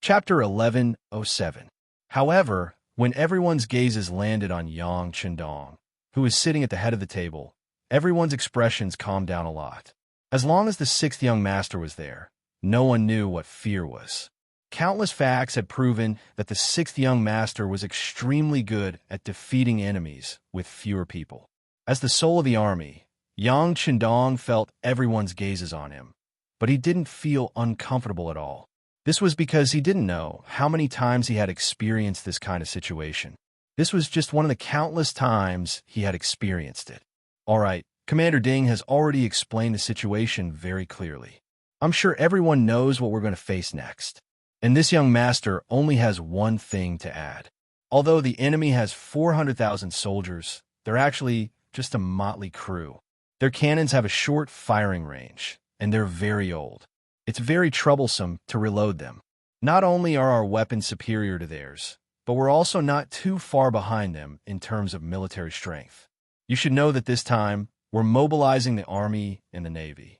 Chapter 1107. However, when everyone's gazes landed on Yang Chendong, who was sitting at the head of the table, everyone's expressions calmed down a lot. As long as the sixth young master was there, no one knew what fear was. Countless facts had proven that the sixth young master was extremely good at defeating enemies with fewer people. As the soul of the army, Yang Chendong felt everyone's gazes on him, but he didn't feel uncomfortable at all. This was because he didn't know how many times he had experienced this kind of situation. This was just one of the countless times he had experienced it. All right, Commander Ding has already explained the situation very clearly. I'm sure everyone knows what we're going to face next. And this young master only has one thing to add. Although the enemy has 400,000 soldiers, they're actually just a motley crew. Their cannons have a short firing range, and they're very old. It's very troublesome to reload them. Not only are our weapons superior to theirs, but we're also not too far behind them in terms of military strength. You should know that this time, we're mobilizing the army and the navy.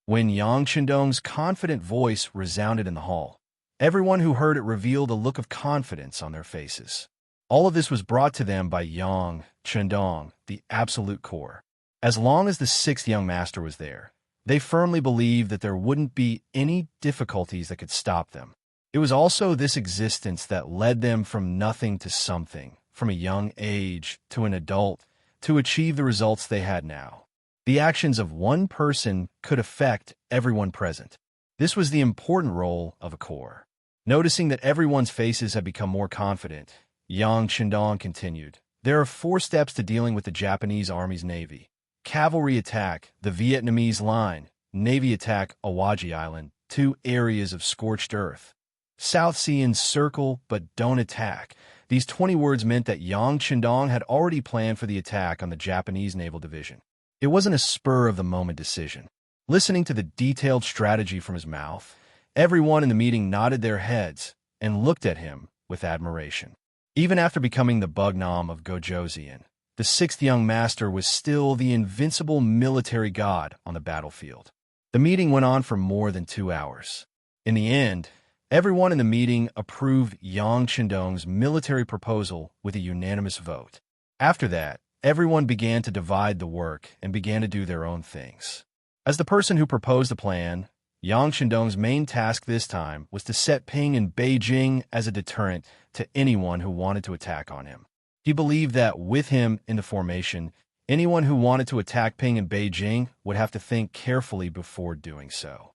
When Yang Chendong's confident voice resounded in the hall, everyone who heard it revealed a look of confidence on their faces. All of this was brought to them by Yang Chendong, the absolute core. As long as the sixth young master was there, they firmly believed that there wouldn't be any difficulties that could stop them. It was also this existence that led them from nothing to something, from a young age to an adult, to achieve the results they had now. The actions of one person could affect everyone present. This was the important role of a core. Noticing that everyone's faces had become more confident, Yang Chendong continued, "There are 4 steps to dealing with the Japanese Army's navy. Cavalry attack, the Vietnamese line, Navy attack, Awaji Island, 2 areas of scorched earth. South Sea encircle, but don't attack." These 20 words meant that Yang Chendong had already planned for the attack on the Japanese naval division. It wasn't a spur-of-the-moment decision. Listening to the detailed strategy from his mouth, everyone in the meeting nodded their heads and looked at him with admiration. Even after becoming the Bugnam of Gojoseon, the sixth young master was still the invincible military god on the battlefield. The meeting went on for more than 2 hours. In the end, everyone in the meeting approved Yang Chendong's military proposal with a unanimous vote. After that, everyone began to divide the work and began to do their own things. As the person who proposed the plan, Yang Chendong's main task this time was to set Ping in Beijing as a deterrent to anyone who wanted to attack on him. He believed that with him in the formation, anyone who wanted to attack Ping in Beijing would have to think carefully before doing so.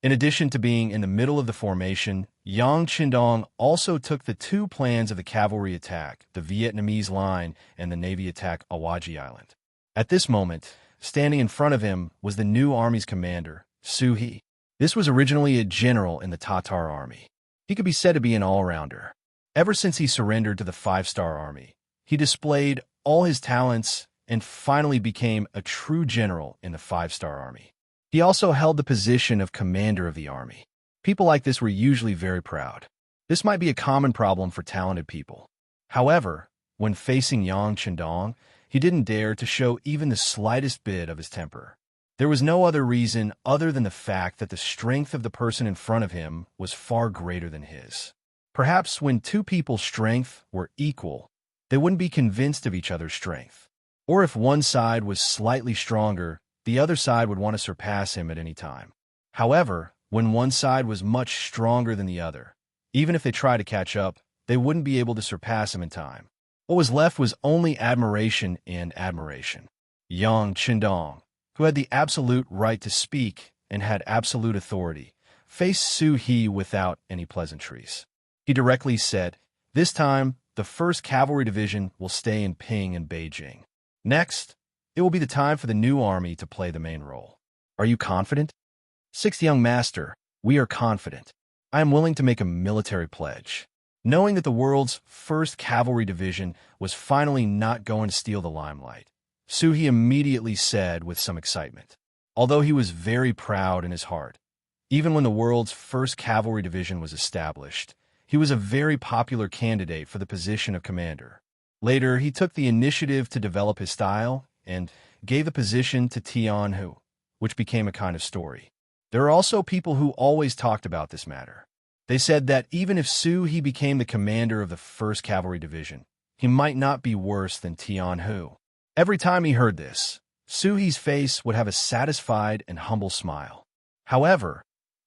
In addition to being in the middle of the formation, Yang Chendong also took the 2 plans of the cavalry attack, the Vietnamese line and the Navy attack, Awaji Island. At this moment, standing in front of him was the new army's commander, Su He. This was originally a general in the Tatar army. He could be said to be an all-rounder. Ever since he surrendered to the 5-star army, he displayed all his talents and finally became a true general in the 5-star army. He also held the position of commander of the army. People like this were usually very proud. This might be a common problem for talented people. However, when facing Yang Chendong, he didn't dare to show even the slightest bit of his temper. There was no other reason other than the fact that the strength of the person in front of him was far greater than his. Perhaps when 2 people's strength were equal, they wouldn't be convinced of each other's strength. Or if one side was slightly stronger, the other side would want to surpass him at any time. However, when one side was much stronger than the other, even if they tried to catch up, they wouldn't be able to surpass him in time. What was left was only admiration and admiration. Yang Chendong, who had the absolute right to speak and had absolute authority, faced Su He without any pleasantries. He directly said, "This time, the 1st Cavalry Division will stay in Ping and Beijing. Next, it will be the time for the new army to play the main role. Are you confident?" "Sixth young master, we are confident. I am willing to make a military pledge." Knowing that the world's 1st Cavalry Division was finally not going to steal the limelight, Su He immediately said with some excitement. Although he was very proud in his heart, even when the world's 1st Cavalry Division was established, he was a very popular candidate for the position of commander. Later, he took the initiative to develop his style and gave the position to Tian Hu, which became a kind of story. There are also people who always talked about this matter. They said that even if He became the commander of the 1st Cavalry Division, he might not be worse than Tian-Hu. Every time he heard this, He's face would have a satisfied and humble smile. However,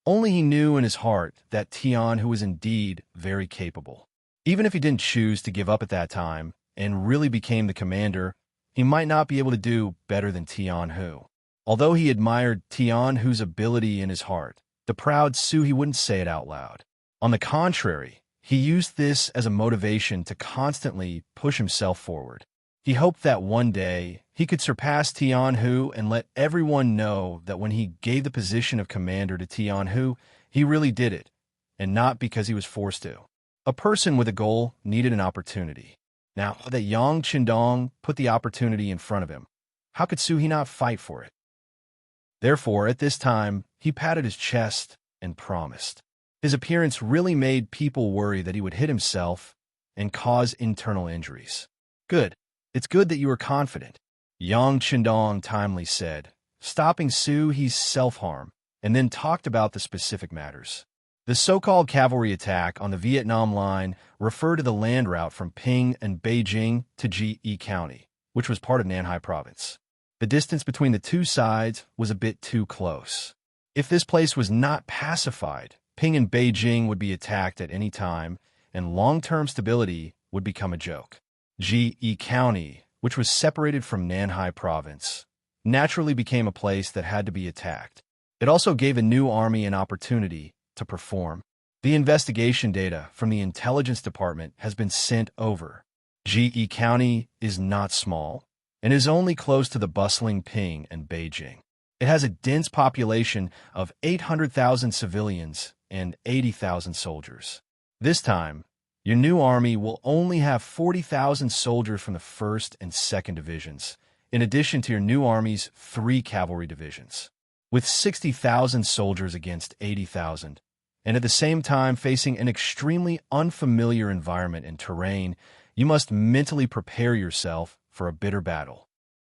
only he knew in his heart that Tian-Hu was indeed very capable. Even if he didn't choose to give up at that time and really became the commander, he might not be able to do better than Tian-Hu. Although he admired Tian-Hu's ability in his heart, the proud He wouldn't say it out loud. On the contrary, he used this as a motivation to constantly push himself forward. He hoped that one day he could surpass Tian-Hu and let everyone know that when he gave the position of commander to Tian-Hu, he really did it, and not because he was forced to. A person with a goal needed an opportunity. Now that Yang Qindong put the opportunity in front of him, how could He not fight for it? Therefore, at this time, he patted his chest and promised. His appearance really made people worry that he would hit himself and cause internal injuries. Good. It's good that you are confident, Yang Qindong timely said, stopping He's self-harm, and then talked about the specific matters. The so-called cavalry attack on the Vietnam line referred to the land route from Ping and Beijing to Ji County, which was part of Nanhai Province. The distance between the two sides was a bit too close. If this place was not pacified, Ping and Beijing would be attacked at any time, and long-term stability would become a joke. Ji County, which was separated from Nanhai Province, naturally became a place that had to be attacked. It also gave a new army an opportunity to perform. The investigation data from the intelligence department has been sent over. Ji County is not small and is only close to the bustling Ping and Beijing. It has a dense population of 800,000 civilians and 80,000 soldiers. This time, your new army will only have 40,000 soldiers from the 1st and 2nd Divisions, in addition to your new army's 3 cavalry divisions. With 60,000 soldiers against 80,000, and at the same time facing an extremely unfamiliar environment and terrain, you must mentally prepare yourself for a bitter battle.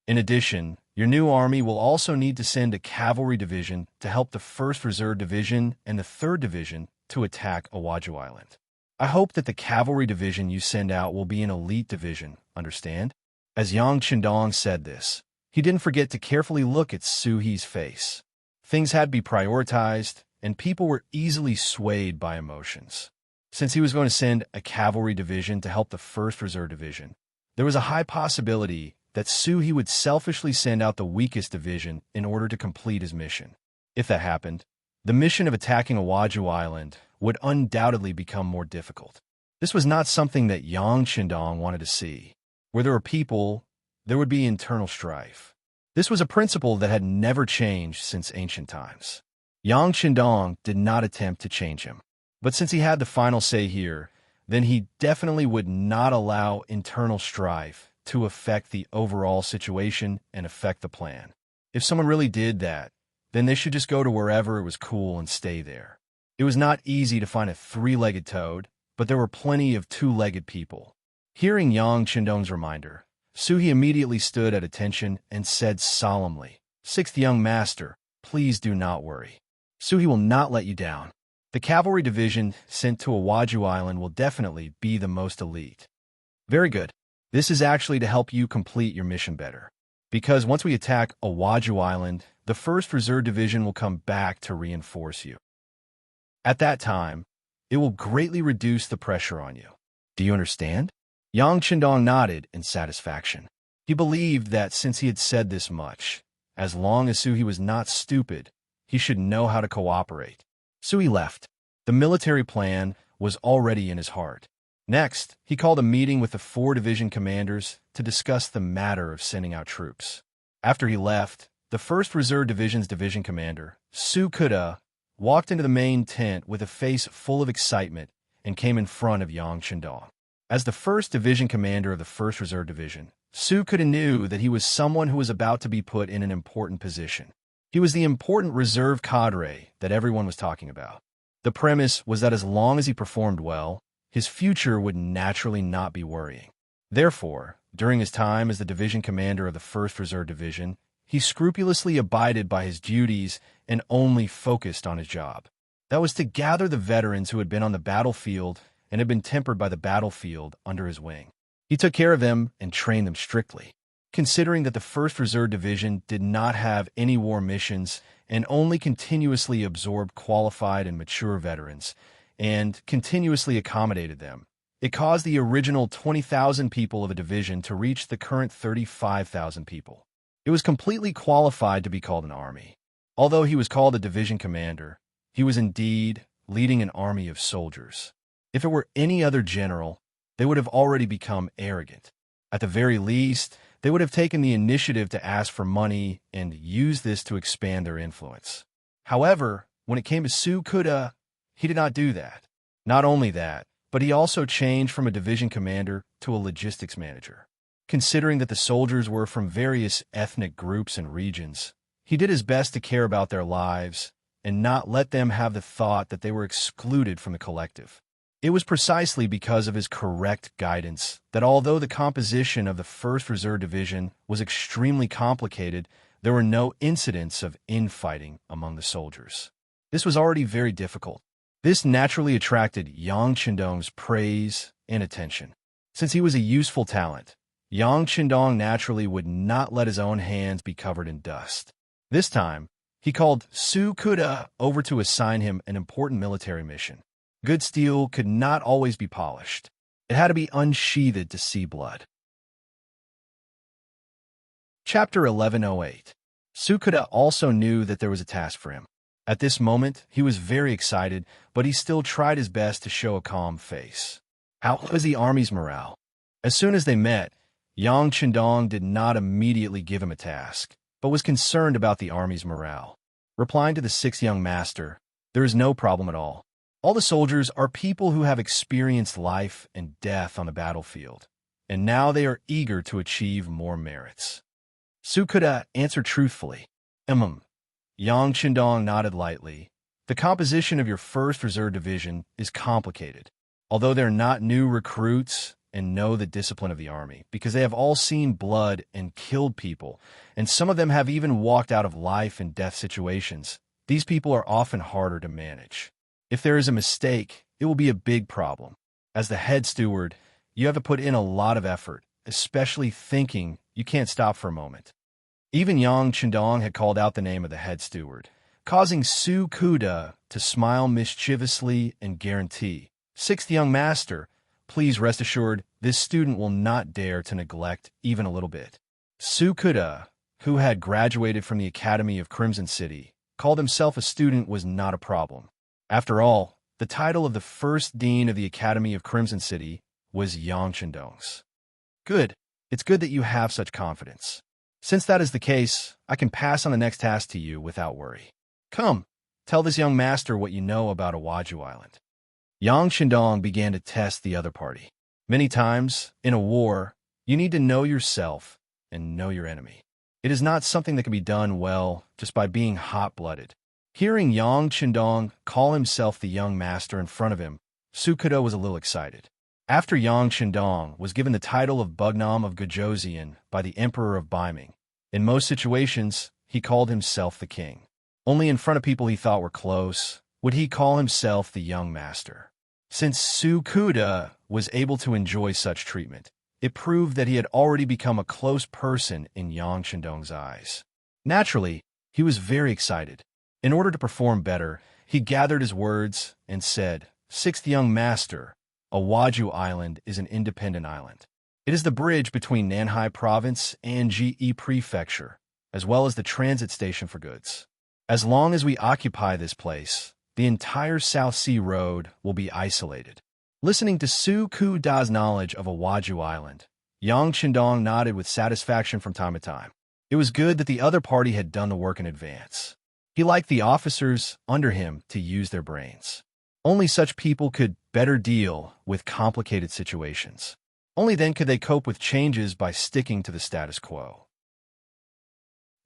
In addition, your new army will also need to send a cavalry division to help the 1st Reserve Division and the 3rd Division to attack Awaju Island. I hope that the cavalry division you send out will be an elite division, understand? As Yang Qindong said this, he didn't forget to carefully look at He's face. Things had to be prioritized, and people were easily swayed by emotions. Since he was going to send a cavalry division to help the 1st Reserve Division, there was a high possibility that he would selfishly send out the weakest division in order to complete his mission. If that happened, the mission of attacking Awaju Island would undoubtedly become more difficult. This was not something that Yang Qindong wanted to see. Where there were people, there would be internal strife. This was a principle that had never changed since ancient times. Yang Qindong did not attempt to change him. But since he had the final say here, then he definitely would not allow internal strife to affect the overall situation and affect the plan. If someone really did that, then they should just go to wherever it was cool and stay there. It was not easy to find a 3-legged toad, but there were plenty of 2-legged people. Hearing Yang Qindong's reminder, He immediately stood at attention and said solemnly, "6th young master, please do not worry. He will not let you down. The cavalry division sent to Awaju Island will definitely be the most elite." Very good. This is actually to help you complete your mission better. Because once we attack Awaju Island, the 1st Reserve Division will come back to reinforce you. At that time, it will greatly reduce the pressure on you. Do you understand? Yang Qindong nodded in satisfaction. He believed that since he had said this much, as long as He was not stupid, he should know how to cooperate. So he left. The military plan was already in his heart. Next, he called a meeting with the 4 division commanders to discuss the matter of sending out troops. After he left, the 1st Reserve Division's division commander, Su Kuda, walked into the main tent with a face full of excitement and came in front of Yang Qindong. As the 1st Division commander of the 1st Reserve Division, Su Kuda knew that he was someone who was about to be put in an important position. He was the important reserve cadre that everyone was talking about. The premise was that as long as he performed well, his future would naturally not be worrying. Therefore, during his time as the division commander of the 1st Reserve Division, he scrupulously abided by his duties and only focused on his job. That was to gather the veterans who had been on the battlefield and had been tempered by the battlefield under his wing. He took care of them and trained them strictly. Considering that the 1st Reserve Division did not have any war missions and only continuously absorbed qualified and mature veterans, and continuously accommodated them, it caused the original 20,000 people of a division to reach the current 35,000 people. It was completely qualified to be called an army. Although he was called a division commander, he was indeed leading an army of soldiers. If it were any other general, they would have already become arrogant. At the very least, they would have taken the initiative to ask for money and use this to expand their influence. However, when it came to Sukuda, he did not do that. Not only that, but he also changed from a division commander to a logistics manager. Considering that the soldiers were from various ethnic groups and regions, he did his best to care about their lives and not let them have the thought that they were excluded from the collective. It was precisely because of his correct guidance that although the composition of the 1st Reserve Division was extremely complicated, there were no incidents of infighting among the soldiers. This was already very difficult. This naturally attracted Yang Qindong's praise and attention. Since he was a useful talent, Yang Qindong naturally would not let his own hands be covered in dust. This time, he called Su Kuda over to assign him an important military mission. Good steel could not always be polished. It had to be unsheathed to see blood. Chapter 1108. Sukuda also knew that there was a task for him. At this moment, he was very excited, but he still tried his best to show a calm face. How was the army's morale? As soon as they met, Yang Qindong did not immediately give him a task, but was concerned about the army's morale. Replying to the 6th young master, "There is no problem at all. All the soldiers are people who have experienced life and death on the battlefield, and now they are eager to achieve more merits." Sukuda answered truthfully. Yang Qindong nodded lightly. "The composition of your 1st Reserve Division is complicated. Although they're not new recruits and know the discipline of the army, because they have all seen blood and killed people, and some of them have even walked out of life and death situations, these people are often harder to manage. If there is a mistake, it will be a big problem. As the head steward, you have to put in a lot of effort, especially thinking you can't stop for a moment." Even Yang Qindong had called out the name of the head steward, causing Su Kuda to smile mischievously and guarantee, "6th young master, please rest assured this student will not dare to neglect even a little bit." Su Kuda, who had graduated from the Academy of Crimson City, called himself a student was not a problem. After all, the title of the 1st Dean of the Academy of Crimson City was Yang Qindong's. "Good. It's good that you have such confidence. Since that is the case, I can pass on the next task to you without worry. Come, tell this young master what you know about Awaju Island." Yang Qindong began to test the other party. Many times, in a war, you need to know yourself and know your enemy. It is not something that can be done well just by being hot-blooded. Hearing Yang Qindong call himself the young master in front of him, Sukuda was a little excited. After Yang Qindong was given the title of Bugnam of Gajozian by the Emperor of Baiming, in most situations, he called himself the king. Only in front of people he thought were close would he call himself the young master. Since Sukuda was able to enjoy such treatment, it proved that he had already become a close person in Yang Qindong's eyes. Naturally, he was very excited. In order to perform better, he gathered his words and said, "6th young master, Awaju Island is an independent island. It is the bridge between Nanhai Province and Ji Prefecture, as well as the transit station for goods. As long as we occupy this place, the entire South Sea Road will be isolated." Listening to Su Kuda's knowledge of Awaju Island, Yang Qindong nodded with satisfaction from time to time. It was good that the other party had done the work in advance. He liked the officers under him to use their brains. Only such people could better deal with complicated situations. Only then could they cope with changes by sticking to the status quo.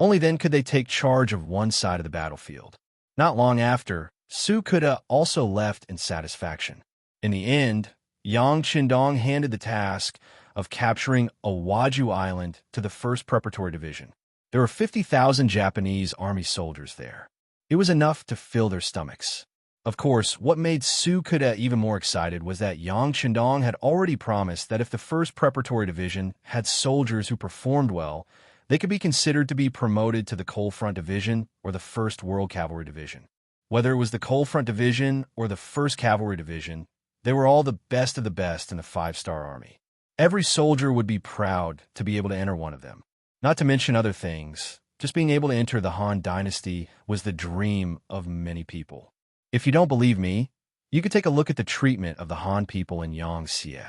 Only then could they take charge of one side of the battlefield. Not long after, Sukuda also left in satisfaction. In the end, Yang Qindong handed the task of capturing Awaju Island to the 1st Preparatory Division. There were 50,000 Japanese army soldiers there. It was enough to fill their stomachs. Of course, what made Su Kuda even more excited was that Yang Chendong had already promised that if the 1st Preparatory Division had soldiers who performed well, they could be considered to be promoted to the Coal Front Division or the 1st World Cavalry Division. Whether it was the Coal Front Division or the 1st Cavalry Division, they were all the best of the best in the 5-star army. Every soldier would be proud to be able to enter one of them. Not to mention other things, just being able to enter the Han Dynasty was the dream of many people. If you don't believe me, you could take a look at the treatment of the Han people in Yangtze.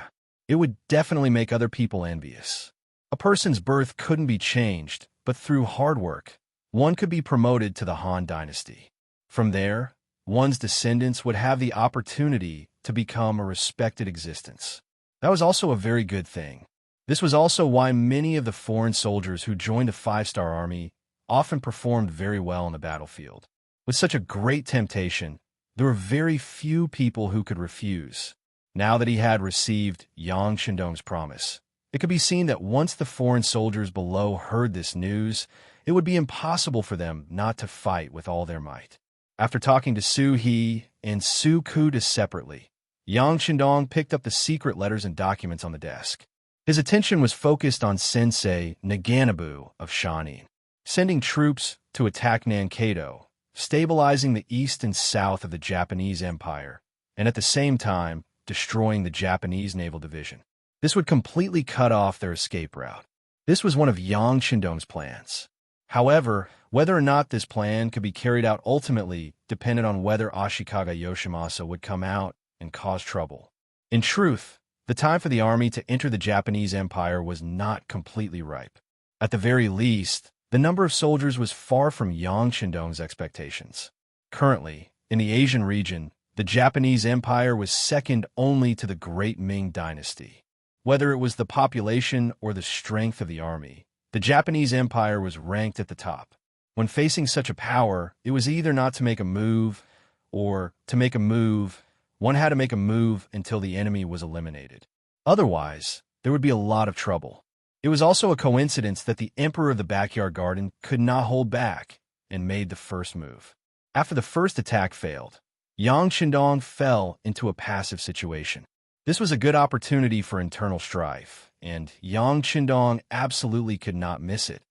It would definitely make other people envious. A person's birth couldn't be changed, but through hard work, one could be promoted to the Han Dynasty. From there, one's descendants would have the opportunity to become a respected existence. That was also a very good thing. This was also why many of the foreign soldiers who joined the 5-star army often performed very well on the battlefield. With such a great temptation, there were very few people who could refuse. Now that he had received Yang Chendong's promise, it could be seen that once the foreign soldiers below heard this news, it would be impossible for them not to fight with all their might. After talking to Su He and Su Kuda separately, Yang Chendong picked up the secret letters and documents on the desk. His attention was focused on Sensei Naganabu of Shanin, sending troops to attack Nankado, stabilizing the east and south of the Japanese Empire, and at the same time destroying the Japanese Naval Division. This would completely cut off their escape route. This was one of Yang Chendong's plans. However, whether or not this plan could be carried out ultimately depended on whether Ashikaga Yoshimasa would come out and cause trouble. In truth, the time for the army to enter the Japanese Empire was not completely ripe. At the very least, the number of soldiers was far from Yang Chendong's expectations. Currently, in the Asian region, the Japanese Empire was second only to the Great Ming Dynasty. Whether it was the population or the strength of the army, the Japanese Empire was ranked at the top. When facing such a power, it was either not to make a move or to make a move. One had to make a move until the enemy was eliminated. Otherwise, there would be a lot of trouble. It was also a coincidence that the Emperor of the Backyard Garden could not hold back and made the first move. After the first attack failed, Yang Chendong fell into a passive situation. This was a good opportunity for internal strife, and Yang Chendong absolutely could not miss it.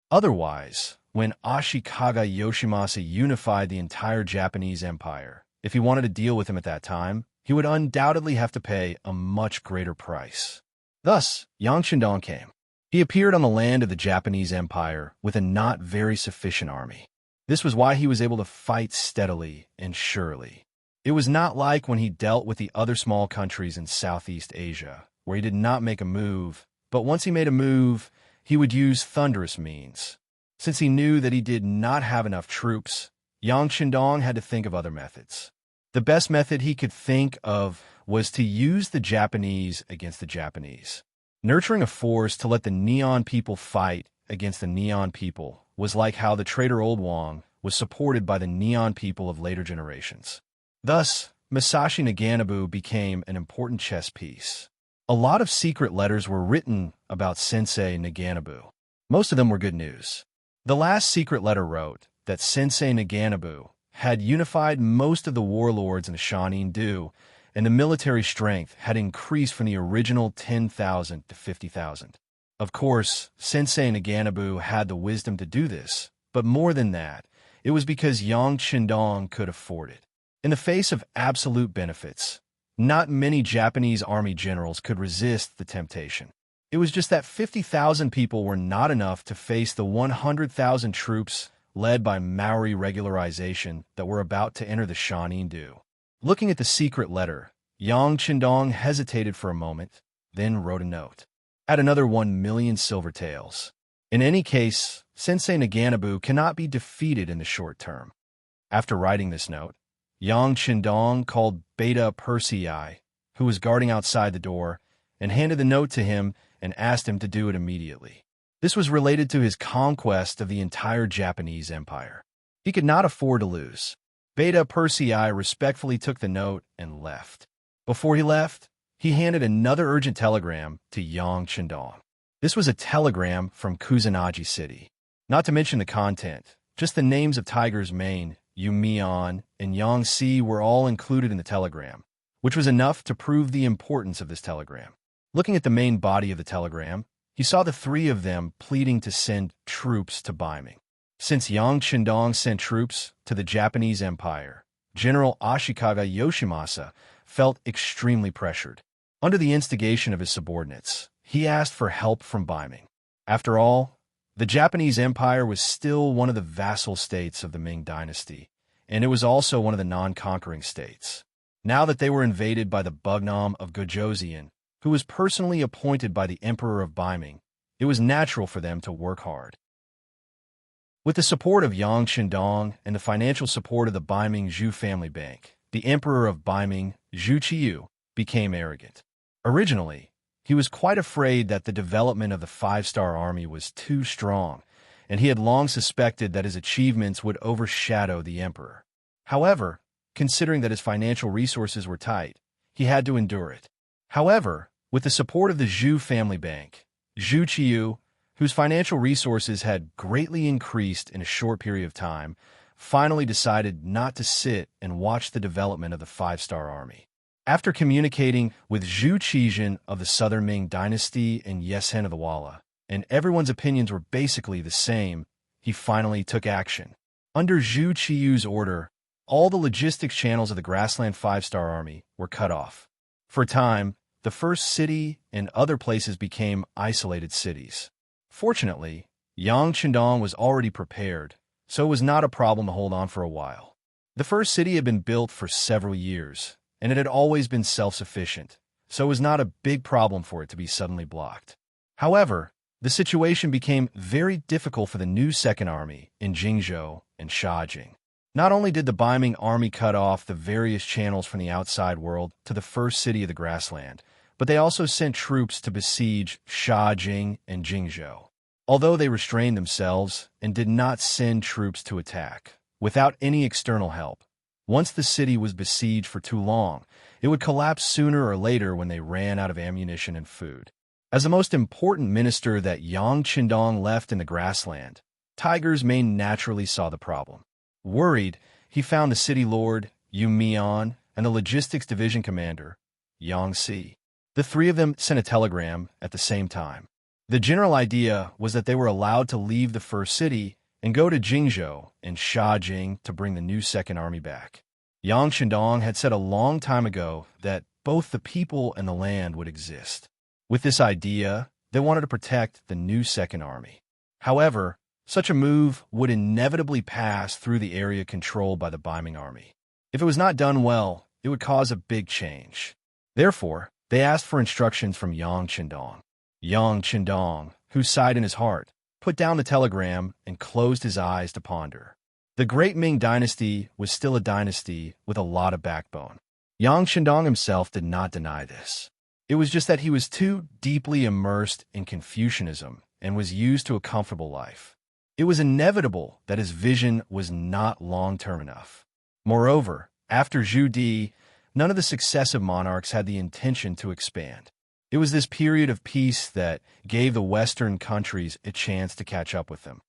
Otherwise, when Ashikaga Yoshimasa unified the entire Japanese Empire, if he wanted to deal with him at that time, he would undoubtedly have to pay a much greater price. Thus, Yang Chendong came. He appeared on the land of the Japanese Empire with a not very sufficient army. This was why he was able to fight steadily and surely. It was not like when he dealt with the other small countries in Southeast Asia, where he did not make a move, but once he made a move, he would use thunderous means. Since he knew that he did not have enough troops, Yang Chendong had to think of other methods. The best method he could think of was to use the Japanese against the Japanese. Nurturing a force to let the Neon people fight against the Neon people was like how the traitor Old Wang was supported by the Neon people of later generations. Thus, Masashi Naganabu became an important chess piece. A lot of secret letters were written about Sensei Naganabu. Most of them were good news. The last secret letter wrote that Sensei Naganabu had unified most of the warlords in the Shanin-do, and the military strength had increased from the original 10,000 to 50,000. Of course, Sensei Naganabu had the wisdom to do this, but more than that, it was because Yang Chendong could afford it. In the face of absolute benefits, not many Japanese army generals could resist the temptation. It was just that 50,000 people were not enough to face the 100,000 troops led by Maori regularization that were about to enter the Shanin-do. Looking at the secret letter, Yang Chendong hesitated for a moment, then wrote a note. Add another 1,000,000 silver taels. In any case, Sensei Naganabu cannot be defeated in the short term. After writing this note, Yang Chendong called Beta Persei, who was guarding outside the door, and handed the note to him and asked him to do it immediately. This was related to his conquest of the entire Japanese Empire. He could not afford to lose. Beta Persei respectfully took the note and left. Before he left, he handed another urgent telegram to Yang Chendong. This was a telegram from Kusanagi City. Not to mention the content, just the names of Tiger's Mane, Yumian, and Yangtze were all included in the telegram, which was enough to prove the importance of this telegram. Looking at the main body of the telegram, he saw the three of them pleading to send troops to Baiming. Since Yang Qindong sent troops to the Japanese Empire, General Ashikaga Yoshimasa felt extremely pressured. Under the instigation of his subordinates, he asked for help from Baiming. After all, the Japanese Empire was still one of the vassal states of the Ming dynasty, and it was also one of the non-conquering states. Now that they were invaded by the Bugnam of Gojoseon, who was personally appointed by the Emperor of Baiming, it was natural for them to work hard. With the support of Yang Qindong and the financial support of the Baiming Zhu family bank, the Emperor of Baiming, Zhu Qiyu, became arrogant. Originally, he was quite afraid that the development of the five-star army was too strong, and he had long suspected that his achievements would overshadow the emperor. However, considering that his financial resources were tight, he had to endure it. However, with the support of the Zhu family bank, Zhu Qiyu, whose financial resources had greatly increased in a short period of time, finally decided not to sit and watch the development of the five-star army. After communicating with Zhu Qizhen of the Southern Ming dynasty and Yesen of the Walla, and everyone's opinions were basically the same, he finally took action. Under Zhu Qiyu's order, all the logistics channels of the Grassland five-star army were cut off. For a time, the first city and other places became isolated cities. Fortunately, Yang Qindong was already prepared, so it was not a problem to hold on for a while. The first city had been built for several years, and it had always been self-sufficient, so it was not a big problem for it to be suddenly blocked. However, the situation became very difficult for the new Second Army in Jingzhou and Shajing. Not only did the Baiming army cut off the various channels from the outside world to the first city of the grassland, but they also sent troops to besiege Shajing and Jingzhou. Although they restrained themselves and did not send troops to attack, without any external help, once the city was besieged for too long, it would collapse sooner or later when they ran out of ammunition and food. As the most important minister that Yang Qindong left in the grassland, Tiger's Mane naturally saw the problem. Worried, he found the city lord, Yu Mian, and the logistics division commander, Yang Si. The three of them sent a telegram at the same time. The general idea was that they were allowed to leave the first city and go to Jingzhou and Shajing to bring the new Second Army back. Yang Qindong had said a long time ago that both the people and the land would exist. With this idea, they wanted to protect the new Second Army. However, such a move would inevitably pass through the area controlled by the Baiming army. If it was not done well, it would cause a big change. Therefore, they asked for instructions from Yang Qindong. Yang Qindong, who sighed in his heart, put down the telegram and closed his eyes to ponder. The Great Ming dynasty was still a dynasty with a lot of backbone. Yang Qindong himself did not deny this. It was just that he was too deeply immersed in Confucianism and was used to a comfortable life. It was inevitable that his vision was not long-term enough. Moreover, after Zhu Di, none of the successive monarchs had the intention to expand. It was this period of peace that gave the Western countries a chance to catch up with them.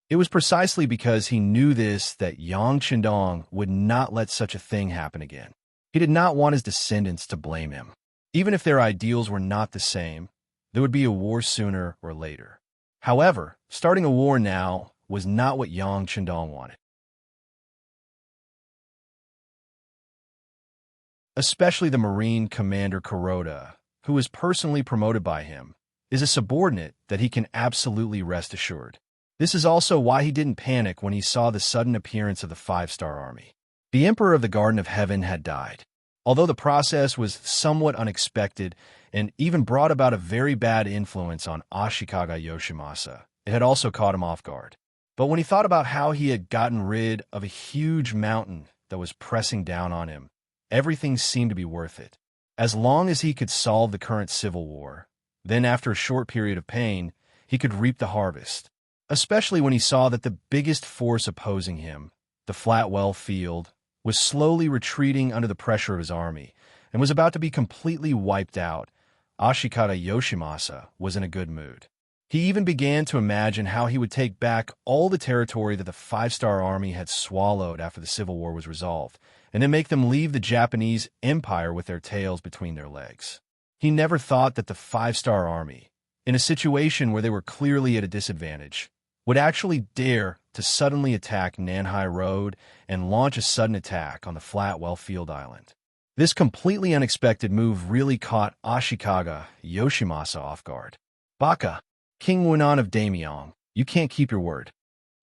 It was precisely because he knew this that Yang Qindong would not let such a thing happen again. He did not want his descendants to blame him. Even if their ideals were not the same, there would be a war sooner or later. However, starting a war now was not what Yang Qindong wanted. Especially the Marine Commander Kuroda, who was personally promoted by him, is a subordinate that he can absolutely rest assured. This is also why he didn't panic when he saw the sudden appearance of the five-star army. The Emperor of the Garden of Heaven had died. Although the process was somewhat unexpected and even brought about a very bad influence on Ashikaga Yoshimasa, it had also caught him off guard. But when he thought about how he had gotten rid of a huge mountain that was pressing down on him, everything seemed to be worth it. As long as he could solve the current civil war, then after a short period of pain, he could reap the harvest. Especially when he saw that the biggest force opposing him, the Flatwell Field, was slowly retreating under the pressure of his army and was about to be completely wiped out, Ashikaga Yoshimasa was in a good mood. He even began to imagine how he would take back all the territory that the five-star army had swallowed after the Civil War was resolved, and then make them leave the Japanese Empire with their tails between their legs. He never thought that the five-star army, in a situation where they were clearly at a disadvantage, would actually dare to suddenly attack Nanhai Road and launch a sudden attack on the flat well-field island. This completely unexpected move really caught Ashikaga Yoshimasa off guard. "Baka, King Wunan of Daimyong, you can't keep your word."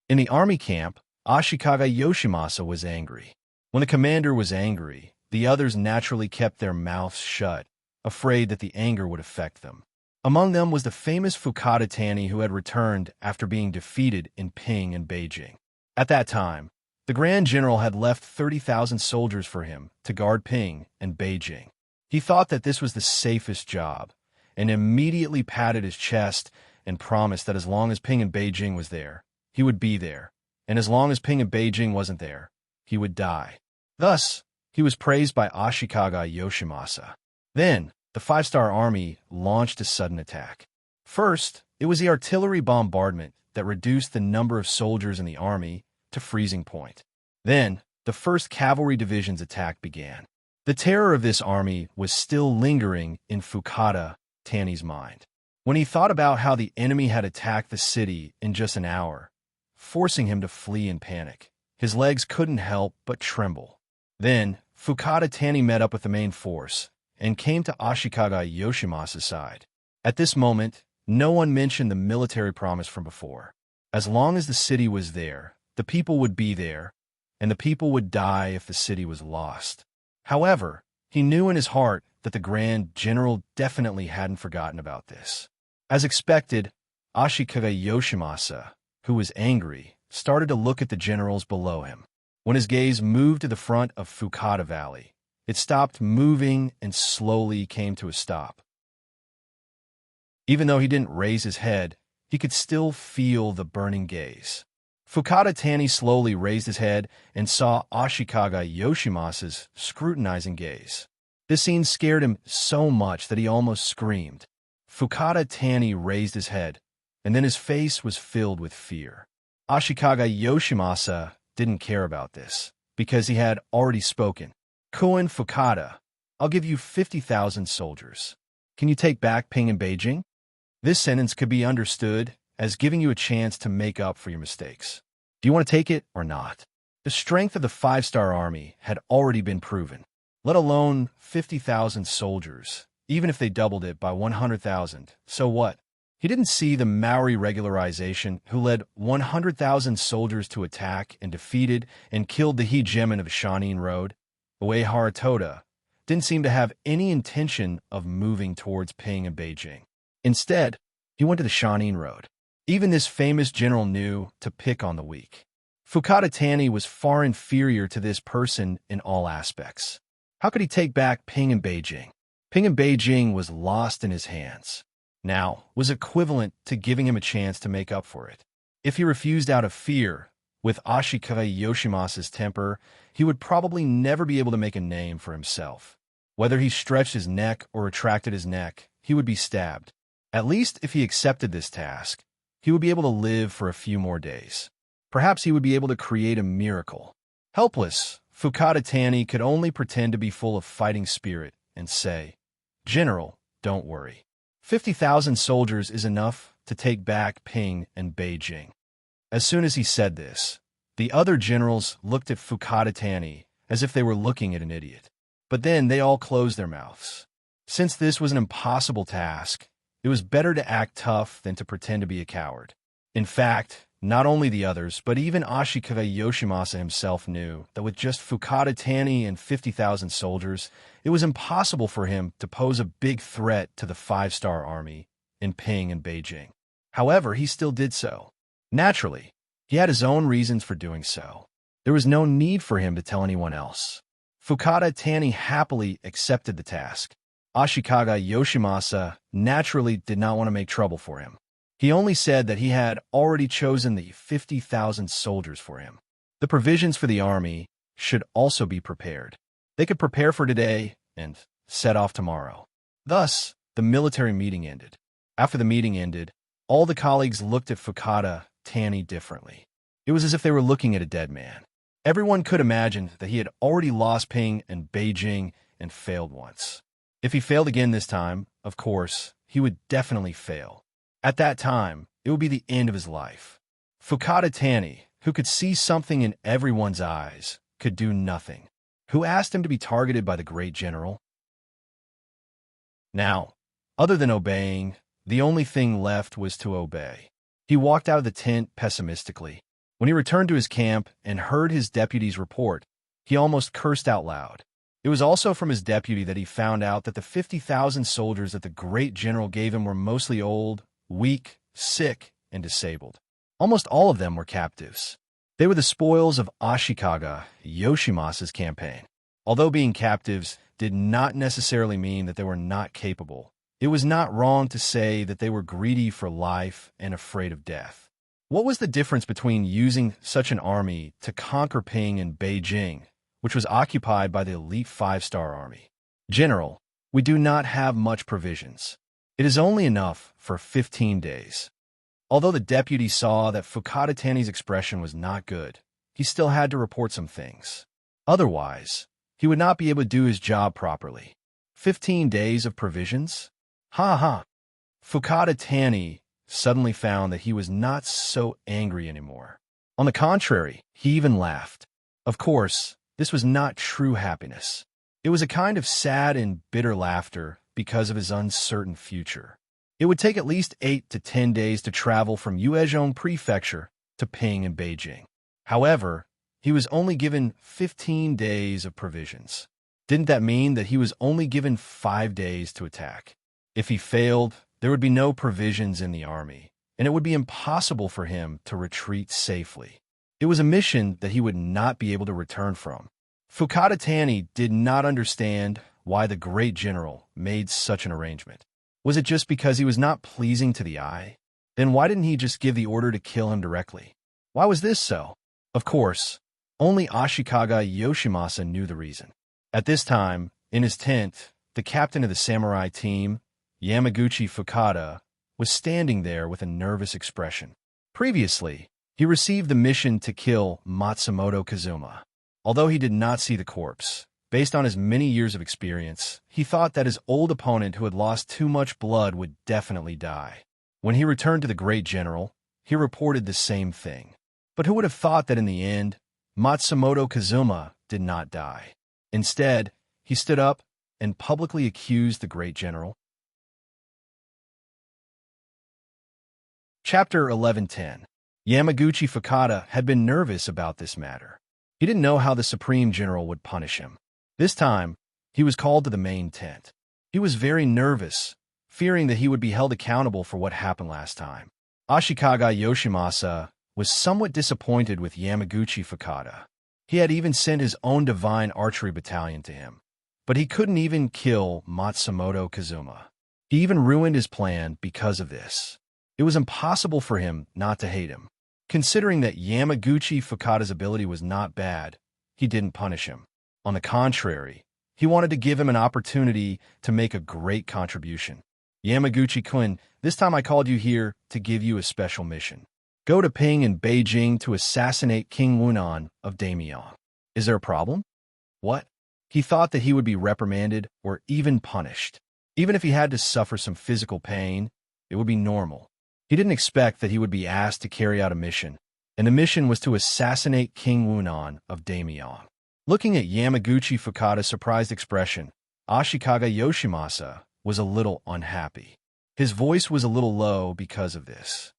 In the army camp, Ashikaga Yoshimasa was angry. When the commander was angry, the others naturally kept their mouths shut, afraid that the anger would affect them. Among them was the famous Fukada Tani, who had returned after being defeated in Ping and Beijing. At that time, the Grand General had left 30,000 soldiers for him to guard Ping and Beijing. He thought that this was the safest job, and immediately patted his chest and promised that as long as Ping and Beijing was there, he would be there, and as long as Ping and Beijing wasn't there, he would die. Thus, he was praised by Ashikaga Yoshimasa. Then, the five-star army launched a sudden attack. First, it was the artillery bombardment that reduced the number of soldiers in the army to freezing point. Then, the first cavalry division's attack began. The terror of this army was still lingering in Fukada Tani's mind. When he thought about how the enemy had attacked the city in just an hour, forcing him to flee in panic, his legs couldn't help but tremble. Then, Fukada Tani met up with the main force and came to Ashikaga Yoshimasa's side. At this moment, no one mentioned the military promise from before. As long as the city was there, the people would be there, and the people would die if the city was lost. However, he knew in his heart that the Grand General definitely hadn't forgotten about this. As expected, Ashikaga Yoshimasa, who was angry, started to look at the generals below him. When his gaze moved to the front of Fukada Valley, it stopped moving and slowly came to a stop. Even though he didn't raise his head, he could still feel the burning gaze. Fukada Tani slowly raised his head and saw Ashikaga Yoshimasa's scrutinizing gaze. This scene scared him so much that he almost screamed. Fukada Tani raised his head, and then his face was filled with fear. Ashikaga Yoshimasa didn't care about this, because he had already spoken. "Koen Fukada, I'll give you 50,000 soldiers. Can you take back Ping and Beijing?" This sentence could be understood as giving you a chance to make up for your mistakes. Do you want to take it or not? The strength of the five-star army had already been proven, let alone 50,000 soldiers, even if they doubled it by 100,000. So what? He didn't see the Maori regularization who led 100,000 soldiers to attack and defeated and killed the hegemon of Shanin Road. Uehara Toda didn't seem to have any intention of moving towards Ping and Beijing. Instead, he went to the Shanin Road. Even this famous general knew to pick on the weak. Fukada Tani was far inferior to this person in all aspects. How could he take back Ping and Beijing? Ping and Beijing was lost in his hands. Now, was equivalent to giving him a chance to make up for it. If he refused out of fear, with Ashikaga Yoshimasa's temper, he would probably never be able to make a name for himself. Whether he stretched his neck or retracted his neck, he would be stabbed. At least if he accepted this task, he would be able to live for a few more days. Perhaps he would be able to create a miracle. Helpless, Fukada Tani could only pretend to be full of fighting spirit and say, "General, don't worry. 50,000 soldiers is enough to take back Ping and Beijing." As soon as he said this, the other generals looked at Fukada Tani as if they were looking at an idiot. But then they all closed their mouths. Since this was an impossible task, it was better to act tough than to pretend to be a coward. In fact, not only the others, but even Ashikaga Yoshimasa himself knew that with just Fukada Tani and 50,000 soldiers, it was impossible for him to pose a big threat to the five-star army in Ping and Beijing. However, he still did so. Naturally, he had his own reasons for doing so. There was no need for him to tell anyone else. Fukada Tani happily accepted the task. Ashikaga Yoshimasa naturally did not want to make trouble for him. He only said that he had already chosen the 50,000 soldiers for him. The provisions for the army should also be prepared. They could prepare for today and set off tomorrow. Thus, the military meeting ended. After the meeting ended, All the colleagues looked at Fukada Tani differently. It was as if they were looking at a dead man. Everyone could imagine that he had already lost Ping and Beijing and failed once. If he failed again this time, of course, he would definitely fail. At that time, it would be the end of his life. Fukada Tani, who could see something in everyone's eyes, could do nothing. Who asked him to be targeted by the great general? Now, other than obeying, the only thing left was to obey. He walked out of the tent pessimistically. When he returned to his camp and heard his deputy's report, he almost cursed out loud. It was also from his deputy that he found out that the 50,000 soldiers that the great general gave him were mostly old, weak, sick, and disabled. Almost all of them were captives. They were the spoils of Ashikaga Yoshimasa's campaign. Although being captives did not necessarily mean that they were not capable, it was not wrong to say that they were greedy for life and afraid of death. What was the difference between using such an army to conquer Ping and Beijing, which was occupied by the elite 5-star army? General, we do not have much provisions. It is only enough for 15 days. Although the deputy saw that Fukada Tani's expression was not good, he still had to report some things. Otherwise, he would not be able to do his job properly. 15 days of provisions? Ha ha! Fukada Tani suddenly found that he was not so angry anymore. On the contrary, he even laughed. Of course, this was not true happiness. It was a kind of sad and bitter laughter because of his uncertain future. It would take at least 8 to 10 days to travel from Yuezhong Prefecture to Ping and Beijing. However, he was only given 15 days of provisions. Didn't that mean that he was only given 5 days to attack? If he failed, there would be no provisions in the army, and it would be impossible for him to retreat safely. It was a mission that he would not be able to return from. Fukada Tani did not understand why the great general made such an arrangement. Was it just because he was not pleasing to the eye? Then why didn't he just give the order to kill him directly? Why was this so? Of course, only Ashikaga Yoshimasa knew the reason. At this time, in his tent, the captain of the samurai team, Yamaguchi Fukada, was standing there with a nervous expression. Previously, he received the mission to kill Matsumoto Kazuma. Although he did not see the corpse, based on his many years of experience, he thought that his old opponent who had lost too much blood would definitely die. When he returned to the great general, he reported the same thing. But who would have thought that in the end, Matsumoto Kazuma did not die? Instead, he stood up and publicly accused the great general. Chapter 11:10. Yamaguchi Fukada had been nervous about this matter. He didn't know how the Supreme General would punish him. This time, he was called to the main tent. He was very nervous, fearing that he would be held accountable for what happened last time. Ashikaga Yoshimasa was somewhat disappointed with Yamaguchi Fukada. He had even sent his own divine archery battalion to him, but he couldn't even kill Matsumoto Kazuma. He even ruined his plan because of this. It was impossible for him not to hate him. Considering that Yamaguchi Fukada's ability was not bad, he didn't punish him. On the contrary, he wanted to give him an opportunity to make a great contribution. Yamaguchi-kun, this time I called you here to give you a special mission. Go to Ping and Beijing to assassinate King Wunan of Daimyong. Is there a problem? What? He thought that he would be reprimanded or even punished. Even if he had to suffer some physical pain, it would be normal. He didn't expect that he would be asked to carry out a mission, and the mission was to assassinate King Wunan of Daimyong. Looking at Yamaguchi Fukada's surprised expression, Ashikaga Yoshimasa was a little unhappy. His voice was a little low because of this.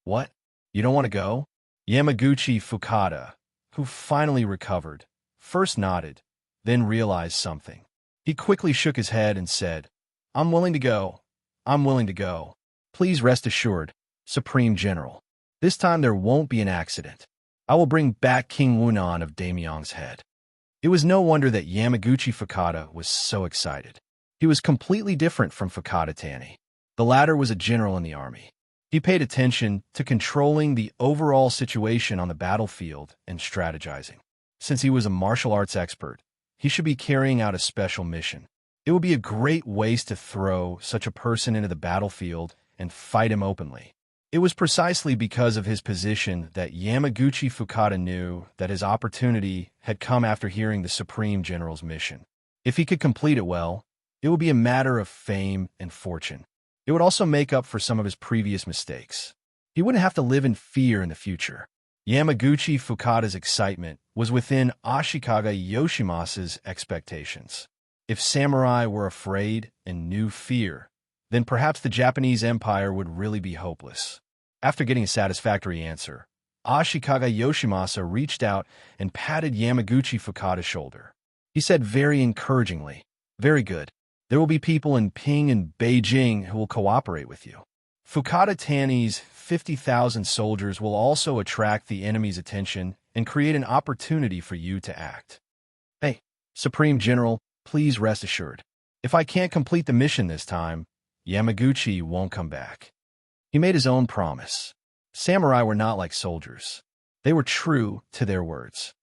What? You don't want to go? Yamaguchi Fukada, who finally recovered, first nodded, then realized something. He quickly shook his head and said, I'm willing to go. I'm willing to go. Please rest assured, Supreme General. This time there won't be an accident. I will bring back King Wunan of Daimyong's head. It was no wonder that Yamaguchi Fukada was so excited. He was completely different from Fukada Tani. The latter was a general in the army. He paid attention to controlling the overall situation on the battlefield and strategizing. Since he was a martial arts expert, he should be carrying out a special mission. It would be a great waste to throw such a person into the battlefield and fight him openly. It was precisely because of his position that Yamaguchi Fukada knew that his opportunity had come after hearing the Supreme General's mission. If he could complete it well, it would be a matter of fame and fortune. It would also make up for some of his previous mistakes. He wouldn't have to live in fear in the future. Yamaguchi Fukada's excitement was within Ashikaga Yoshimasa's expectations. If samurai were afraid and knew fear, then perhaps the Japanese Empire would really be hopeless. After getting a satisfactory answer, Ashikaga Yoshimasa reached out and patted Yamaguchi Fukada's shoulder. He said very encouragingly, "Very good. There will be people in Ping and Beijing who will cooperate with you. Fukada Tani's 50,000 soldiers will also attract the enemy's attention and create an opportunity for you to act. Hey, Supreme General, please rest assured. If I can't complete the mission this time, Yamaguchi won't come back." He made his own promise. Samurai were not like soldiers. They were true to their words.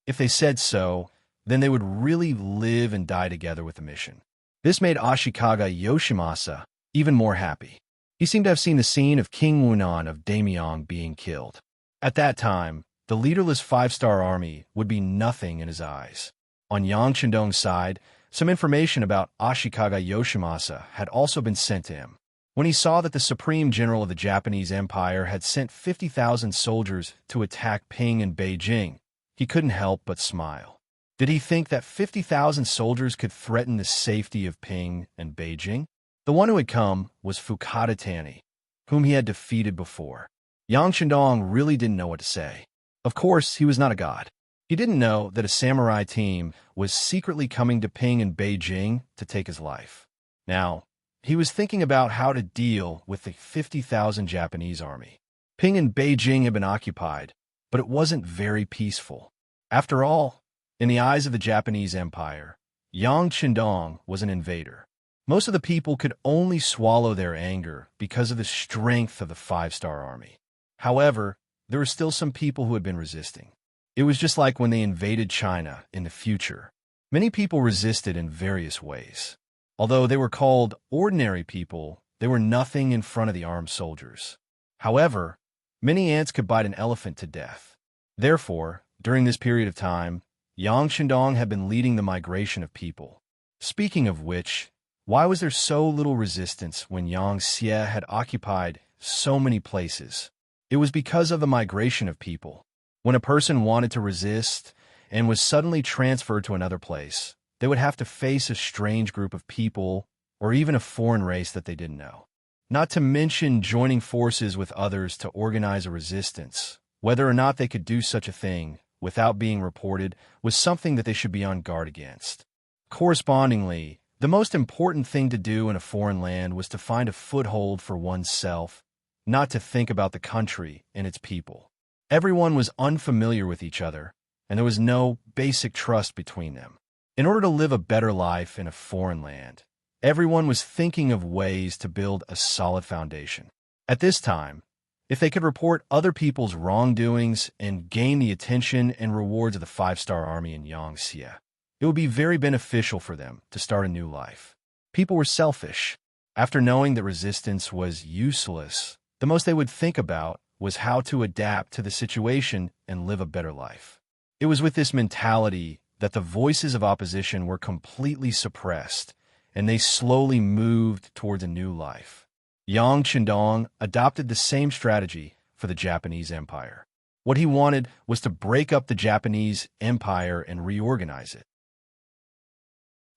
If they said so, then they would really live and die together with the mission. This made Ashikaga Yoshimasa even more happy. He seemed to have seen the scene of King Wunan of Daimyong being killed. At that time, the leaderless five-star army would be nothing in his eyes. On Yang Chendong's side, some information about Ashikaga Yoshimasa had also been sent to him. When he saw that the Supreme General of the Japanese Empire had sent 50,000 soldiers to attack Ping and Beijing, he couldn't help but smile. Did he think that 50,000 soldiers could threaten the safety of Ping and Beijing? The one who had come was Fukada Tani, whom he had defeated before. Yang Chendong really didn't know what to say. Of course, he was not a god. He didn't know that a samurai team was secretly coming to Ping and Beijing to take his life. Now, he was thinking about how to deal with the 50,000 Japanese army. Ping and Beijing had been occupied, but it wasn't very peaceful. After all, in the eyes of the Japanese Empire, Yang Chendong was an invader. Most of the people could only swallow their anger because of the strength of the five-star army. However, there were still some people who had been resisting. It was just like when they invaded China in the future. Many people resisted in various ways. Although they were called ordinary people, they were nothing in front of the armed soldiers. However, many ants could bite an elephant to death. Therefore, during this period of time, Yang Chendong had been leading the migration of people. Speaking of which, why was there so little resistance when Yang Xie had occupied so many places? It was because of the migration of people. When a person wanted to resist and was suddenly transferred to another place, they would have to face a strange group of people or even a foreign race that they didn't know. Not to mention joining forces with others to organize a resistance. Whether or not they could do such a thing without being reported was something that they should be on guard against. Correspondingly, the most important thing to do in a foreign land was to find a foothold for oneself, not to think about the country and its people. Everyone was unfamiliar with each other, and there was no basic trust between them. In order to live a better life in a foreign land, everyone was thinking of ways to build a solid foundation. At this time, if they could report other people's wrongdoings and gain the attention and rewards of the five-star army in Yangtze, it would be very beneficial for them to start a new life. People were selfish. After knowing that resistance was useless, the most they would think about was how to adapt to the situation and live a better life. It was with this mentality that the voices of opposition were completely suppressed, and they slowly moved towards a new life. Yang Chendong adopted the same strategy for the Japanese Empire. What he wanted was to break up the Japanese Empire and reorganize it.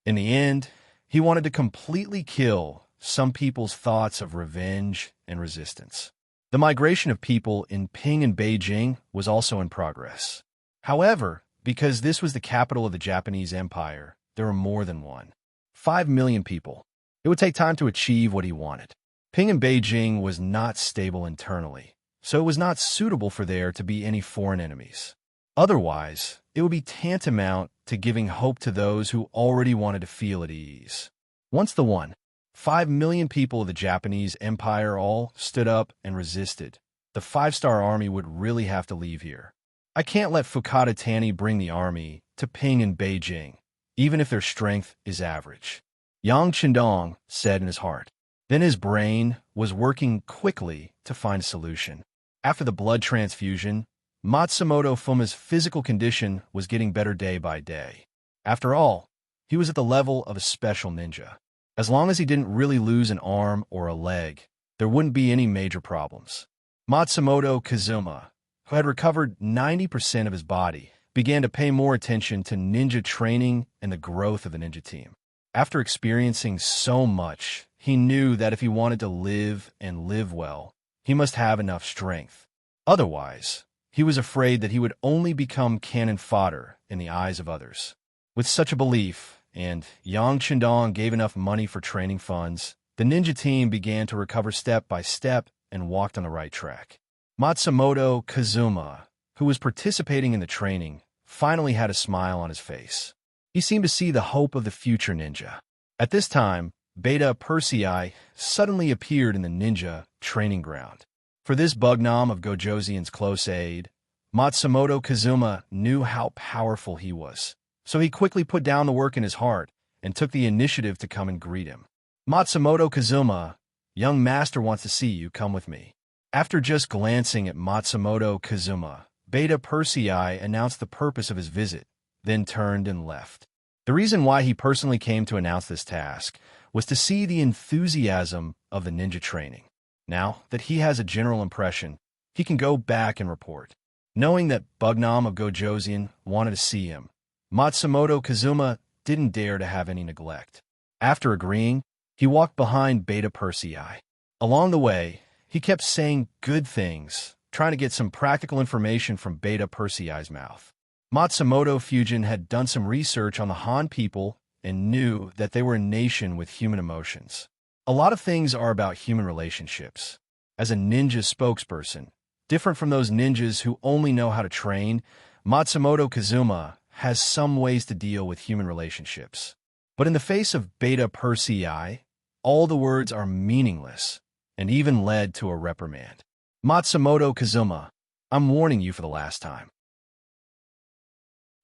In the end, he wanted to completely kill some people's thoughts of revenge and resistance. The migration of people in Ping and Beijing was also in progress. However, because this was the capital of the Japanese Empire, there were more than one. 5 million people. It would take time to achieve what he wanted. Ping and Beijing was not stable internally, so it was not suitable for there to be any foreign enemies. Otherwise, it would be tantamount to giving hope to those who already wanted to feel at ease. Once the 5 million people of the Japanese Empire all stood up and resisted, the five-star army would really have to leave here. I can't let Fukada Tani bring the army to Ping and Beijing, even if their strength is average, Yang Chendong said in his heart. Then his brain was working quickly to find a solution. After the blood transfusion, Matsumoto Fuma's physical condition was getting better day by day. After all, he was at the level of a special ninja. As long as he didn't really lose an arm or a leg, there wouldn't be any major problems. Matsumoto Kazuma, who had recovered 90% of his body, began to pay more attention to ninja training and the growth of the ninja team. After experiencing so much, he knew that if he wanted to live and live well, he must have enough strength. Otherwise, he was afraid that he would only become cannon fodder in the eyes of others. With such a belief, and Yang Chendong gave enough money for training funds, the ninja team began to recover step by step and walked on the right track. Matsumoto Kazuma, who was participating in the training, finally had a smile on his face. He seemed to see the hope of the future ninja. At this time, Beta Persei suddenly appeared in the ninja training ground. For this Bugnom of Gojoseon's close aide, Matsumoto Kazuma knew how powerful he was, so he quickly put down the work in his heart and took the initiative to come and greet him. Matsumoto Kazuma, young master wants to see you, come with me. After just glancing at Matsumoto Kazuma, Beta Persei announced the purpose of his visit, then turned and left. The reason why he personally came to announce this task was to see the enthusiasm of the ninja training. Now that he has a general impression, he can go back and report. Knowing that Bugnom of Gojoseon wanted to see him, Matsumoto Kazuma didn't dare to have any neglect. After agreeing, he walked behind Beta Persei. Along the way, he kept saying good things, trying to get some practical information from Beta Persei's mouth. Matsumoto Fujin had done some research on the Han people and knew that they were a nation with human emotions. A lot of things are about human relationships. As a ninja spokesperson, different from those ninjas who only know how to train, Matsumoto Kazuma has some ways to deal with human relationships. But in the face of Beta Persei, all the words are meaningless and even led to a reprimand. Matsumoto Kazuma, I'm warning you for the last time.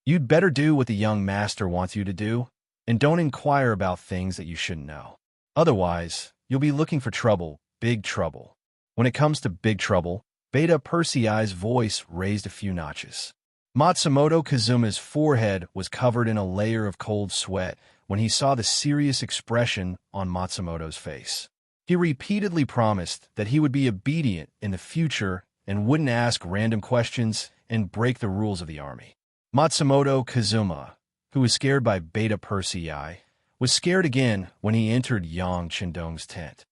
You'd better do what the young master wants you to do, and don't inquire about things that you shouldn't know. Otherwise, you'll be looking for trouble, big trouble. When it comes to big trouble, Beta Persei's voice raised a few notches. Matsumoto Kazuma's forehead was covered in a layer of cold sweat when he saw the serious expression on Matsumoto's face. He repeatedly promised that he would be obedient in the future and wouldn't ask random questions and break the rules of the army. Matsumoto Kazuma, who was scared by Beta Persei, was scared again when he entered Yang Chendong's tent.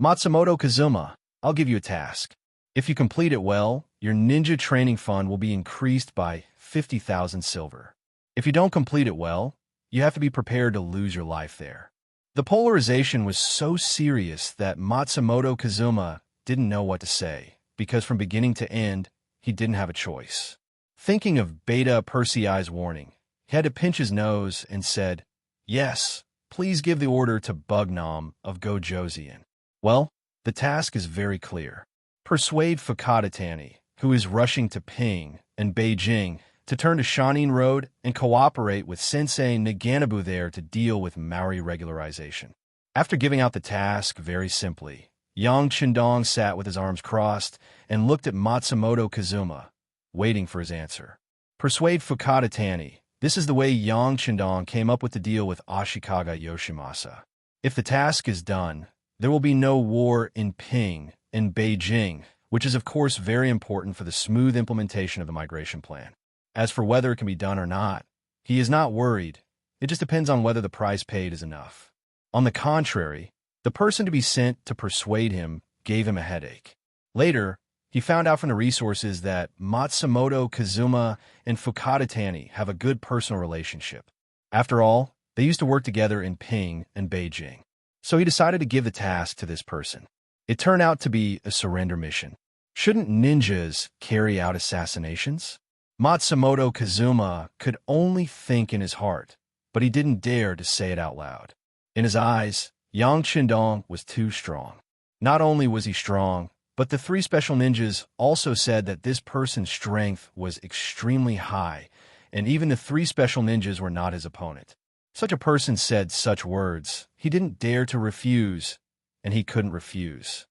Matsumoto Kazuma, I'll give you a task. If you complete it well, your ninja training fund will be increased by 50,000 silver. If you don't complete it well, you have to be prepared to lose your life there. The polarization was so serious that Matsumoto Kazuma didn't know what to say, because from beginning to end, he didn't have a choice. Thinking of Beta Persei's warning, he had to pinch his nose and said, "Yes, please give the order to Bugnom of Gojoseon." Well, the task is very clear. Persuade Fukada Tani, who is rushing to Ping and Beijing, to turn to Shanin Road and cooperate with Sensei Naganabu there to deal with Maori regularization. After giving out the task very simply, Yang Chendong sat with his arms crossed and looked at Matsumoto Kazuma, waiting for his answer. Persuade Fukada Tani. This is the way Yang Chendong came up with the deal with Ashikaga Yoshimasa. If the task is done, there will be no war in Ping and Beijing, which is of course very important for the smooth implementation of the migration plan. As for whether it can be done or not, he is not worried. It just depends on whether the price paid is enough. On the contrary, the person to be sent to persuade him gave him a headache. Later, he found out from the resources that Matsumoto Kazuma and Fukada Tani have a good personal relationship. After all, they used to work together in Ping and Beijing. So he decided to give the task to this person. It turned out to be a surrender mission. Shouldn't ninjas carry out assassinations? Matsumoto Kazuma could only think in his heart, but he didn't dare to say it out loud. In his eyes, Yang Chendong was too strong. Not only was he strong, but the three special ninjas also said that this person's strength was extremely high, and even the three special ninjas were not his opponent. Such a person said such words, he didn't dare to refuse, and he couldn't refuse.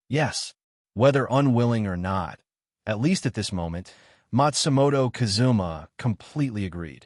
Yes, whether unwilling or not, at least at this moment, Matsumoto Kazuma completely agreed.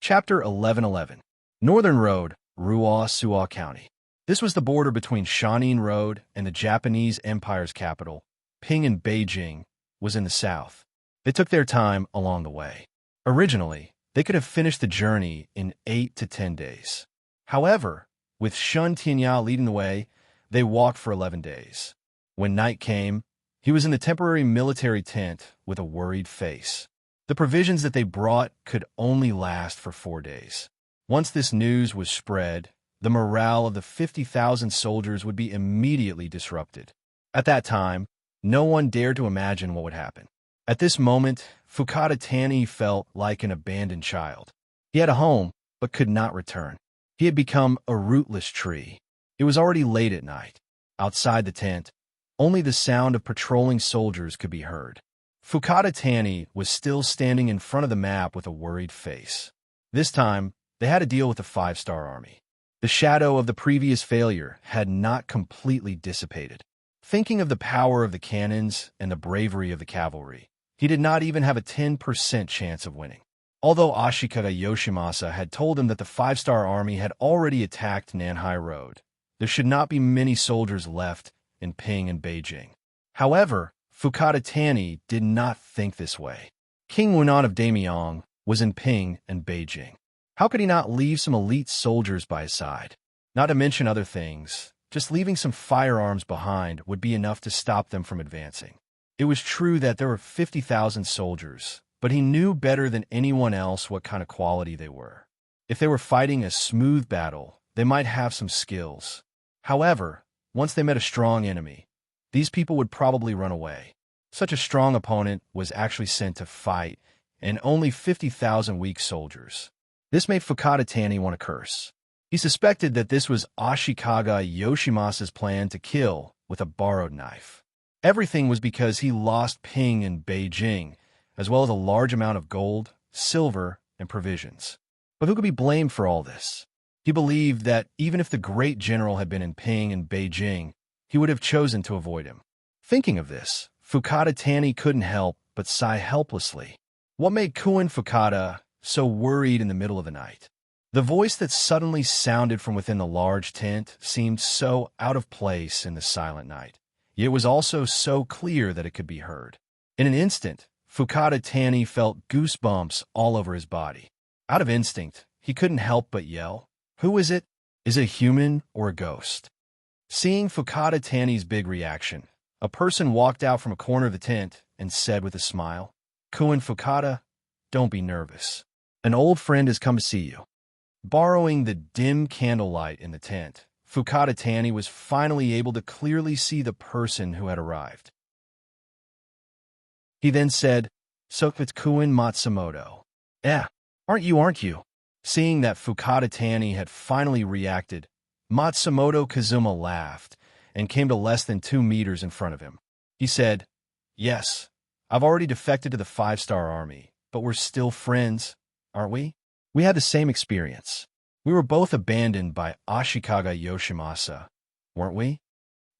Chapter 1111. Northern Road, Ruwa-Suwa County. This was the border between Shanin Road and the Japanese Empire's capital. Ping and Beijing was in the south. They took their time along the way. Originally, they could have finished the journey in 8 to 10 days. However, with Shun Tianya leading the way, they walked for 11 days. When night came, he was in the temporary military tent with a worried face. The provisions that they brought could only last for 4 days. Once this news was spread, the morale of the 50,000 soldiers would be immediately disrupted. At that time, no one dared to imagine what would happen. At this moment, Fukada Tani felt like an abandoned child. He had a home, but could not return. He had become a rootless tree. It was already late at night. Outside the tent, only the sound of patrolling soldiers could be heard. Fukada Tani was still standing in front of the map with a worried face. This time, they had to deal with the 5-star army. The shadow of the previous failure had not completely dissipated. Thinking of the power of the cannons and the bravery of the cavalry, he did not even have a 10% chance of winning. Although Ashikaga Yoshimasa had told him that the 5-star army had already attacked Nanhai Road, there should not be many soldiers left in Ping and Beijing. However, Fukada Tani did not think this way. King Wunan of Damyong was in Ping and Beijing. How could he not leave some elite soldiers by his side? Not to mention other things, just leaving some firearms behind would be enough to stop them from advancing. It was true that there were 50,000 soldiers, but he knew better than anyone else what kind of quality they were. If they were fighting a smooth battle, they might have some skills. However, once they met a strong enemy, these people would probably run away. Such a strong opponent was actually sent to fight, and only 50,000 weak soldiers. This made Fukada Tani want to curse. He suspected that this was Ashikaga Yoshimasa's plan to kill with a borrowed knife. Everything was because he lost Ping and Beijing, as well as a large amount of gold, silver, and provisions. But who could be blamed for all this? He believed that even if the great general had been in Ping and Beijing, he would have chosen to avoid him. Thinking of this, Fukada Tani couldn't help but sigh helplessly. What made Kuin Fukada so worried in the middle of the night? The voice that suddenly sounded from within the large tent seemed so out of place in the silent night. Yet it was also so clear that it could be heard. In an instant, Fukada Tani felt goosebumps all over his body. Out of instinct, he couldn't help but yell, "Who is it? Is it a human or a ghost?" Seeing Fukada Tani's big reaction, a person walked out from a corner of the tent and said with a smile, "Kuin Fukada, don't be nervous. An old friend has come to see you." Borrowing the dim candlelight in the tent, Fukada Tani was finally able to clearly see the person who had arrived. He then said, "So it's Kuin Matsumoto." Aren't you? Seeing that Fukada Tani had finally reacted, Matsumoto Kazuma laughed and came to less than 2 meters in front of him. He said, "Yes, I've already defected to the 5-star army, but we're still friends, aren't we? We had the same experience. We were both abandoned by Ashikaga Yoshimasa, weren't we?"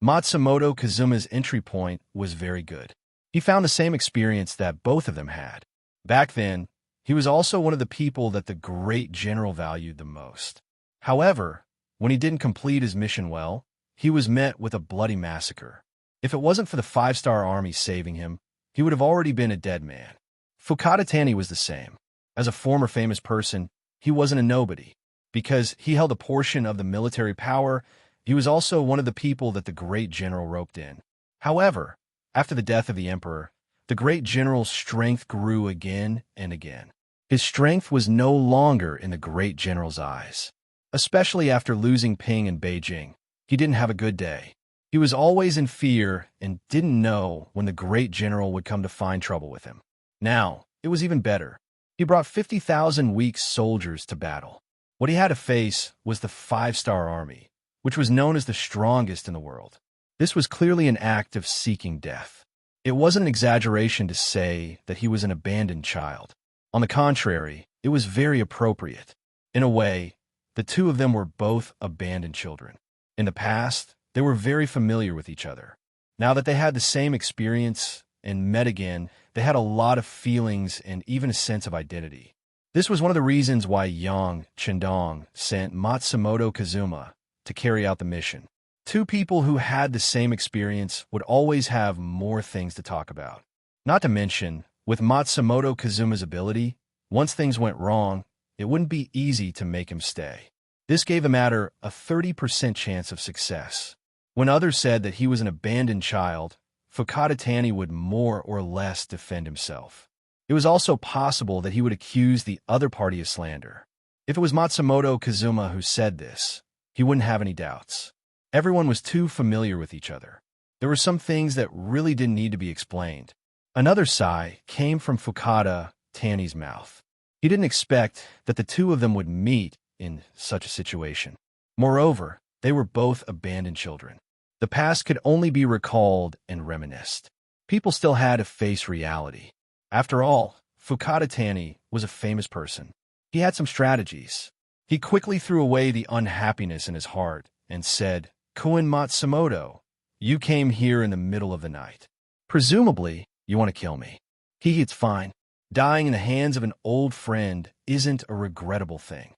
Matsumoto Kazuma's entry point was very good. He found the same experience that both of them had. Back then, he was also one of the people that the great general valued the most. However, when he didn't complete his mission well, he was met with a bloody massacre. If it wasn't for the 5-star army saving him, he would have already been a dead man. Fukada Tani was the same. As a former famous person, he wasn't a nobody. Because he held a portion of the military power, he was also one of the people that the great general roped in. However, after the death of the emperor, the great general's strength grew again and again. His strength was no longer in the great general's eyes. Especially after losing Ping and Beijing, he didn't have a good day. He was always in fear and didn't know when the great general would come to find trouble with him. Now, it was even better. He brought 50,000 weak soldiers to battle. What he had to face was the 5-star army, which was known as the strongest in the world. This was clearly an act of seeking death. It wasn't an exaggeration to say that he was an abandoned child. On the contrary, it was very appropriate. In a way, the two of them were both abandoned children. In the past, they were very familiar with each other. Now that they had the same experience and met again, they had a lot of feelings and even a sense of identity. This was one of the reasons why Yang Chendong sent Matsumoto Kazuma to carry out the mission. Two people who had the same experience would always have more things to talk about. Not to mention, with Matsumoto Kazuma's ability, once things went wrong, it wouldn't be easy to make him stay. This gave the matter a 30% chance of success. When others said that he was an abandoned child, Fukada Tani would more or less defend himself. It was also possible that he would accuse the other party of slander. If it was Matsumoto Kazuma who said this, he wouldn't have any doubts. Everyone was too familiar with each other. There were some things that really didn't need to be explained. Another sigh came from Fukada Tani's mouth. He didn't expect that the two of them would meet in such a situation. Moreover, they were both abandoned children. The past could only be recalled and reminisced. People still had to face reality. After all, Fukada Tani was a famous person. He had some strategies. He quickly threw away the unhappiness in his heart and said, "Koen Matsumoto, you came here in the middle of the night. Presumably, you want to kill me." It's fine. Dying in the hands of an old friend isn't a regrettable thing.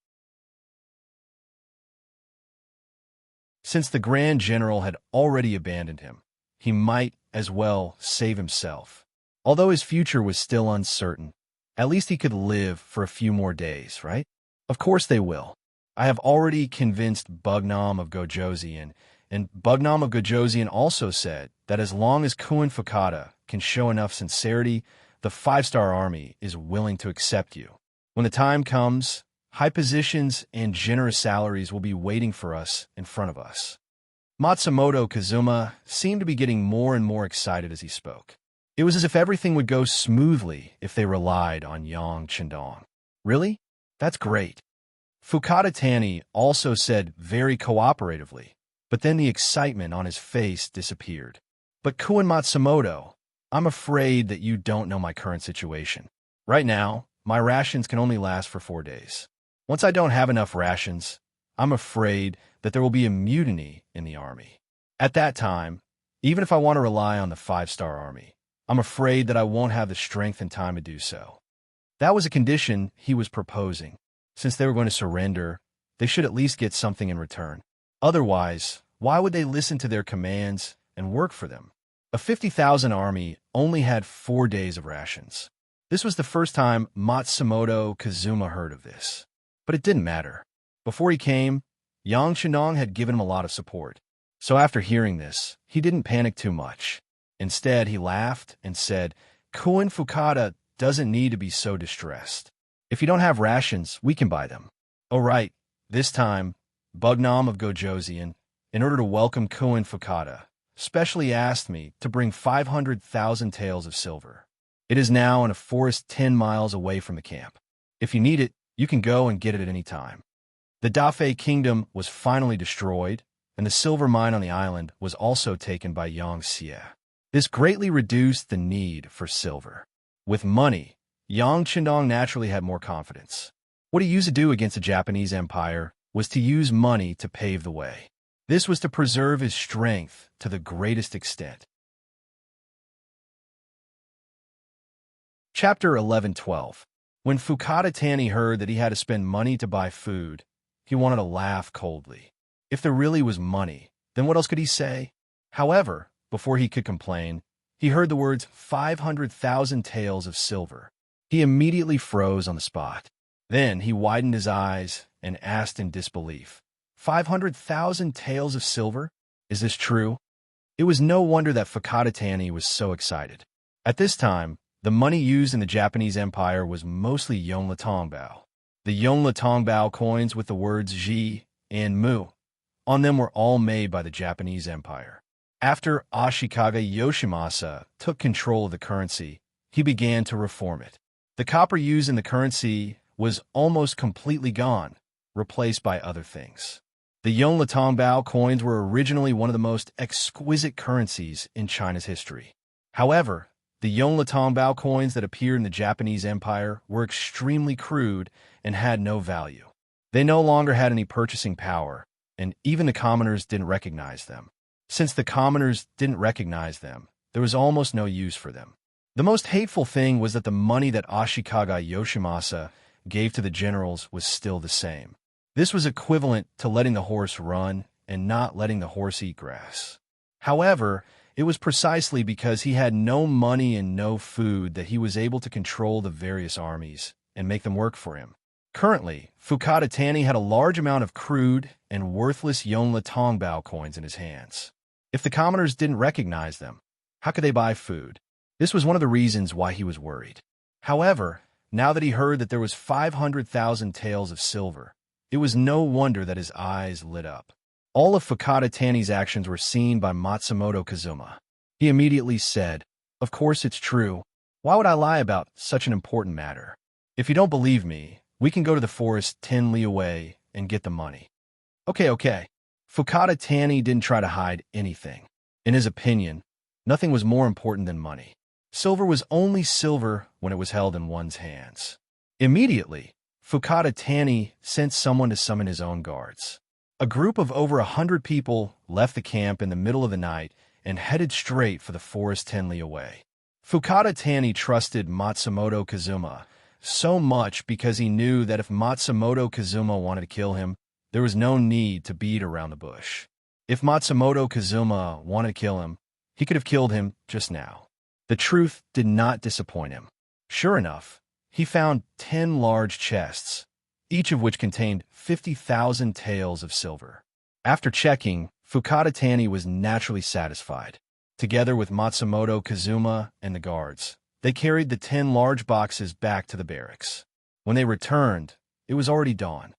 Since the Grand General had already abandoned him, he might as well save himself. Although his future was still uncertain, at least he could live for a few more days, right? Of course they will. I have already convinced Bugnam of Gojoseon, and Bugnam of Gojoseon also said that as long as Koen Fukada can show enough sincerity, the 5-star army is willing to accept you. When the time comes, high positions and generous salaries will be waiting for us in front of us. Matsumoto Kazuma seemed to be getting more and more excited as he spoke. It was as if everything would go smoothly if they relied on Yang Chendong. Really? That's great. Fukada Tani also said very cooperatively, but then the excitement on his face disappeared. But Koen Matsumoto, I'm afraid that you don't know my current situation. Right now, my rations can only last for 4 days. Once I don't have enough rations, I'm afraid that there will be a mutiny in the army. At that time, even if I want to rely on the 5-star army, I'm afraid that I won't have the strength and time to do so. That was a condition he was proposing. Since they were going to surrender, they should at least get something in return. Otherwise, why would they listen to their commands and work for them? A 50,000 army only had 4 days of rations. This was the first time Matsumoto Kazuma heard of this. But it didn't matter. Before he came, Yang Chendong had given him a lot of support. So after hearing this, he didn't panic too much. Instead, he laughed and said, "Koen Fukada doesn't need to be so distressed. If you don't have rations, we can buy them." Oh right, this time, Bugnam of Gojoseon, in order to welcome Koen Fukada, specially asked me to bring 500,000 taels of silver. It is now in a forest 10 miles away from the camp. If you need it, you can go and get it at any time. The Dafei kingdom was finally destroyed, and the silver mine on the island was also taken by Yang Xie. This greatly reduced the need for silver. With money, Yang Chendong naturally had more confidence. What he used to do against the Japanese Empire was to use money to pave the way. This was to preserve his strength to the greatest extent. Chapter 11:12. When Fukada Tani heard that he had to spend money to buy food, he wanted to laugh coldly. If there really was money, then what else could he say? However, before he could complain, he heard the words 500,000 taels of silver. He immediately froze on the spot. Then he widened his eyes and asked in disbelief, 500,000 taels of silver? Is this true? It was no wonder that Fukada Tani was so excited. At this time, the money used in the Japanese Empire was mostly Yonla Tongbao. The Yonla Tongbao coins with the words Ji and Mu on them were all made by the Japanese Empire. After Ashikaga Yoshimasa took control of the currency, he began to reform it. The copper used in the currency was almost completely gone, replaced by other things. The Yonla Tongbao coins were originally one of the most exquisite currencies in China's history. However, the Yonla Tongbao coins that appeared in the Japanese Empire were extremely crude and had no value. They no longer had any purchasing power, and even the commoners didn't recognize them. Since the commoners didn't recognize them, there was almost no use for them. The most hateful thing was that the money that Ashikaga Yoshimasa gave to the generals was still the same. This was equivalent to letting the horse run and not letting the horse eat grass. However, it was precisely because he had no money and no food that he was able to control the various armies and make them work for him. Currently, Fukada Tani had a large amount of crude and worthless Yonla Tongbao coins in his hands. If the commoners didn't recognize them, how could they buy food? This was one of the reasons why he was worried. However, now that he heard that there was 500,000 taels of silver, it was no wonder that his eyes lit up. All of Fukada Tani's actions were seen by Matsumoto Kazuma. He immediately said, "Of course it's true. Why would I lie about such an important matter? If you don't believe me, we can go to the forest 10 li away and get the money." Okay. Fukada Tani didn't try to hide anything. In his opinion, nothing was more important than money. Silver was only silver when it was held in one's hands. Immediately, Fukada Tani sent someone to summon his own guards. A group of over 100 people left the camp in the middle of the night and headed straight for the forest 10 li away. Fukada Tani trusted Matsumoto Kazuma so much because he knew that if Matsumoto Kazuma wanted to kill him, there was no need to beat around the bush. If Matsumoto Kazuma wanted to kill him, he could have killed him just now. The truth did not disappoint him. Sure enough, he found 10 large chests, each of which contained 50,000 taels of silver. After checking, Fukada Tani was naturally satisfied. Together with Matsumoto Kazuma and the guards, they carried the 10 large boxes back to the barracks. When they returned, it was already dawn.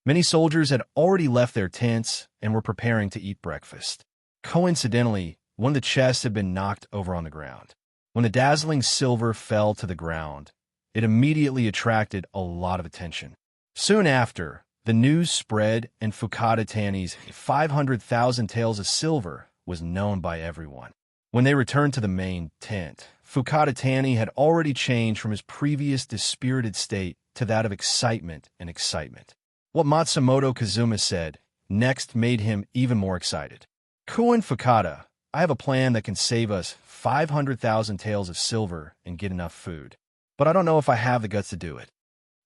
Many soldiers had already left their tents and were preparing to eat breakfast. Coincidentally, one of the chests had been knocked over on the ground. When the dazzling silver fell to the ground, it immediately attracted a lot of attention. Soon after, the news spread and Fukada Tani's 500,000 taels of silver was known by everyone. When they returned to the main tent, Fukada Tani had already changed from his previous dispirited state to that of excitement. What Matsumoto Kazuma said next made him even more excited. "Kuin Fukada, I have a plan that can save us 500,000 taels of silver and get enough food. But I don't know if I have the guts to do it."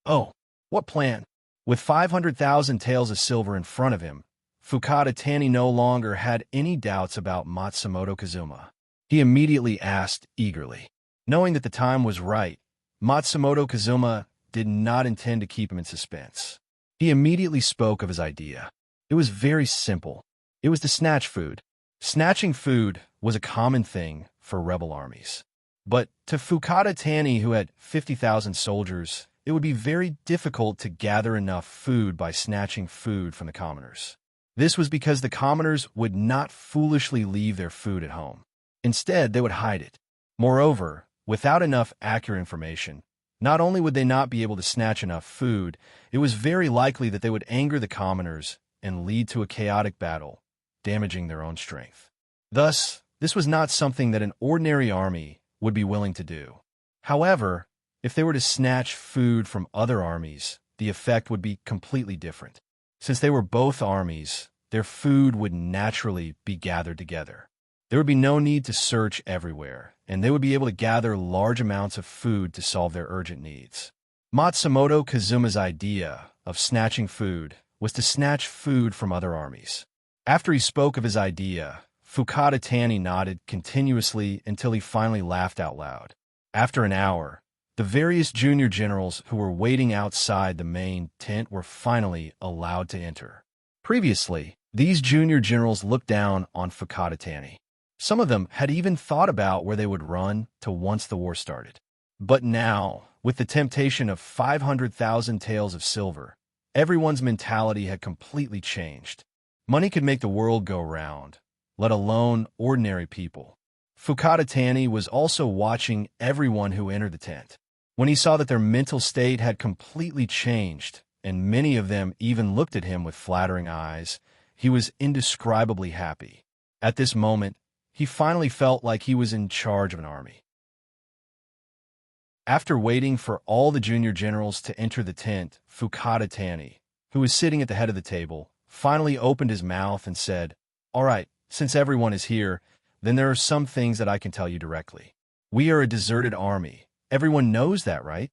"Oh, what plan?" With 500,000 taels of silver in front of him, Fukada Tani no longer had any doubts about Matsumoto Kazuma. He immediately asked eagerly. Knowing that the time was right, Matsumoto Kazuma did not intend to keep him in suspense. He immediately spoke of his idea. It was very simple. It was to snatch food. Snatching food was a common thing for rebel armies. But to Fukada Tani, who had 50,000 soldiers, it would be very difficult to gather enough food by snatching food from the commoners. This was because the commoners would not foolishly leave their food at home. Instead, they would hide it. Moreover, without enough accurate information, not only would they not be able to snatch enough food, it was very likely that they would anger the commoners and lead to a chaotic battle, damaging their own strength. Thus, this was not something that an ordinary army would be willing to do. However, if they were to snatch food from other armies, the effect would be completely different. Since they were both armies, their food would naturally be gathered together. There would be no need to search everywhere, and they would be able to gather large amounts of food to solve their urgent needs. Matsumoto Kazuma's idea of snatching food was to snatch food from other armies. After he spoke of his idea, Fukada Tani nodded continuously until he finally laughed out loud. After an hour, the various junior generals who were waiting outside the main tent were finally allowed to enter. Previously, these junior generals looked down on Fukada Tani. Some of them had even thought about where they would run to once the war started. But now, with the temptation of 500,000 taels of silver, everyone's mentality had completely changed. Money could make the world go round, let alone ordinary people. Fukada Tani was also watching everyone who entered the tent. When he saw that their mental state had completely changed, and many of them even looked at him with flattering eyes, he was indescribably happy. At this moment, he finally felt like he was in charge of an army. After waiting for all the junior generals to enter the tent, Fukada Tani, who was sitting at the head of the table, finally opened his mouth and said, "All right, since everyone is here, then there are some things that I can tell you directly. We are a deserted army. Everyone knows that, right?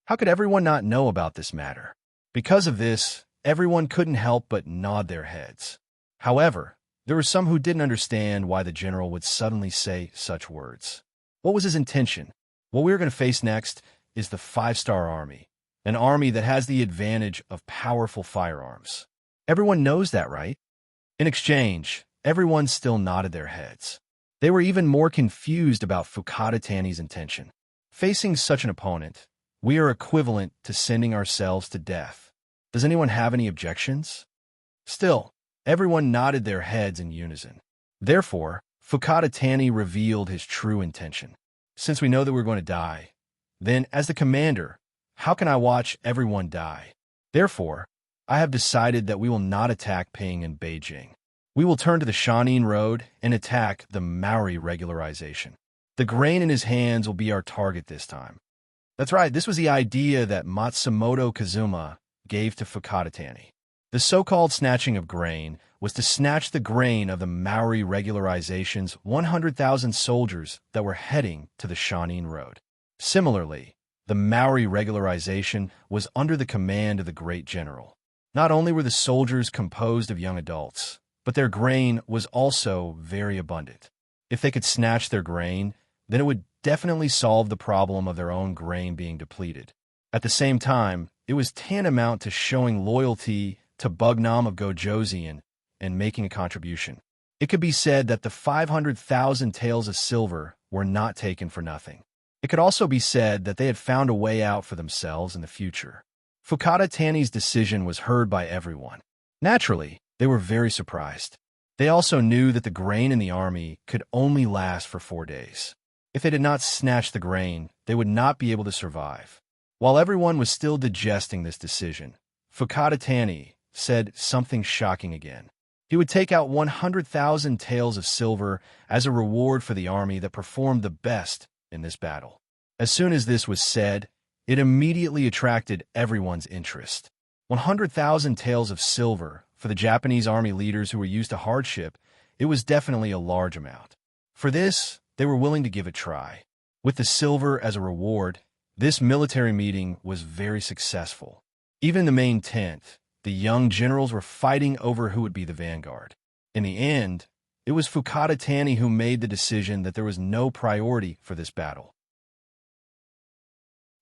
How could everyone not know about this matter?" Because of this, everyone couldn't help but nod their heads. However, there were some who didn't understand why the general would suddenly say such words. What was his intention? What we are going to face next is the five-star army, an army that has the advantage of powerful firearms. Everyone knows that, right? In exchange, everyone still nodded their heads. They were even more confused about Fukada Tani's intention. Facing such an opponent, we are equivalent to sending ourselves to death. Does anyone have any objections? Still, everyone nodded their heads in unison. Therefore, Fukada Tani revealed his true intention. Since we know that we're going to die, then, as the commander, how can I watch everyone die? Therefore, I have decided that we will not attack Ping and Beijing. We will turn to the Shanin Road and attack the Maori regularization. The grain in his hands will be our target this time. That's right, this was the idea that Matsumoto Kazuma gave to Fukada Tani. The so-called snatching of grain was to snatch the grain of the Maori regularization's 100,000 soldiers that were heading to the Shanin Road. Similarly, the Maori regularization was under the command of the great general. Not only were the soldiers composed of young adults, but their grain was also very abundant. If they could snatch their grain, then it would definitely solve the problem of their own grain being depleted. At the same time, it was tantamount to showing loyalty to Bugnam of Gojoseon and making a contribution. It could be said that the 500,000 taels of silver were not taken for nothing. It could also be said that they had found a way out for themselves in the future. Fukada Tani's decision was heard by everyone. Naturally, they were very surprised. They also knew that the grain in the army could only last for 4 days. If they did not snatch the grain, they would not be able to survive. While everyone was still digesting this decision, Fukada Tani said something shocking again. He would take out 100,000 taels of silver as a reward for the army that performed the best in this battle. As soon as this was said, it immediately attracted everyone's interest. 100,000 taels of silver for the Japanese army leaders who were used to hardship, it was definitely a large amount. For this, they were willing to give a try. With the silver as a reward, this military meeting was very successful. Even in the main tent, the young generals were fighting over who would be the vanguard. In the end, it was Fukada Tani who made the decision that there was no priority for this battle.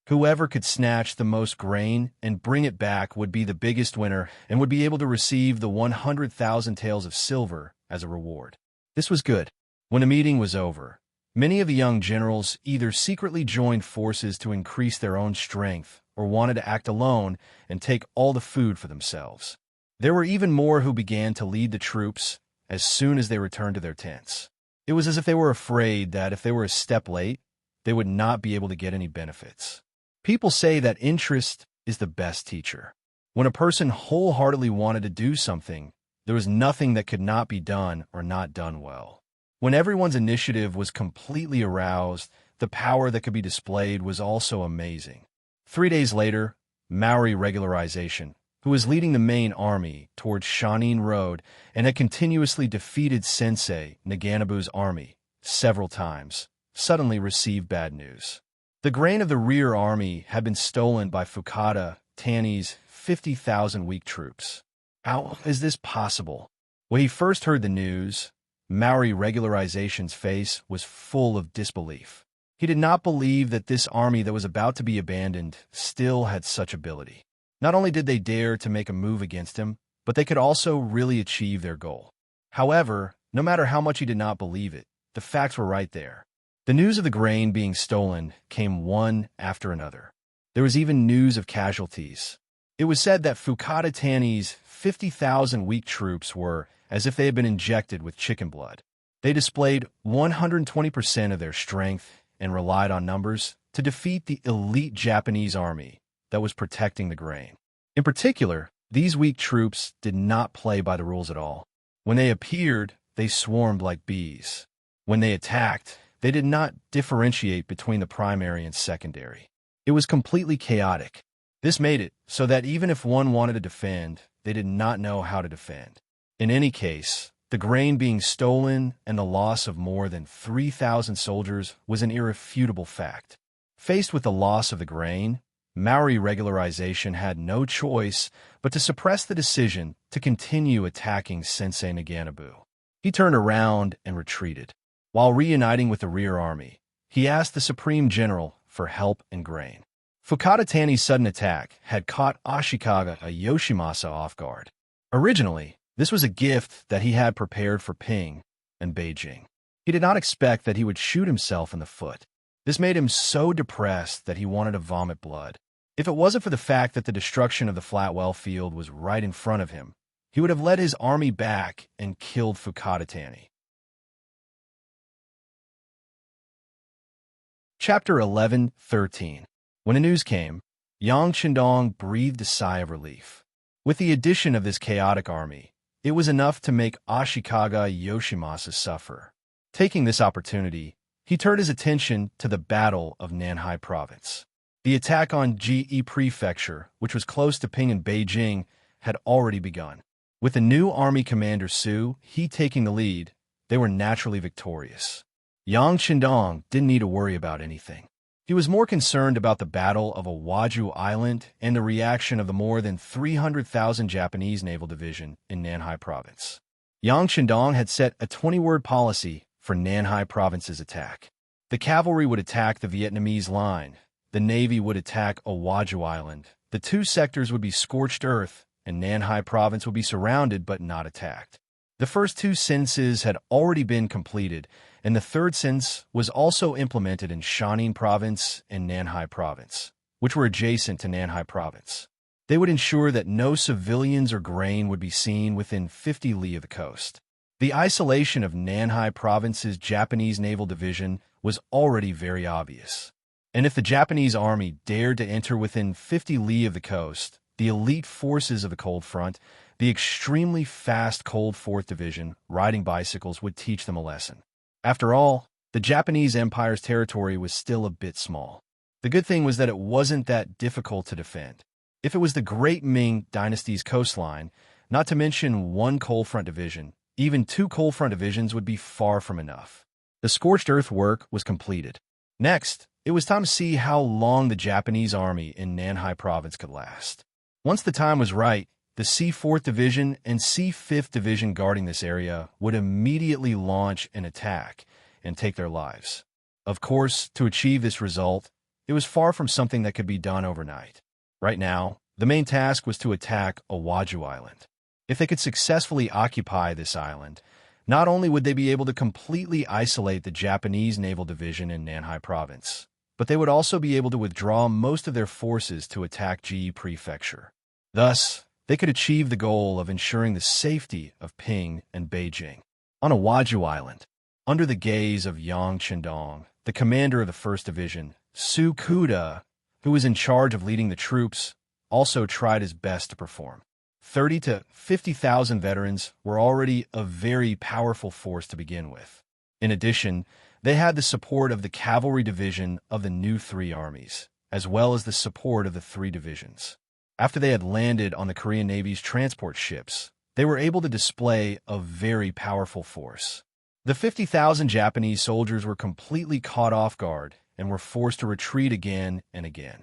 Whoever could snatch the most grain and bring it back would be the biggest winner and would be able to receive the 100,000 taels of silver as a reward. This was good. When the meeting was over, many of the young generals either secretly joined forces to increase their own strength or wanted to act alone and take all the food for themselves. There were even more who began to lead the troops as soon as they returned to their tents. It was as if they were afraid that if they were a step late, they would not be able to get any benefits. People say that interest is the best teacher. When a person wholeheartedly wanted to do something, there was nothing that could not be done or not done well. When everyone's initiative was completely aroused, the power that could be displayed was also amazing. 3 days later, Maori regularization, who was leading the main army towards Shanin Road and had continuously defeated Sensei Naganabu's army several times, suddenly received bad news. The grain of the rear army had been stolen by Fukada Tani's 50,000 weak troops. How is this possible? When he first heard the news, Maori regularization's face was full of disbelief. He did not believe that this army that was about to be abandoned still had such ability. Not only did they dare to make a move against him, but they could also really achieve their goal. However, no matter how much he did not believe it, the facts were right there. The news of the grain being stolen came one after another. There was even news of casualties. It was said that Fukada Tani's 50,000 weak troops were as if they had been injected with chicken blood. They displayed 120% of their strength and relied on numbers to defeat the elite Japanese army that was protecting the grain. In particular, these weak troops did not play by the rules at all. When they appeared, they swarmed like bees. When they attacked, they did not differentiate between the primary and secondary. It was completely chaotic. This made it so that even if one wanted to defend, they did not know how to defend. In any case, the grain being stolen and the loss of more than 3,000 soldiers was an irrefutable fact. Faced with the loss of the grain, Maori regularization had no choice but to suppress the decision to continue attacking Sensei Naganabu. He turned around and retreated. While reuniting with the rear army, he asked the Supreme General for help and grain. Fukada Tani's sudden attack had caught Ashikaga Yoshimasa off guard. Originally, this was a gift that he had prepared for Ping and Beijing. He did not expect that he would shoot himself in the foot. This made him so depressed that he wanted to vomit blood. If it wasn't for the fact that the destruction of the Flatwell field was right in front of him, he would have led his army back and killed Fukada Tani. Chapter 11:13. When the news came, Yang Qindong breathed a sigh of relief. With the addition of this chaotic army, it was enough to make Ashikaga Yoshimasa suffer. Taking this opportunity, he turned his attention to the Battle of Nanhai Province. The attack on Ji Prefecture, which was close to Ping and Beijing, had already begun. With the new army commander Su, he taking the lead, they were naturally victorious. Yang Qindong didn't need to worry about anything. He was more concerned about the Battle of Awaju Island and the reaction of the more than 300,000 Japanese naval division in Nanhai Province. Yang Qindong had set a 20-word policy for Nanhai Province's attack. The cavalry would attack the Vietnamese line, the Navy would attack Awaju Island, the two sectors would be scorched earth, and Nanhai Province would be surrounded but not attacked. The first two sentences had already been completed, and the third sentence was also implemented in Shaanxi Province and Nanhai Province, which were adjacent to Nanhai Province. They would ensure that no civilians or grain would be seen within 50 li of the coast. The isolation of Nanhai Province's Japanese naval division was already very obvious. And if the Japanese army dared to enter within 50 li of the coast, the elite forces of the Cold Front, the extremely fast Cold Fourth Division, riding bicycles would teach them a lesson. After all, the Japanese Empire's territory was still a bit small. The good thing was that it wasn't that difficult to defend. If it was the Great Ming Dynasty's coastline, not to mention one Cold Front division, even two Cold Front divisions would be far from enough. The scorched earth work was completed. Next, it was time to see how long the Japanese army in Nanhai Province could last. Once the time was right, the C4th Division and C5th Division guarding this area would immediately launch an attack and take their lives. Of course, to achieve this result, it was far from something that could be done overnight. Right now, the main task was to attack Awaju Island. If they could successfully occupy this island, not only would they be able to completely isolate the Japanese naval division in Nanhai Province, but they would also be able to withdraw most of their forces to attack Ji Prefecture. Thus, they could achieve the goal of ensuring the safety of Ping and Beijing. On Awaju Island, under the gaze of Yang Qindong, the commander of the 1st Division, Su Kuda, who was in charge of leading the troops, also tried his best to perform. 30 to 50,000 veterans were already a very powerful force to begin with. In addition, they had the support of the cavalry division of the new 3 armies, as well as the support of the 3 divisions. After they had landed on the Korean Navy's transport ships, they were able to display a very powerful force. The 50,000 Japanese soldiers were completely caught off guard and were forced to retreat again and again.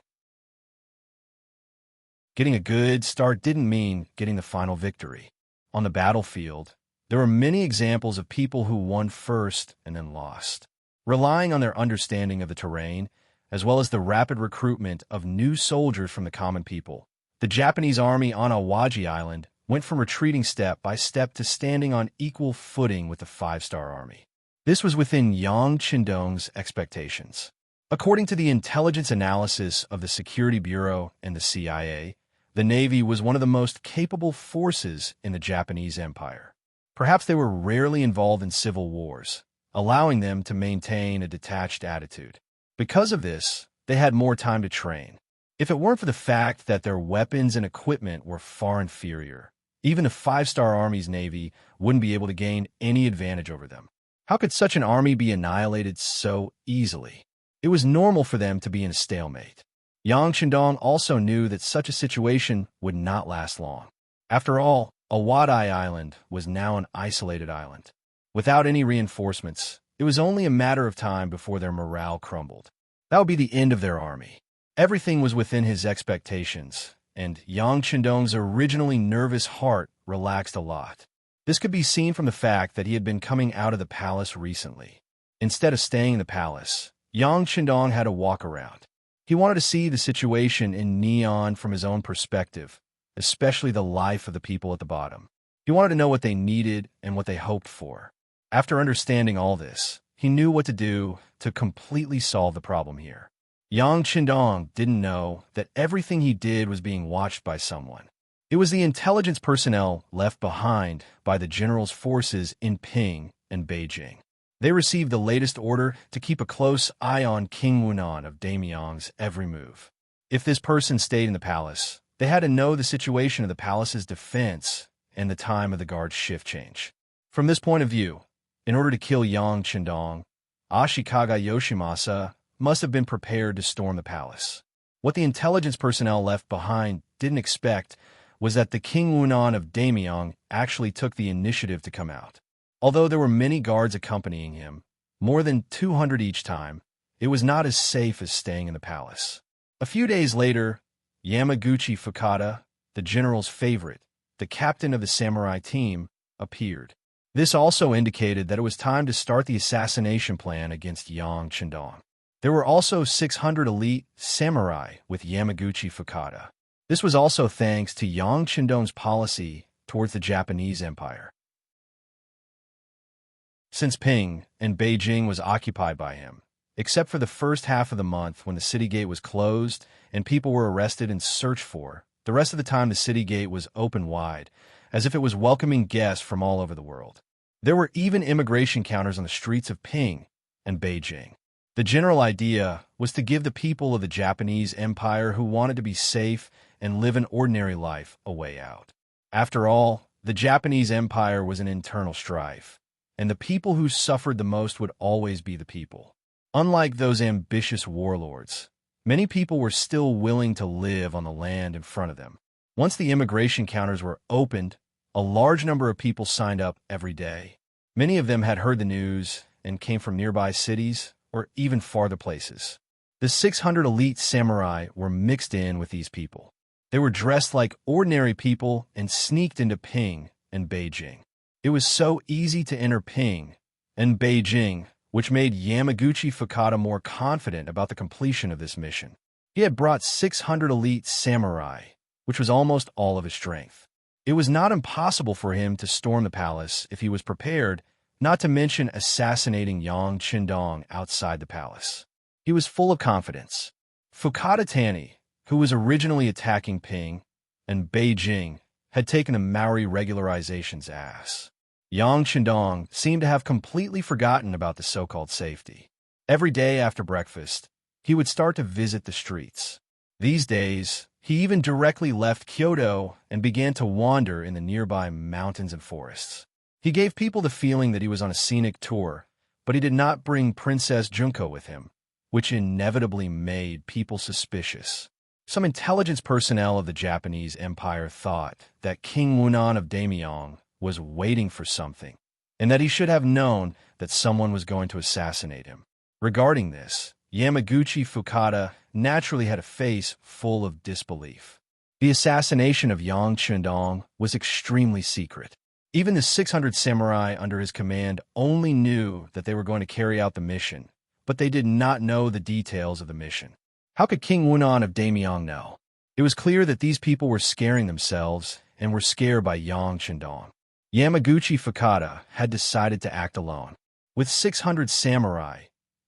Getting a good start didn't mean getting the final victory. On the battlefield, there were many examples of people who won first and then lost. Relying on their understanding of the terrain, as well as the rapid recruitment of new soldiers from the common people, the Japanese army on Awaju Island went from retreating step by step to standing on equal footing with the 5-star army. This was within Yang Qindong's expectations. According to the intelligence analysis of the Security Bureau and the CIA, the Navy was one of the most capable forces in the Japanese Empire. Perhaps they were rarely involved in civil wars, allowing them to maintain a detached attitude. Because of this, they had more time to train. If it weren't for the fact that their weapons and equipment were far inferior, even a 5-star army's navy wouldn't be able to gain any advantage over them. How could such an army be annihilated so easily? It was normal for them to be in a stalemate. Yang Chendong also knew that such a situation would not last long. After all, Awadai Island was now an isolated island. Without any reinforcements, it was only a matter of time before their morale crumbled. That would be the end of their army. Everything was within his expectations, and Yang Chendong's originally nervous heart relaxed a lot. This could be seen from the fact that he had been coming out of the palace recently. Instead of staying in the palace, Yang Chendong had a walk around. He wanted to see the situation in Neon from his own perspective, especially the life of the people at the bottom. He wanted to know what they needed and what they hoped for. After understanding all this, he knew what to do to completely solve the problem here. Yang Chendong didn't know that everything he did was being watched by someone. It was the intelligence personnel left behind by the general's forces in Ping and Beijing. They received the latest order to keep a close eye on King Wunan of Damyang's every move. If this person stayed in the palace, they had to know the situation of the palace's defense and the time of the guard's shift change. From this point of view, in order to kill Yang Chendong, Ashikaga Yoshimasa must have been prepared to storm the palace. What the intelligence personnel left behind didn't expect was that the King Wunan of Damyang actually took the initiative to come out. Although there were many guards accompanying him, more than 200 each time, it was not as safe as staying in the palace. A few days later, Yamaguchi Fukada, the general's favorite, the captain of the samurai team, appeared. This also indicated that it was time to start the assassination plan against Yang Chendong. There were also 600 elite samurai with Yamaguchi Fukada. This was also thanks to Yang Chendong's policy towards the Japanese Empire. Since Ping and Beijing was occupied by him, except for the first half of the month when the city gate was closed and people were arrested and searched for, the rest of the time the city gate was open wide, as if it was welcoming guests from all over the world. There were even immigration counters on the streets of Ping and Beijing. The general idea was to give the people of the Japanese Empire who wanted to be safe and live an ordinary life a way out. After all, the Japanese Empire was an internal strife, and the people who suffered the most would always be the people. Unlike those ambitious warlords, many people were still willing to live on the land in front of them. Once the immigration counters were opened, a large number of people signed up every day. Many of them had heard the news and came from nearby cities or even farther places. The 600 elite samurai were mixed in with these people. They were dressed like ordinary people and sneaked into Ping and Beijing. It was so easy to enter Ping and Beijing, which made Yamaguchi Fukada more confident about the completion of this mission. He had brought 600 elite samurai, which was almost all of his strength. It was not impossible for him to storm the palace if he was prepared, not to mention assassinating Yang Chendong outside the palace. He was full of confidence. Fukada Tani, who was originally attacking Ping and Beijing, had taken the Maori regularization's ass. Yang Chendong seemed to have completely forgotten about the so-called safety. Every day after breakfast, he would start to visit the streets. These days, he even directly left Kyoto and began to wander in the nearby mountains and forests. He gave people the feeling that he was on a scenic tour, but he did not bring Princess Junko with him, which inevitably made people suspicious. Some intelligence personnel of the Japanese Empire thought that King Wunan of Damyang was waiting for something, and that he should have known that someone was going to assassinate him. Regarding this, Yamaguchi Fukada naturally had a face full of disbelief. The assassination of Yang Chendong was extremely secret. Even the 600 samurai under his command only knew that they were going to carry out the mission, but they did not know the details of the mission. How could King Wunan of Damyang know? It was clear that these people were scaring themselves and were scared by Yang Chendong. Yamaguchi Fukada had decided to act alone. With 600 samurai,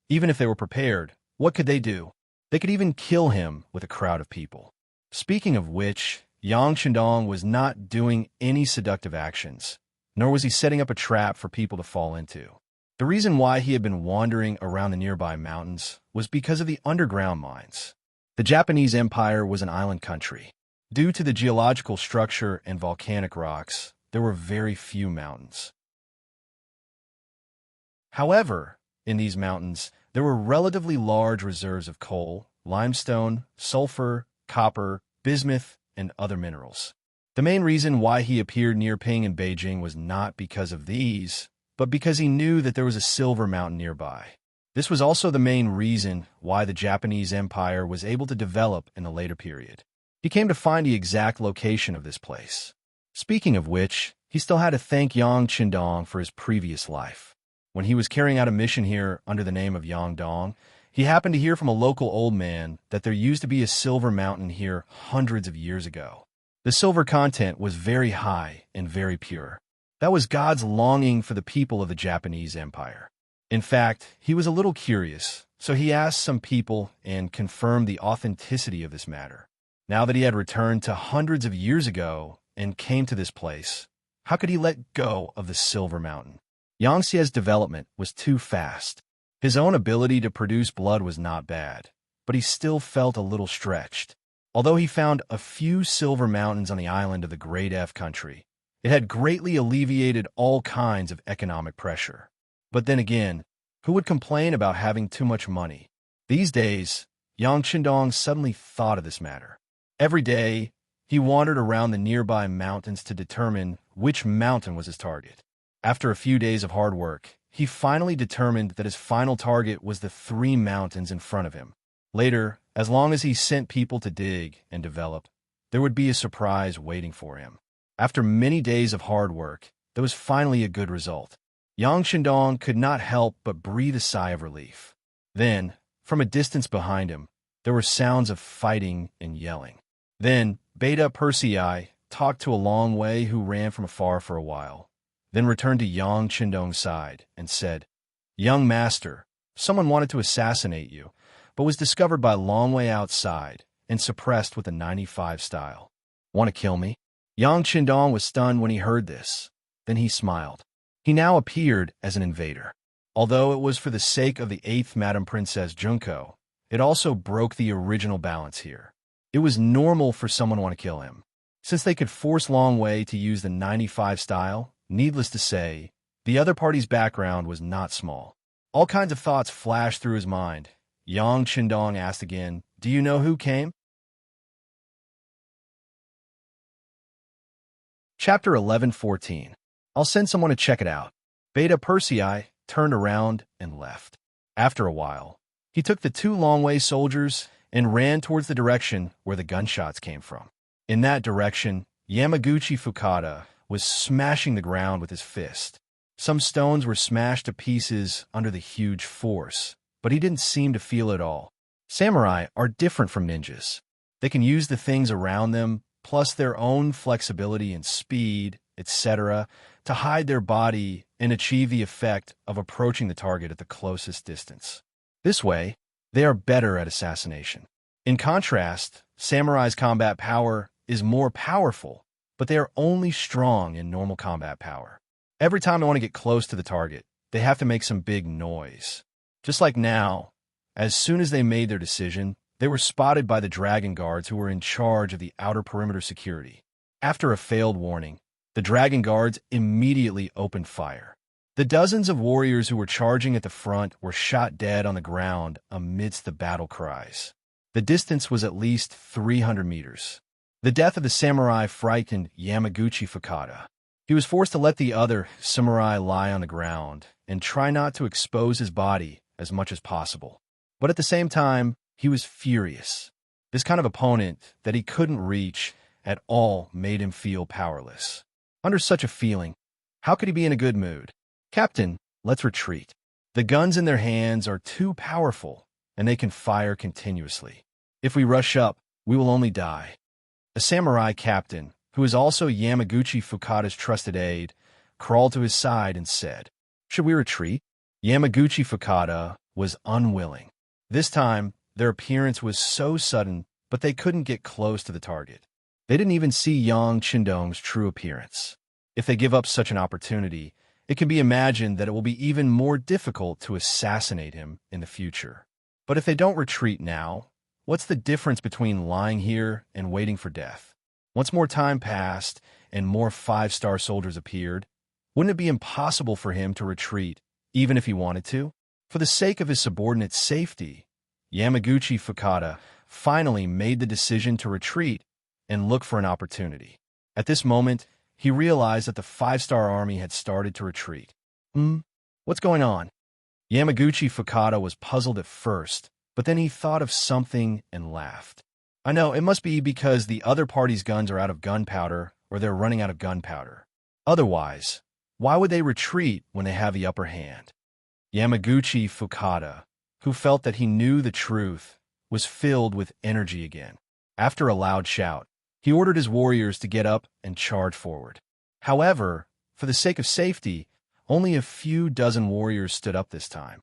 even if they were prepared, what could they do? They could even kill him with a crowd of people. Speaking of which, Yang Chendong was not doing any seductive actions, nor was he setting up a trap for people to fall into. The reason why he had been wandering around the nearby mountains was because of the underground mines. The Japanese Empire was an island country. Due to the geological structure and volcanic rocks, there were very few mountains. However, in these mountains, there were relatively large reserves of coal, limestone, sulfur, copper, bismuth, and other minerals. The main reason why he appeared near Ping in Beijing was not because of these, but because he knew that there was a silver mountain nearby. This was also the main reason why the Japanese Empire was able to develop in the later period. He came to find the exact location of this place. Speaking of which, he still had to thank Yang Qindong for his previous life. When he was carrying out a mission here under the name of Yang Dong, he happened to hear from a local old man that there used to be a silver mountain here hundreds of years ago. The silver content was very high and very pure. That was God's longing for the people of the Japanese Empire. In fact, he was a little curious, so he asked some people and confirmed the authenticity of this matter. Now that he had returned to hundreds of years ago and came to this place, how could he let go of the silver mountain? Yang Xie's development was too fast. His own ability to produce blood was not bad, but he still felt a little stretched. Although he found a few silver mountains on the island of the Great F country, it had greatly alleviated all kinds of economic pressure. But then again, who would complain about having too much money? These days, Yang Qindong suddenly thought of this matter. Every day, he wandered around the nearby mountains to determine which mountain was his target. After a few days of hard work, he finally determined that his final target was the 3 mountains in front of him. Later, as long as he sent people to dig and develop, there would be a surprise waiting for him. After many days of hard work, there was finally a good result. Yang Qindong could not help but breathe a sigh of relief. Then, from a distance behind him, there were sounds of fighting and yelling. Then, Beta Persei talked to a long way who ran from afar for a while, then returned to Yang Qindong's side and said, "Young master, someone wanted to assassinate you, but was discovered by Long Way outside and suppressed with a 95 style. Want to kill me?" Yang Qindong was stunned when he heard this. Then he smiled. He now appeared as an invader. Although it was for the sake of the 8th Madam Princess Junko, it also broke the original balance here. It was normal for someone to want to kill him. Since they could force Long Way to use the 95 style, needless to say, the other party's background was not small. All kinds of thoughts flashed through his mind. Yang Qindong asked again, "Do you know who came?" Chapter 11:14. I'll send someone to check it out. Beta Persei turned around and left. After a while, he took the 2 Long Way soldiers and ran towards the direction where the gunshots came from. In that direction, Yamaguchi Fukada was smashing the ground with his fist. Some stones were smashed to pieces under the huge force, but he didn't seem to feel it all. Samurai are different from ninjas. They can use the things around them, plus their own flexibility and speed, etc., to hide their body and achieve the effect of approaching the target at the closest distance. This way, they are better at assassination. In contrast, samurai's combat power is more powerful, but they are only strong in normal combat power. Every time they want to get close to the target, they have to make some big noise. Just like now, as soon as they made their decision, they were spotted by the dragon guards who were in charge of the outer perimeter security. After a failed warning, the dragon guards immediately opened fire. The dozens of warriors who were charging at the front were shot dead on the ground amidst the battle cries. The distance was at least 300 meters. The death of the samurai frightened Yamaguchi Fukada. He was forced to let the other samurai lie on the ground and try not to expose his body as much as possible. But at the same time, he was furious. This kind of opponent that he couldn't reach at all made him feel powerless. Under such a feeling, how could he be in a good mood? "Captain, let's retreat. The guns in their hands are too powerful, and they can fire continuously. If we rush up, we will only die." A samurai captain, who is also Yamaguchi Fukada's trusted aide, crawled to his side and said, "Should we retreat?" Yamaguchi Fukada was unwilling. This time, their appearance was so sudden, but they couldn't get close to the target. They didn't even see Yang Qindong's true appearance. If they give up such an opportunity, it can be imagined that it will be even more difficult to assassinate him in the future. But if they don't retreat now, what's the difference between lying here and waiting for death? Once more time passed and more 5-star soldiers appeared, wouldn't it be impossible for him to retreat, even if he wanted to? For the sake of his subordinate's safety, Yamaguchi Fukada finally made the decision to retreat and look for an opportunity. At this moment, he realized that the five-star army had started to retreat. What's going on? Yamaguchi Fukada was puzzled at first, but then he thought of something and laughed. I know, it must be because the other party's guns are out of gunpowder or they're running out of gunpowder. Otherwise, why would they retreat when they have the upper hand? Yamaguchi Fukada, who felt that he knew the truth, was filled with energy again. After a loud shout, he ordered his warriors to get up and charge forward. However, for the sake of safety, only a few dozen warriors stood up this time.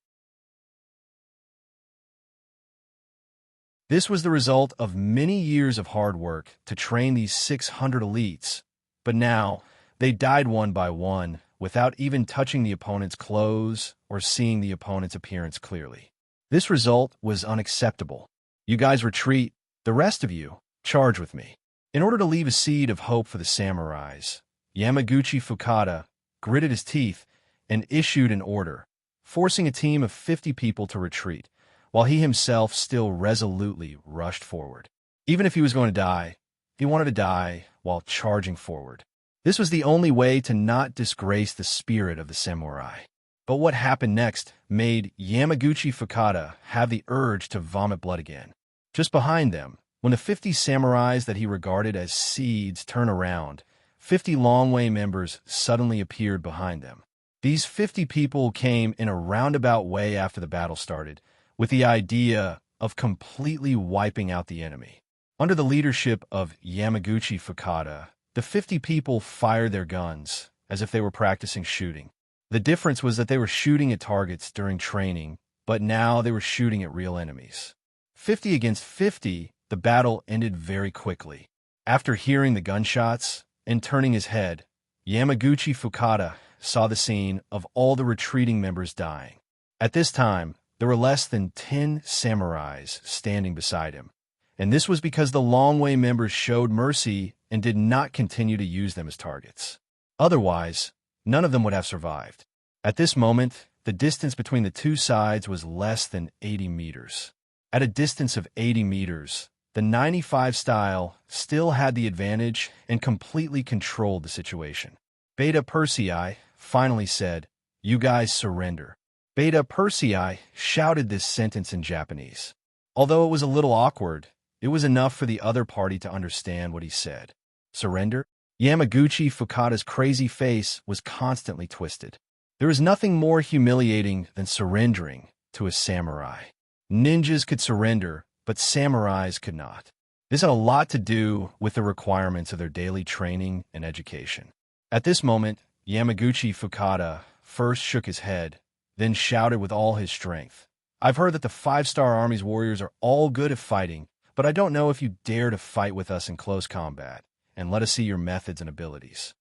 This was the result of many years of hard work to train these 600 elites, but now they died one by one without even touching the opponent's clothes or seeing the opponent's appearance clearly. This result was unacceptable. You guys retreat, the rest of you, charge with me. In order to leave a seed of hope for the samurais, Yamaguchi Fukada gritted his teeth and issued an order, forcing a team of 50 people to retreat, while he himself still resolutely rushed forward. Even if he was going to die, he wanted to die while charging forward. This was the only way to not disgrace the spirit of the samurai. But what happened next made Yamaguchi Fukada have the urge to vomit blood again. Just behind them, when the 50 samurais that he regarded as seeds turned around, 50 Longway members suddenly appeared behind them. These 50 people came in a roundabout way after the battle started, with the idea of completely wiping out the enemy. Under the leadership of Yamaguchi Fukada, the 50 people fired their guns as if they were practicing shooting. The difference was that they were shooting at targets during training, but now they were shooting at real enemies. 50 against 50, the battle ended very quickly. After hearing the gunshots and turning his head, Yamaguchi Fukada saw the scene of all the retreating members dying. At this time, there were less than 10 samurais standing beside him, and this was because the Longway members showed mercy and did not continue to use them as targets. Otherwise, none of them would have survived. At this moment, the distance between the two sides was less than 80 meters. At a distance of 80 meters, the 95 style still had the advantage and completely controlled the situation. Beta Persei finally said, "You guys surrender." Beta Persei shouted this sentence in Japanese. Although it was a little awkward, it was enough for the other party to understand what he said. Surrender? Yamaguchi Fukada's crazy face was constantly twisted. There is nothing more humiliating than surrendering to a samurai. Ninjas could surrender, but samurais could not. This had a lot to do with the requirements of their daily training and education. At this moment, Yamaguchi Fukada first shook his head, then shouted with all his strength, "I've heard that the five-star army's warriors are all good at fighting, but I don't know if you dare to fight with us in close combat, and let us see your methods and abilities."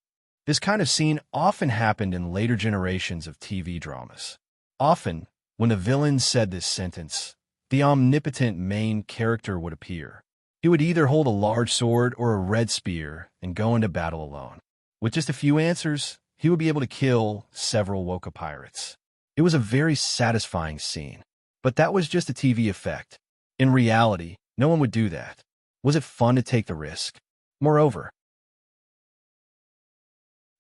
This kind of scene often happened in later generations of TV dramas. Often, when the villain said this sentence, the omnipotent main character would appear. He would either hold a large sword or a red spear and go into battle alone. With just a few answers, he would be able to kill several Woka pirates. It was a very satisfying scene, but that was just a TV effect. In reality, no one would do that. Was it fun to take the risk? Moreover,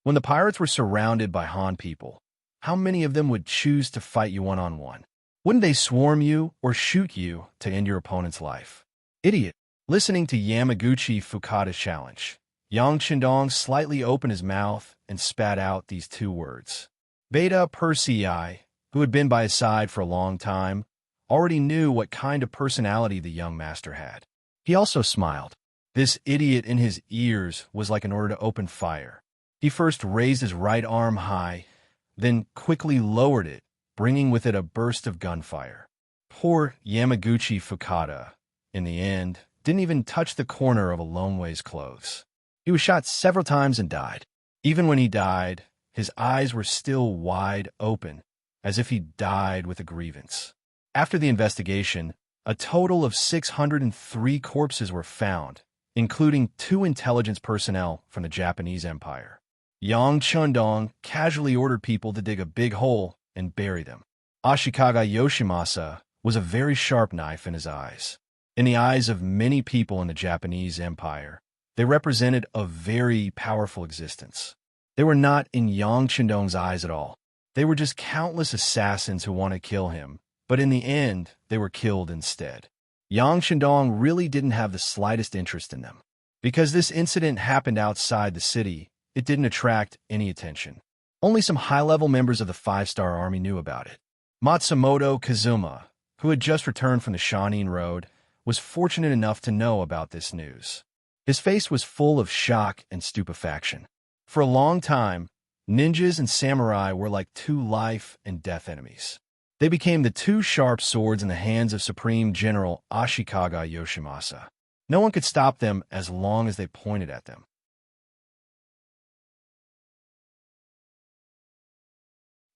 when the pirates were surrounded by Han people, how many of them would choose to fight you one-on-one? Wouldn't they swarm you or shoot you to end your opponent's life? Idiot. Listening to Yamaguchi Fukada's challenge, Yang Shindong slightly opened his mouth and spat out these two words. Beta Persei, who had been by his side for a long time, already knew what kind of personality the young master had. He also smiled. This idiot in his ears was like an order to open fire. He first raised his right arm high, then quickly lowered it, bringing with it a burst of gunfire. Poor Yamaguchi Fukada, in the end, didn't even touch the corner of a Longway's clothes. He was shot several times and died. Even when he died, his eyes were still wide open, as if he died with a grievance. After the investigation, a total of 603 corpses were found, including 2 intelligence personnel from the Japanese Empire. Yang Shindong casually ordered people to dig a big hole and bury them. Ashikaga Yoshimasa was a very sharp knife in his eyes. In the eyes of many people in the Japanese Empire, they represented a very powerful existence. They were not in Yang Chendong's eyes at all. They were just countless assassins who wanted to kill him, but in the end, they were killed instead. Yang Chendong really didn't have the slightest interest in them. Because this incident happened outside the city, it didn't attract any attention. Only some high-level members of the five-star army knew about it. Matsumoto Kazuma, who had just returned from the Shanin Road, was fortunate enough to know about this news. His face was full of shock and stupefaction. For a long time, ninjas and samurai were like two life and death enemies. They became the two sharp swords in the hands of Supreme General Ashikaga Yoshimasa. No one could stop them as long as they pointed at them.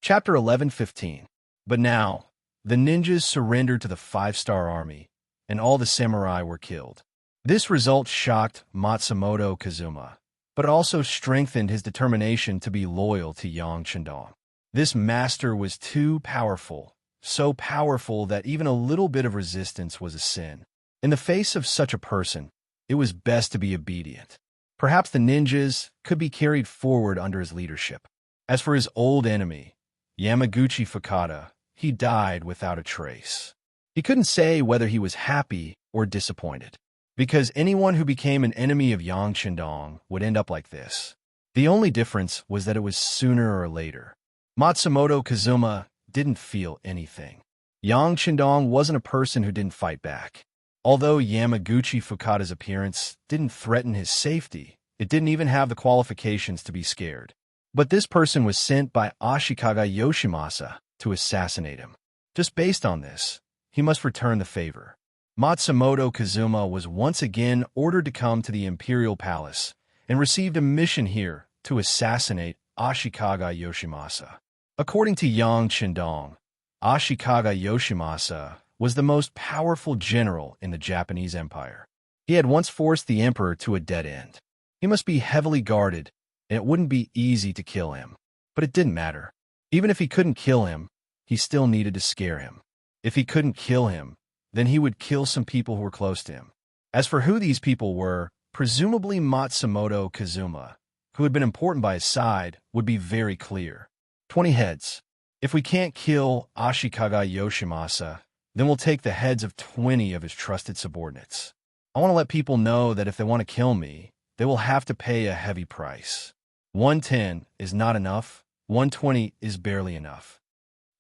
Chapter 11:15. But now, the ninjas surrendered to the five-star army, and all the samurai were killed. This result shocked Matsumoto Kazuma, but it also strengthened his determination to be loyal to Yang Chendong. This master was too powerful, so powerful that even a little bit of resistance was a sin. In the face of such a person, it was best to be obedient. Perhaps the ninjas could be carried forward under his leadership. As for his old enemy, Yamaguchi Fukada, he died without a trace. He couldn't say whether he was happy or disappointed, because anyone who became an enemy of Yang Chendong would end up like this. The only difference was that it was sooner or later. Matsumoto Kazuma didn't feel anything. Yang Chendong wasn't a person who didn't fight back. Although Yamaguchi Fukada's appearance didn't threaten his safety, it didn't even have the qualifications to be scared. But this person was sent by Ashikaga Yoshimasa to assassinate him. Just based on this, he must return the favor. Matsumoto Kazuma was once again ordered to come to the Imperial Palace and received a mission here to assassinate Ashikaga Yoshimasa. According to Yang Chendong, Ashikaga Yoshimasa was the most powerful general in the Japanese Empire. He had once forced the emperor to a dead end. He must be heavily guarded, and it wouldn't be easy to kill him. But it didn't matter. Even if he couldn't kill him, he still needed to scare him. If he couldn't kill him, then he would kill some people who were close to him. As for who these people were, presumably Matsumoto Kazuma, who had been important by his side, would be very clear. 20 heads. If we can't kill Ashikaga Yoshimasa, then we'll take the heads of 20 of his trusted subordinates. I want to let people know that if they want to kill me, they will have to pay a heavy price. 110 is not enough, 120 is barely enough.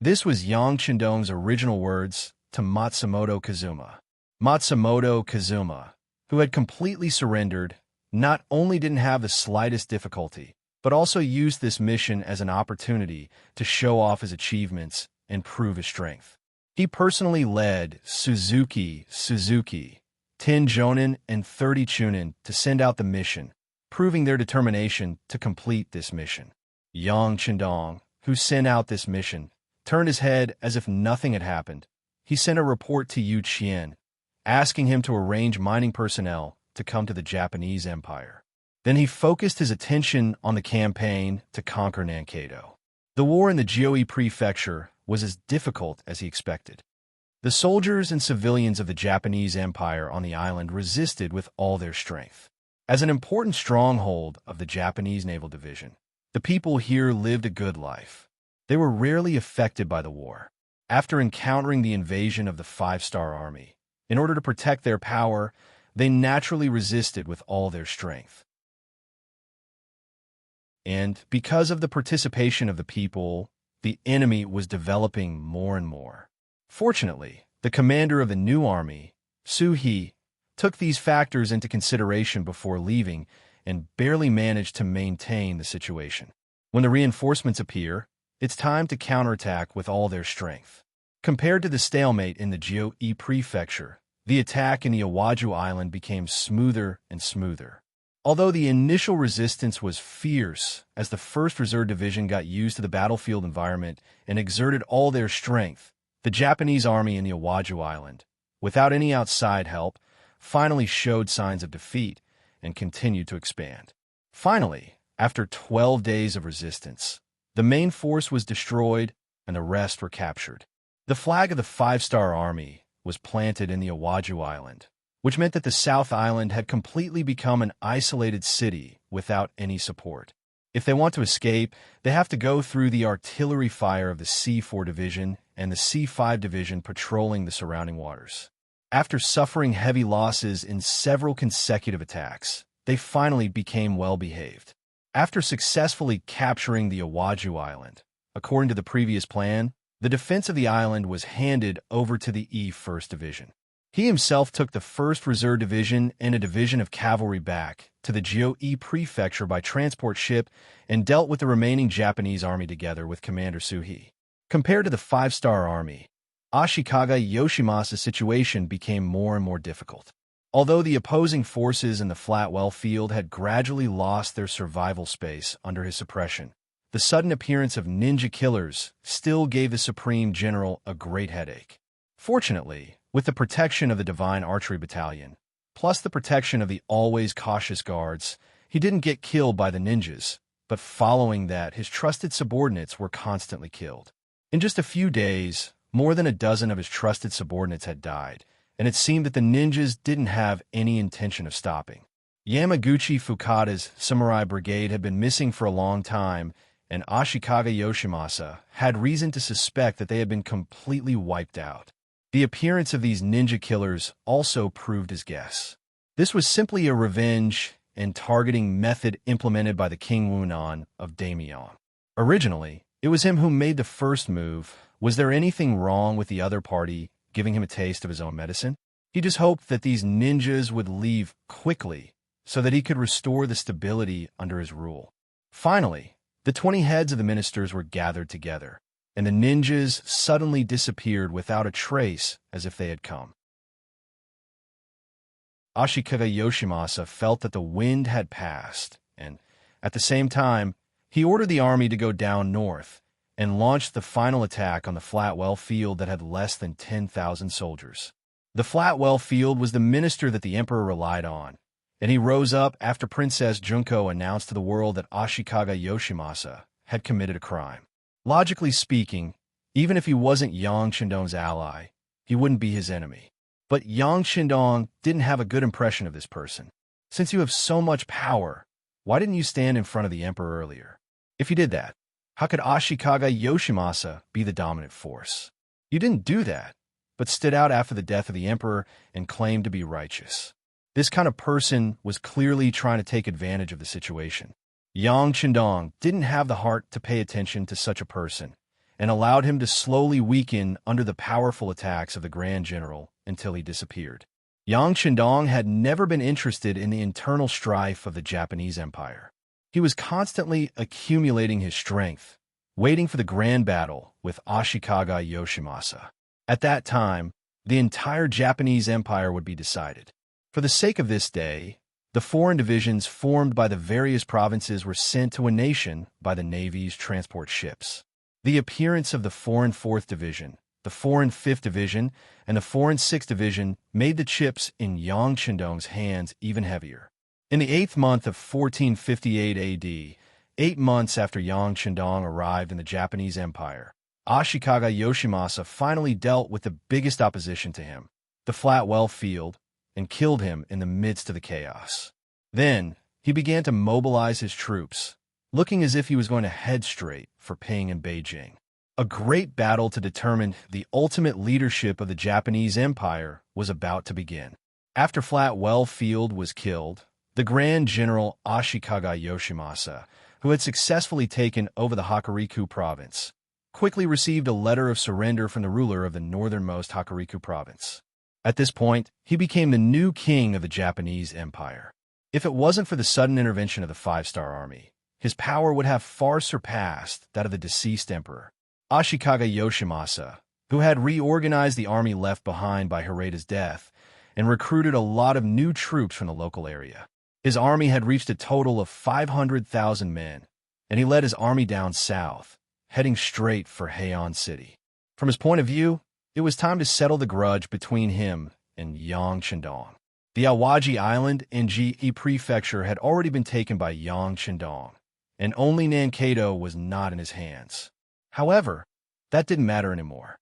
This was Yang Chendong's original words to Matsumoto Kazuma. Matsumoto Kazuma, who had completely surrendered, not only didn't have the slightest difficulty, but also used this mission as an opportunity to show off his achievements and prove his strength. He personally led Suzuki, 10 jonin, and 30 chunin to send out the mission, proving their determination to complete this mission. Yang Chendong, who sent out this mission, turned his head as if nothing had happened. He sent a report to Yu Qian, asking him to arrange mining personnel to come to the Japanese Empire. Then he focused his attention on the campaign to conquer Nankado. The war in the Jioi prefecture was as difficult as he expected. The soldiers and civilians of the Japanese Empire on the island resisted with all their strength. As an important stronghold of the Japanese Naval Division, the people here lived a good life. They were rarely affected by the war. After encountering the invasion of the five-star army, in order to protect their power, they naturally resisted with all their strength. And because of the participation of the people, the enemy was developing more and more. Fortunately, the commander of the new army, Su He, took these factors into consideration before leaving and barely managed to maintain the situation. When the reinforcements appear, it's time to counterattack with all their strength. Compared to the stalemate in the Jioi prefecture, the attack in the Iwaju Island became smoother and smoother. Although the initial resistance was fierce as the 1st Reserve Division got used to the battlefield environment and exerted all their strength, the Japanese army in the Iwaju Island, without any outside help, finally showed signs of defeat and continued to expand. Finally, after 12 days of resistance, the main force was destroyed and the rest were captured. The flag of the five-star army was planted in the Awaju Island, which meant that the South Island had completely become an isolated city without any support. If they want to escape, they have to go through the artillery fire of the C4 Division and the C5 Division patrolling the surrounding waters. After suffering heavy losses in several consecutive attacks, they finally became well-behaved. After successfully capturing the Awaju Island, according to the previous plan, the defense of the island was handed over to the E1st Division. He himself took the 1st Reserve Division and a division of cavalry back to the Gyo-e Prefecture by transport ship and dealt with the remaining Japanese army together with Commander Suhei. Compared to the five-star army, Ashikaga Yoshimasa's situation became more and more difficult. Although the opposing forces in the Flatwell field had gradually lost their survival space under his suppression, the sudden appearance of ninja killers still gave the Supreme General a great headache. Fortunately, with the protection of the Divine Archery Battalion, plus the protection of the always cautious guards, he didn't get killed by the ninjas, but following that, his trusted subordinates were constantly killed. In just a few days, more than a dozen of his trusted subordinates had died, and it seemed that the ninjas didn't have any intention of stopping. Yamaguchi Fukada's samurai brigade had been missing for a long time, and Ashikaga Yoshimasa had reason to suspect that they had been completely wiped out. The appearance of these ninja killers also proved his guess. This was simply a revenge and targeting method implemented by the King Wunan of Daimyeon. Originally, it was him who made the first move. Was there anything wrong with the other party giving him a taste of his own medicine? He just hoped that these ninjas would leave quickly so that he could restore the stability under his rule. Finally, the 20 heads of the ministers were gathered together, and the ninjas suddenly disappeared without a trace as if they had come. Ashikaga Yoshimasa felt that the wind had passed, and, at the same time, he ordered the army to go down north and launched the final attack on the Flatwell field that had less than 10,000 soldiers. The Flatwell field was the minister that the emperor relied on, and he rose up after Princess Junko announced to the world that Ashikaga Yoshimasa had committed a crime. Logically speaking, even if he wasn't Yang Shindong's ally, he wouldn't be his enemy. But Yang Shindong didn't have a good impression of this person. Since you have so much power, why didn't you stand in front of the emperor earlier? If you did that, how could Ashikaga Yoshimasa be the dominant force? You didn't do that, but stood out after the death of the emperor and claimed to be righteous. This kind of person was clearly trying to take advantage of the situation. Yang Shindong didn't have the heart to pay attention to such a person and allowed him to slowly weaken under the powerful attacks of the Grand General until he disappeared. Yang Shindong had never been interested in the internal strife of the Japanese Empire. He was constantly accumulating his strength, waiting for the grand battle with Ashikaga Yoshimasa. At that time, the entire Japanese Empire would be decided. For the sake of this day, the foreign divisions formed by the various provinces were sent to a nation by the Navy's transport ships. The appearance of the foreign 4th Division, the foreign 5th Division, and the foreign 6th Division made the chips in Yang Shindong's hands even heavier. In the 8th month of 1458 AD, 8 months after Yang Shindong arrived in the Japanese Empire, Ashikaga Yoshimasa finally dealt with the biggest opposition to him, the Flatwell field, and killed him in the midst of the chaos. Then, he began to mobilize his troops, looking as if he was going to head straight for Ping and Beijing. A great battle to determine the ultimate leadership of the Japanese Empire was about to begin. After Flatwell Field was killed, the Grand General Ashikaga Yoshimasa, who had successfully taken over the Hokuriku province, quickly received a letter of surrender from the ruler of the northernmost Hokuriku province. At this point, he became the new king of the Japanese Empire. If it wasn't for the sudden intervention of the five-star army, his power would have far surpassed that of the deceased emperor. Ashikaga Yoshimasa, who had reorganized the army left behind by Hireda's death and recruited a lot of new troops from the local area. His army had reached a total of 500,000 men, and he led his army down south, heading straight for Heian City. From his point of view, it was time to settle the grudge between him and Yang Shindong. The Awaji Island and Gye Prefecture had already been taken by Yang Shindong, and only Nankado was not in his hands. However, that didn't matter anymore.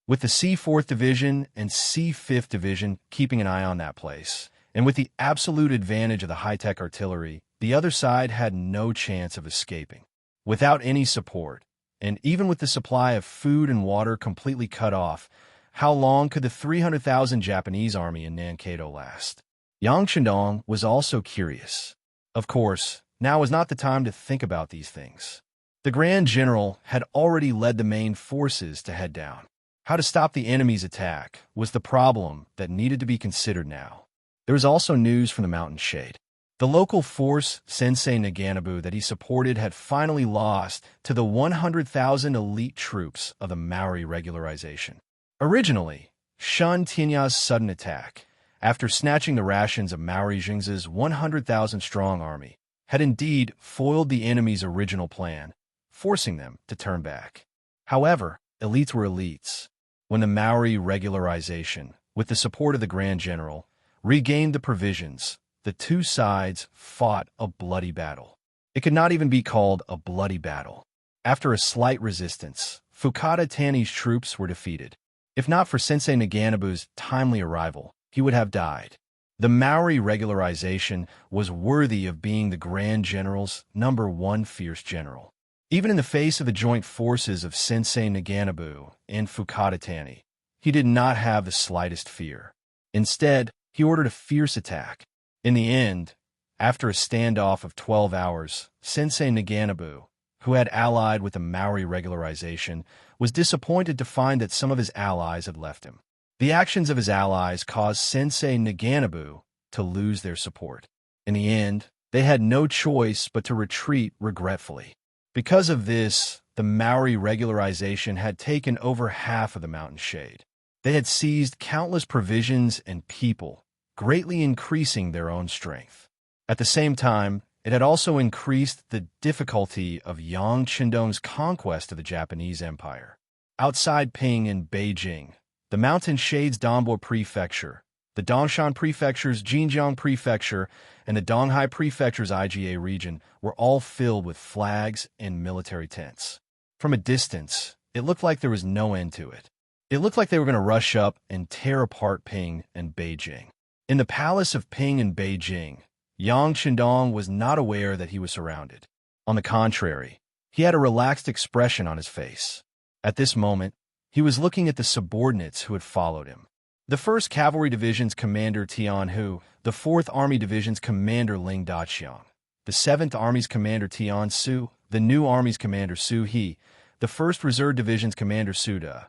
with the C4th Division and C5th Division keeping an eye on that place. And with the absolute advantage of the high-tech artillery, the other side had no chance of escaping. Without any support, and even with the supply of food and water completely cut off, how long could the 300,000 Japanese army in Nankato last? Yang Shandong was also curious. Of course, now was not the time to think about these things. The Grand General had already led the main forces to head down. How to stop the enemy's attack was the problem that needed to be considered now. There was also news from the mountain shade. The local force, Sensei Naganabu, that he supported had finally lost to the 100,000 elite troops of the Maori regularization. Originally, Shun Tinya's sudden attack, after snatching the rations of Maori Jing's 100,000-strong army, had indeed foiled the enemy's original plan, forcing them to turn back. However, elites were elites. When the Maori regularization, with the support of the Grand General, regained the provisions, the two sides fought a bloody battle. It could not even be called a bloody battle. After a slight resistance, Fukada Tani's troops were defeated. If not for Sensei Naganabu's timely arrival, he would have died. The Maori regularization was worthy of being the Grand General's #1 fierce general. Even in the face of the joint forces of Sensei Naganabu and Fukada Tani, he did not have the slightest fear. Instead, he ordered a fierce attack. In the end, after a standoff of 12 hours, Sensei Naganabu, who had allied with the Maori regularization, was disappointed to find that some of his allies had left him. The actions of his allies caused Sensei Naganabu to lose their support. In the end, they had no choice but to retreat regretfully. Because of this, the Maori regularization had taken over half of the mountain shade. They had seized countless provisions and people, greatly increasing their own strength. At the same time, it had also increased the difficulty of Yang Qindong's conquest of the Japanese Empire. Outside Ping and Beijing, the mountain shades Dongbei Prefecture, the Dongshan Prefecture's Jinjiang Prefecture, and the Donghai Prefecture's IGA region were all filled with flags and military tents. From a distance, it looked like there was no end to it. It looked like they were going to rush up and tear apart Ping and Beijing. In the palace of Ping and Beijing, Yang Qindong was not aware that he was surrounded. On the contrary, he had a relaxed expression on his face. At this moment, he was looking at the subordinates who had followed him. The 1st Cavalry Division's commander Tian Hu, the 4th Army Division's commander Ling Daqiang, the 7th Army's commander Tian Su, the new Army's commander Su He, the 1st Reserve Division's commander Su Da,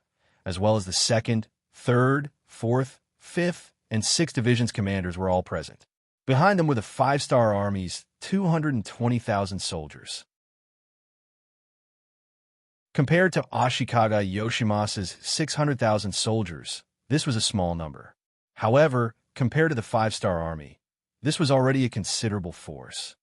as well as the 2nd, 3rd, 4th, 5th, and 6th Division's commanders were all present. Behind them were the 5-star Army's 220,000 soldiers. Compared to Ashikaga Yoshimasa's 600,000 soldiers, this was a small number. However, compared to the 5-star Army, this was already a considerable force.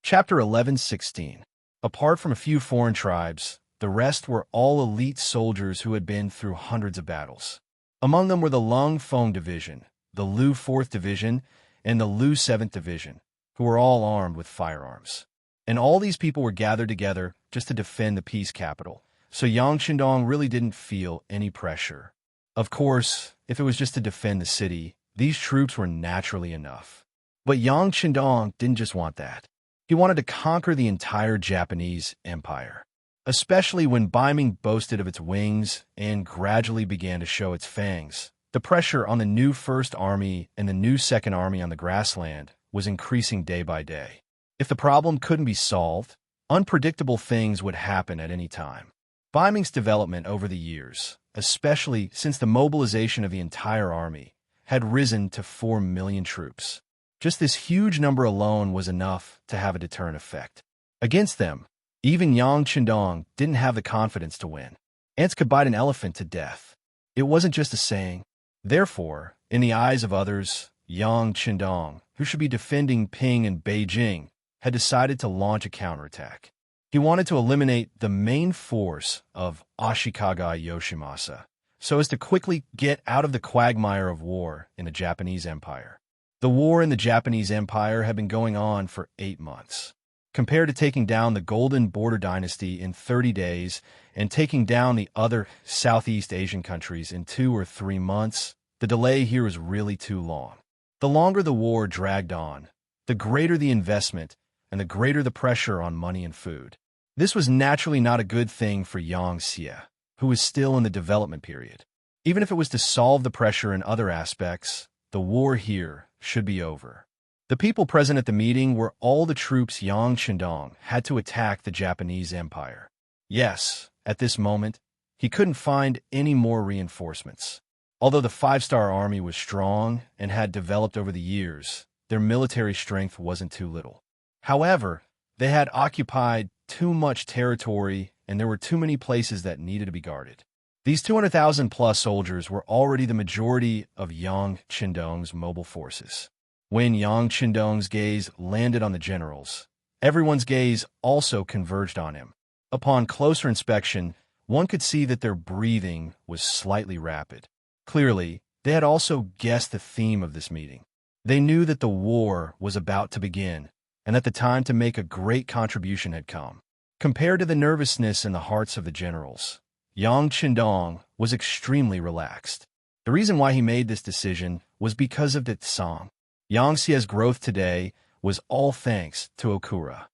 Chapter 11:16. Apart from a few foreign tribes, the rest were all elite soldiers who had been through hundreds of battles. Among them were the Lung Feng Division, the Lu 4th Division, and the Lu 7th Division, who were all armed with firearms. And all these people were gathered together just to defend the peace capital, so Yang Qindong really didn't feel any pressure. Of course, if it was just to defend the city, these troops were naturally enough. But Yang Qindong didn't just want that. He wanted to conquer the entire Japanese Empire. Especially when Beiming boasted of its wings and gradually began to show its fangs, the pressure on the new 1st Army and the new 2nd Army on the grassland was increasing day by day. If the problem couldn't be solved, unpredictable things would happen at any time. Beiming's development over the years, especially since the mobilization of the entire army, had risen to 4 million troops. Just this huge number alone was enough to have a deterrent effect. Against them, even Yang Qindong didn't have the confidence to win. Ants could bite an elephant to death. It wasn't just a saying. Therefore, in the eyes of others, Yang Qindong, who should be defending Ping and Beijing, had decided to launch a counterattack. He wanted to eliminate the main force of Ashikaga Yoshimasa, so as to quickly get out of the quagmire of war in the Japanese Empire. The war in the Japanese Empire had been going on for 8 months. Compared to taking down the Golden Border Dynasty in 30 days and taking down the other Southeast Asian countries in 2 or 3 months, the delay here was really too long. The longer the war dragged on, the greater the investment and the greater the pressure on money and food. This was naturally not a good thing for Yang Xie, who was still in the development period. Even if it was to solve the pressure in other aspects, the war here should be over. The people present at the meeting were all the troops Yang Qindong had to attack the Japanese Empire. Yes, at this moment, he couldn't find any more reinforcements. Although the 5-star army was strong and had developed over the years, their military strength wasn't too little. However, they had occupied too much territory and there were too many places that needed to be guarded. These 200,000-plus soldiers were already the majority of Yang Qindong's mobile forces. When Yang Qindong's gaze landed on the generals, everyone's gaze also converged on him. Upon closer inspection, one could see that their breathing was slightly rapid. Clearly, they had also guessed the theme of this meeting. They knew that the war was about to begin, and that the time to make a great contribution had come. Compared to the nervousness in the hearts of the generals, Yang Qindong was extremely relaxed. The reason why he made this decision was because of the song. Yang Xie's growth today was all thanks to Okura.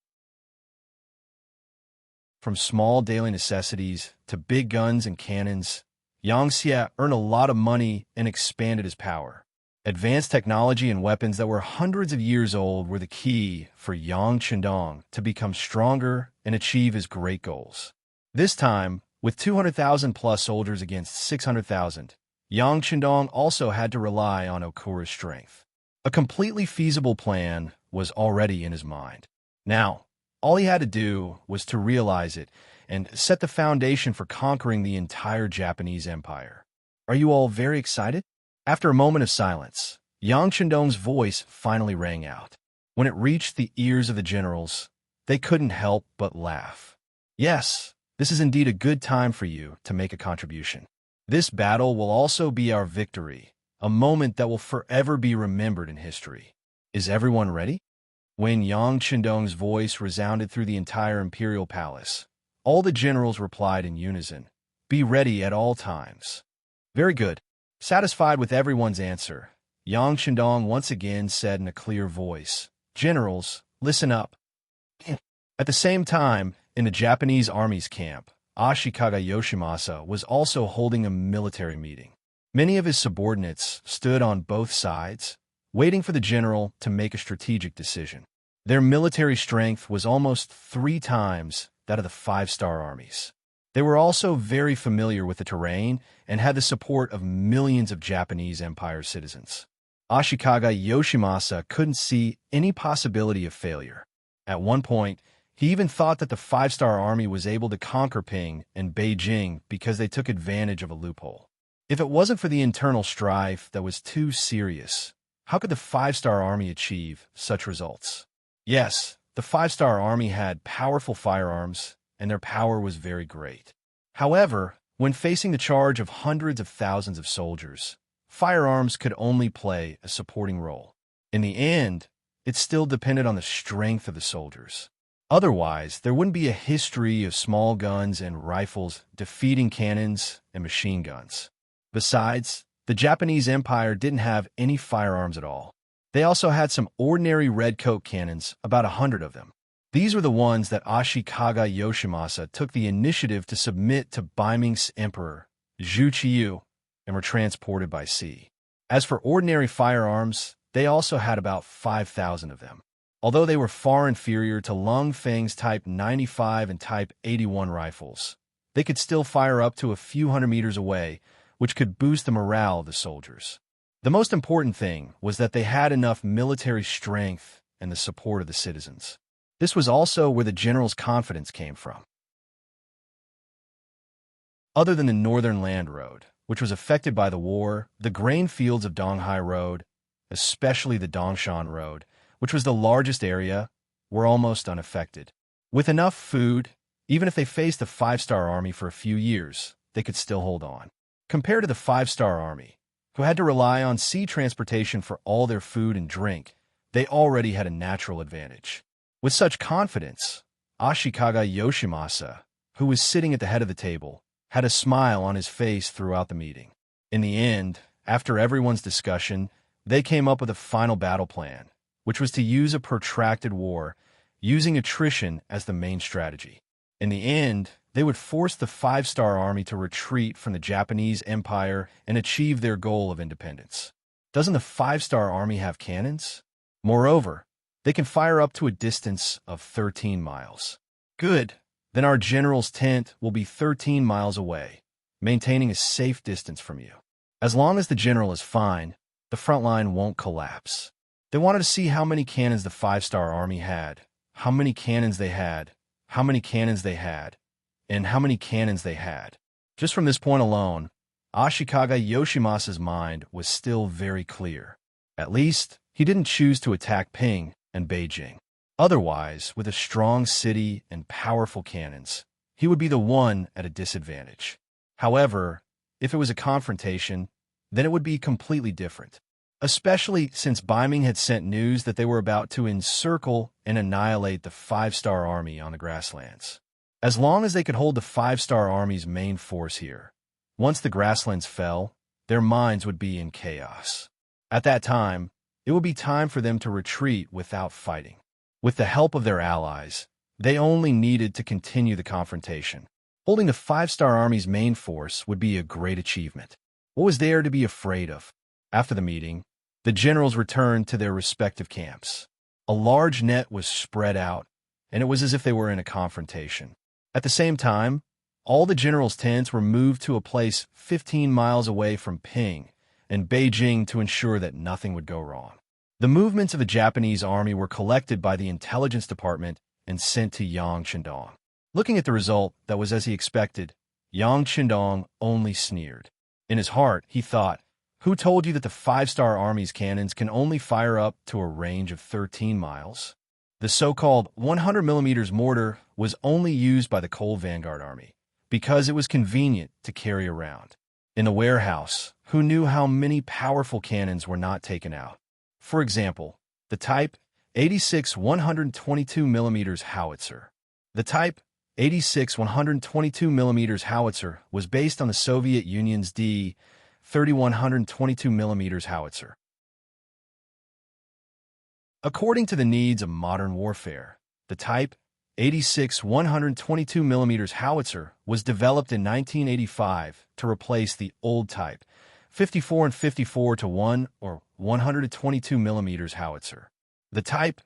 From small daily necessities to big guns and cannons, Yang Xie earned a lot of money and expanded his power. Advanced technology and weapons that were hundreds of years old were the key for Yang Qindong to become stronger and achieve his great goals. This time, with 200,000-plus soldiers against 600,000, Yang Qindong also had to rely on Okura's strength. A completely feasible plan was already in his mind. Now, all he had to do was to realize it and set the foundation for conquering the entire Japanese Empire. Are you all very excited? After a moment of silence, Yang Qindong's voice finally rang out. When it reached the ears of the generals, they couldn't help but laugh. Yes, this is indeed a good time for you to make a contribution. This battle will also be our victory, a moment that will forever be remembered in history. Is everyone ready? When Yang Qindong's voice resounded through the entire imperial palace, all the generals replied in unison, "Be ready at all times." Very good. Satisfied with everyone's answer, Yang Qindong once again said in a clear voice, "Generals, listen up." At the same time, in the Japanese army's camp, Ashikaga Yoshimasa was also holding a military meeting. Many of his subordinates stood on both sides, waiting for the general to make a strategic decision. Their military strength was almost 3 times that of the 5-star armies. They were also very familiar with the terrain and had the support of millions of Japanese Empire citizens. Ashikaga Yoshimasa couldn't see any possibility of failure. At one point, he even thought that the 5-star army was able to conquer Ping and Beijing because they took advantage of a loophole. If it wasn't for the internal strife that was too serious, how could the 5-star army achieve such results? Yes, the 5-star army had powerful firearms, and their power was very great. However, when facing the charge of hundreds of thousands of soldiers, firearms could only play a supporting role. In the end, it still depended on the strength of the soldiers. Otherwise, there wouldn't be a history of small guns and rifles defeating cannons and machine guns. Besides, the Japanese Empire didn't have any firearms at all. They also had some ordinary redcoat cannons, about 100 of them. These were the ones that Ashikaga Yoshimasa took the initiative to submit to Beiming's emperor, Zhu Qiyu, and were transported by sea. As for ordinary firearms, they also had about 5,000 of them. Although they were far inferior to Lung Feng's Type 95 and Type 81 rifles, they could still fire up to a few hundred meters away, which could boost the morale of the soldiers. The most important thing was that they had enough military strength and the support of the citizens. This was also where the general's confidence came from. Other than the Northern Land Road, which was affected by the war, the grain fields of Donghai Road, especially the Dongshan Road, which was the largest area, were almost unaffected. With enough food, even if they faced a 5-star army for a few years, they could still hold on. Compared to the 5-star army, who had to rely on sea transportation for all their food and drink, they already had a natural advantage. With such confidence, Ashikaga Yoshimasa, who was sitting at the head of the table, had a smile on his face throughout the meeting. In the end, after everyone's discussion, they came up with a final battle plan, which was to use a protracted war, using attrition as the main strategy. In the end, they would force the five-star army to retreat from the Japanese Empire and achieve their goal of independence. Doesn't the five-star army have cannons? Moreover, they can fire up to a distance of 13 miles. Good. Then our general's tent will be 13 miles away, maintaining a safe distance from you. As long as the general is fine, the front line won't collapse. They wanted to see how many cannons the five-star army had, how many cannons they had, how many cannons they had, and how many cannons they had. Just from this point alone, Ashikaga Yoshimasa's mind was still very clear. At least, he didn't choose to attack Ping and Beijing. Otherwise, with a strong city and powerful cannons, he would be the one at a disadvantage. However, if it was a confrontation, then it would be completely different, especially since Beiming had sent news that they were about to encircle and annihilate the five-star army on the grasslands. As long as they could hold the five-star army's main force here, once the grasslands fell, their minds would be in chaos. At that time, it would be time for them to retreat without fighting. With the help of their allies, they only needed to continue the confrontation. Holding the five-star army's main force would be a great achievement. What was there to be afraid of? After the meeting, the generals returned to their respective camps. A large net was spread out, and it was as if they were in a confrontation. At the same time, all the generals' tents were moved to a place 15 miles away from Ping and Beijing to ensure that nothing would go wrong. The movements of the Japanese army were collected by the intelligence department and sent to Yang Chendong. Looking at the result that was as he expected, Yang Chendong only sneered. In his heart, he thought, "Who told you that the five-star army's cannons can only fire up to a range of 13 miles? The so-called 100mm mortar was only used by the Coal Vanguard Army because it was convenient to carry around. In the warehouse, who knew how many powerful cannons were not taken out? For example, the Type 86 122mm howitzer. The Type 86 122mm howitzer was based on the Soviet Union's D 3122mm howitzer. According to the needs of modern warfare, the Type 86 122mm howitzer was developed in 1985 to replace the old Type 54 and 54-1 or 122mm howitzer. The Type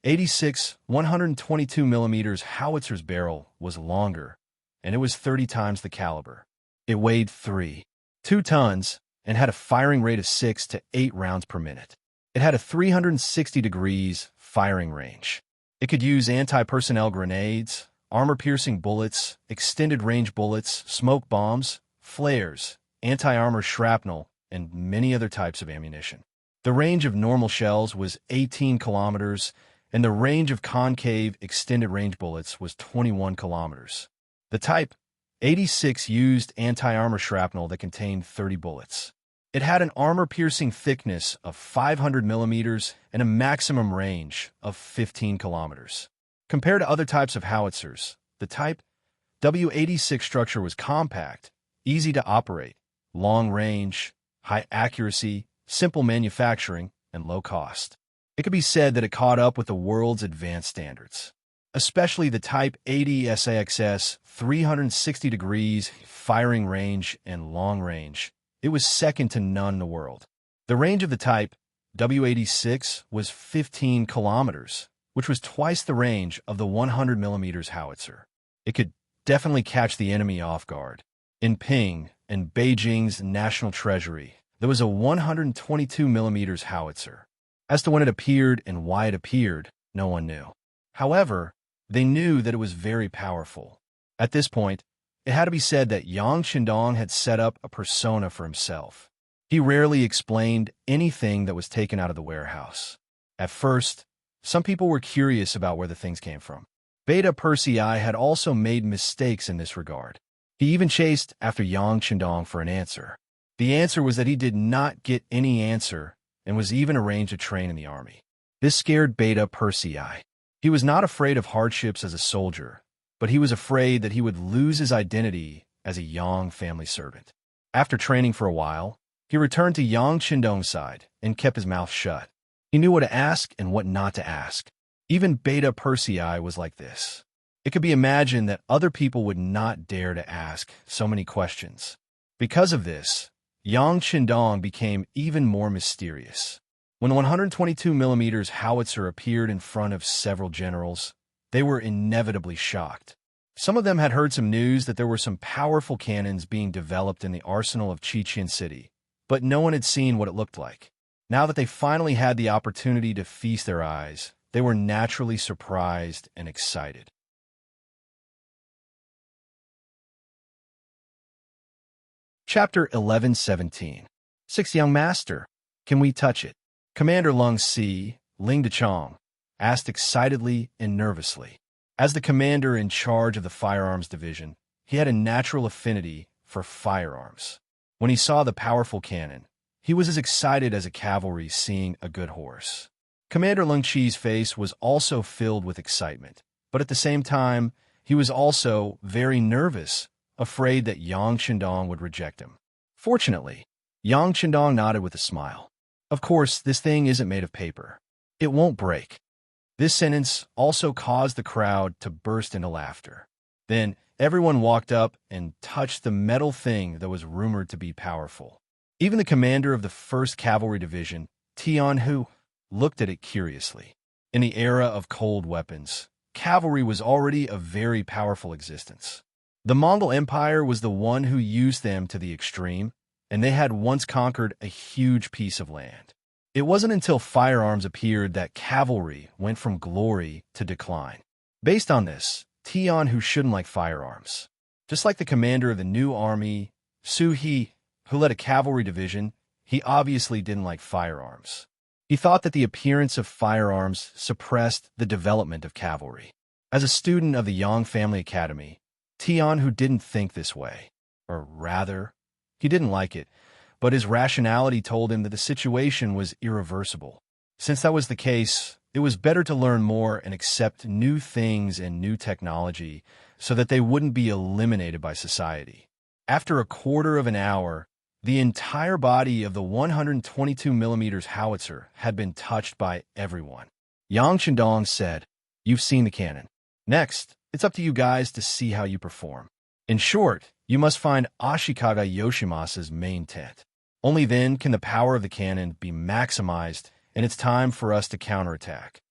86 122mm howitzer's barrel was longer, and it was 30 times the caliber. It weighed 3.2 tons and had a firing rate of 6 to 8 rounds per minute. It had a 360 degrees firing range. It could use anti-personnel grenades, armor-piercing bullets, extended-range bullets, smoke bombs, flares, anti-armor shrapnel, and many other types of ammunition. The range of normal shells was 18 kilometers, and the range of concave extended-range bullets was 21 kilometers. The Type 86 used anti-armor shrapnel that contained 30 bullets. It had an armor-piercing thickness of 500 millimeters and a maximum range of 15 kilometers. Compared to other types of howitzers, the Type W86 structure was compact, easy to operate, long range, high accuracy, simple manufacturing, and low cost. It could be said that it caught up with the world's advanced standards, especially the Type 80 SAXS 360 degrees firing range and long range. It was second to none in the world. The range of the Type W86 was 15 kilometers, which was twice the range of the 100mm howitzer. It could definitely catch the enemy off guard. In Ping and Beijing's national treasury, there was a 122mm howitzer. As to when it appeared and why it appeared, no one knew. However, they knew that it was very powerful. At this point, it had to be said that Yang Chendong had set up a persona for himself. He rarely explained anything that was taken out of the warehouse. At first, some people were curious about where the things came from. Beta Persei had also made mistakes in this regard. He even chased after Yang Chendong for an answer. The answer was that he did not get any answer and was even arranged to train in the army. This scared Beta Persei. He was not afraid of hardships as a soldier, but he was afraid that he would lose his identity as a Yang family servant. After training for a while, he returned to Yang Qindong's side and kept his mouth shut. He knew what to ask and what not to ask. Even Beta Persei was like this. It could be imagined that other people would not dare to ask so many questions. Because of this, Yang Qindong became even more mysterious. When the 122mm howitzer appeared in front of several generals, they were inevitably shocked. Some of them had heard some news that there were some powerful cannons being developed in the arsenal of Qiqian City, but no one had seen what it looked like. Now that they finally had the opportunity to feast their eyes, they were naturally surprised and excited. Chapter 11:17. Sixth Young Master, can we touch it? Commander Lung Si, Ling Dechong, asked excitedly and nervously. As the commander in charge of the firearms division, he had a natural affinity for firearms. When he saw the powerful cannon, he was as excited as a cavalry seeing a good horse. Commander Lung Chi's face was also filled with excitement, but at the same time, he was also very nervous, afraid that Yang Qindong would reject him. Fortunately, Yang Qindong nodded with a smile. Of course, this thing isn't made of paper. It won't break. This sentence also caused the crowd to burst into laughter. Then, everyone walked up and touched the metal thing that was rumored to be powerful. Even the commander of the 1st Cavalry Division, Tian Hu, looked at it curiously. In the era of cold weapons, cavalry was already a very powerful existence. The Mongol Empire was the one who used them to the extreme, and they had once conquered a huge piece of land. It wasn't until firearms appeared that cavalry went from glory to decline. Based on this, Tian Hu shouldn't like firearms. Just like the commander of the new army, Su He, who led a cavalry division, he obviously didn't like firearms. He thought that the appearance of firearms suppressed the development of cavalry. As a student of the Yang Family Academy, Tian Hu didn't think this way. Or rather, he didn't like it, but his rationality told him that the situation was irreversible. Since that was the case, it was better to learn more and accept new things and new technology so that they wouldn't be eliminated by society. After a quarter of an hour, the entire body of the 122mm howitzer had been touched by everyone. Yang Qindong said, "You've seen the cannon. Next, it's up to you guys to see how you perform. In short, you must find Ashikaga Yoshimasa's main tent. Only then can the power of the cannon be maximized, and it's time for us to counterattack."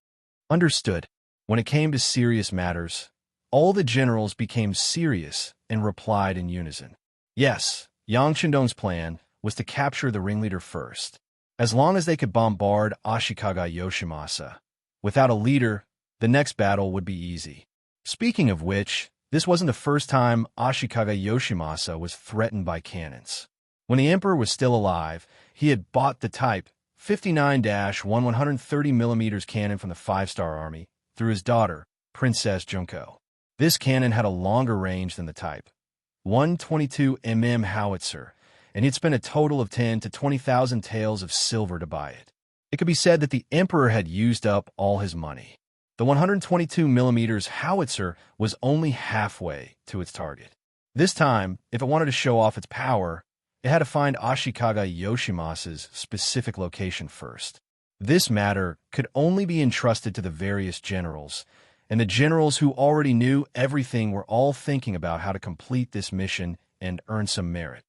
Understood. When it came to serious matters, all the generals became serious and replied in unison. Yes, Yang Qindong's plan was to capture the ringleader first. As long as they could bombard Ashikaga Yoshimasa, without a leader, the next battle would be easy. Speaking of which, this wasn't the first time Ashikaga Yoshimasa was threatened by cannons. When the emperor was still alive, he had bought the Type 59-1 130mm cannon from the 5-star army through his daughter, Princess Junko. This cannon had a longer range than the Type 122mm howitzer, and he'd spent a total of 10 to 20,000 taels of silver to buy it. It could be said that the emperor had used up all his money. The 122mm howitzer was only halfway to its target. This time, if it wanted to show off its power, it had to find Ashikaga Yoshimasa's specific location first. This matter could only be entrusted to the various generals, and the generals who already knew everything were all thinking about how to complete this mission and earn some merit.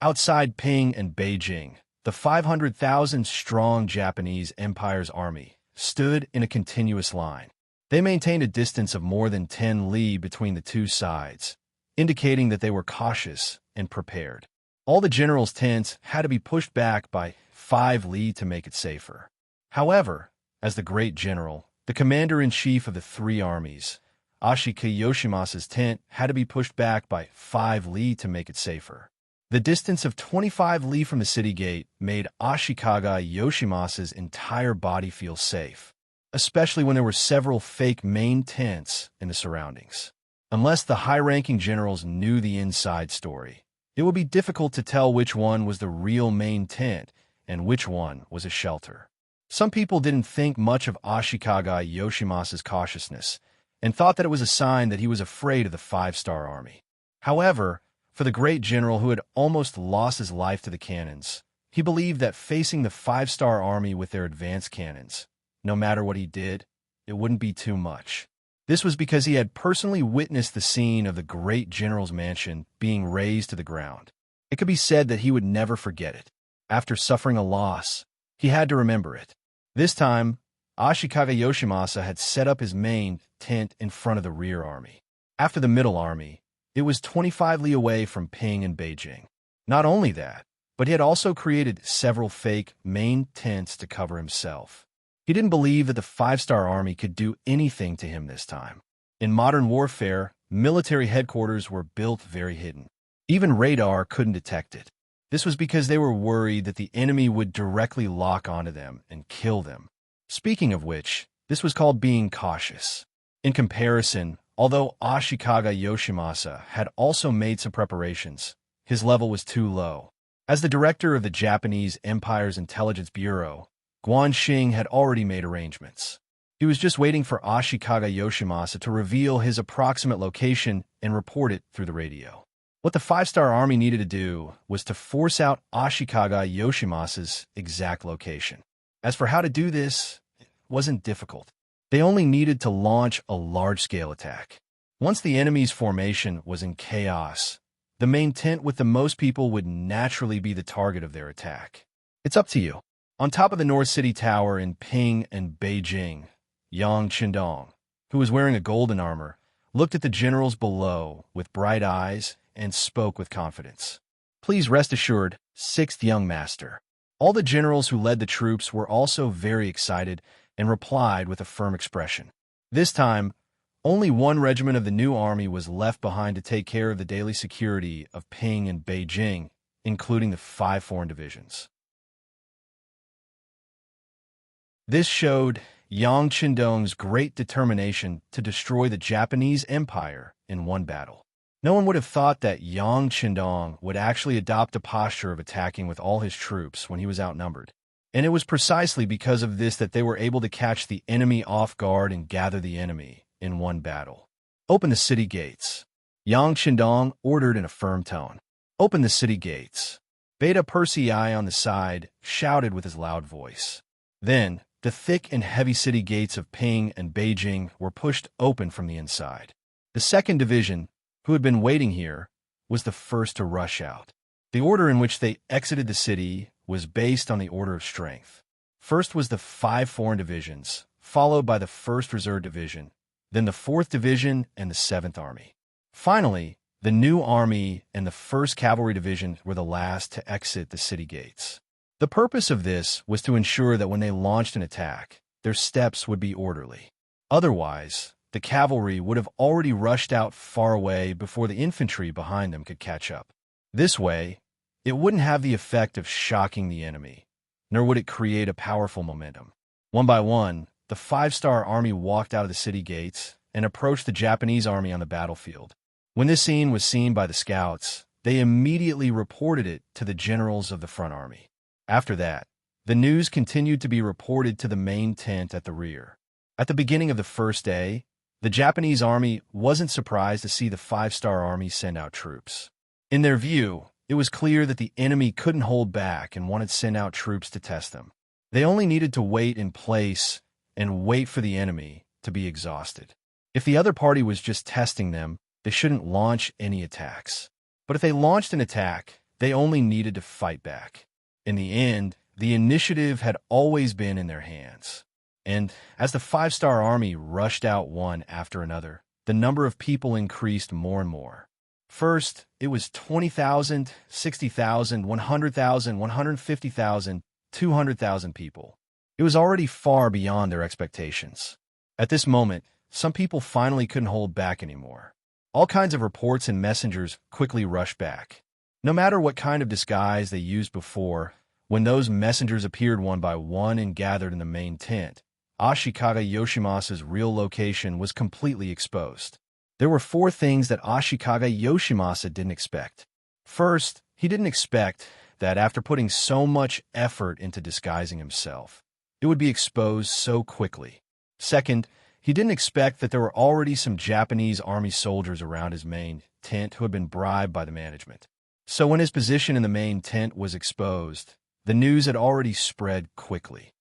Outside Ping and Beijing, the 500,000-strong Japanese Empire's army stood in a continuous line. They maintained a distance of more than 10 li between the two sides, indicating that they were cautious and prepared. All the generals' tents had to be pushed back by 5 li to make it safer. However, as the great general, the commander-in-chief of the 3 armies, Ashikaga Yoshimasa's tent had to be pushed back by 5 li to make it safer. The distance of 25 li from the city gate made Ashikaga Yoshimasa's entire body feel safe, especially when there were several fake main tents in the surroundings. Unless the high-ranking generals knew the inside story, it would be difficult to tell which one was the real main tent and which one was a shelter. Some people didn't think much of Ashikaga Yoshimasa's cautiousness and thought that it was a sign that he was afraid of the five-star army. However, for the great general who had almost lost his life to the cannons, he believed that facing the five-star army with their advanced cannons, no matter what he did, it wouldn't be too much. This was because he had personally witnessed the scene of the great general's mansion being razed to the ground. It could be said that he would never forget it. After suffering a loss, he had to remember it. This time, Ashikaga Yoshimasa had set up his main tent in front of the rear army. After the middle army, it was 25 li away from Ping and Beijing. Not only that, but he had also created several fake main tents to cover himself. He didn't believe that the five-star army could do anything to him this time. In modern warfare, military headquarters were built very hidden. Even radar couldn't detect it. This was because they were worried that the enemy would directly lock onto them and kill them. Speaking of which, this was called being cautious. In comparison, although Ashikaga Yoshimasa had also made some preparations, his level was too low. As the director of the Japanese Empire's Intelligence Bureau, Guanxing had already made arrangements. He was just waiting for Ashikaga Yoshimasa to reveal his approximate location and report it through the radio. What the five-star army needed to do was to force out Ashikaga Yoshimasa's exact location. As for how to do this, it wasn't difficult. They only needed to launch a large-scale attack. Once the enemy's formation was in chaos, the main tent with the most people would naturally be the target of their attack. It's up to you. On top of the North City Tower in Ping and Beijing, Yang Qindong, who was wearing a golden armor, looked at the generals below with bright eyes and spoke with confidence. Please rest assured, sixth young master. All the generals who led the troops were also very excited and replied with a firm expression. This time, only one regiment of the new army was left behind to take care of the daily security of Ping and Beijing, including the 5 foreign divisions. This showed Yang Qindong's great determination to destroy the Japanese Empire in one battle. No one would have thought that Yang Qindong would actually adopt a posture of attacking with all his troops when he was outnumbered. And it was precisely because of this that they were able to catch the enemy off guard and gather the enemy in one battle. Open the city gates. Yang Qindong ordered in a firm tone. Open the city gates. Beta Persei on the side shouted with his loud voice. Then, the thick and heavy city gates of Ping and Beijing were pushed open from the inside. The 2nd Division, who had been waiting here, was the first to rush out. The order in which they exited the city was based on the order of strength. First was the 5 foreign divisions, followed by the 1st Reserve Division, then the 4th Division and the 7th Army. Finally, the new army and the 1st Cavalry Division were the last to exit the city gates. The purpose of this was to ensure that when they launched an attack, their steps would be orderly. Otherwise, the cavalry would have already rushed out far away before the infantry behind them could catch up. This way, it wouldn't have the effect of shocking the enemy, nor would it create a powerful momentum. One by one, the 5-star army walked out of the city gates and approached the Japanese army on the battlefield. When this scene was seen by the scouts, they immediately reported it to the generals of the front army. After that, the news continued to be reported to the main tent at the rear. At the beginning of the first day, the Japanese army wasn't surprised to see the 5-star army send out troops. In their view, it was clear that the enemy couldn't hold back and wanted to send out troops to test them. They only needed to wait in place and wait for the enemy to be exhausted. If the other party was just testing them, they shouldn't launch any attacks. But if they launched an attack, they only needed to fight back. In the end, the initiative had always been in their hands. And as the 5-star army rushed out one after another, the number of people increased more and more. First, it was 20,000, 60,000, 100,000, 150,000, 200,000 people. It was already far beyond their expectations. At this moment, some people finally couldn't hold back anymore. All kinds of reports and messengers quickly rushed back. No matter what kind of disguise they used before, when those messengers appeared one by one and gathered in the main tent, Ashikaga Yoshimasa's real location was completely exposed. There were 4 things that Ashikaga Yoshimasa didn't expect. First, he didn't expect that after putting so much effort into disguising himself, it it would be exposed so quickly. Second, he didn't expect that there were already some Japanese army soldiers around his main tent who had been bribed by the management. So when his position in the main tent was exposed, the news had already spread quickly.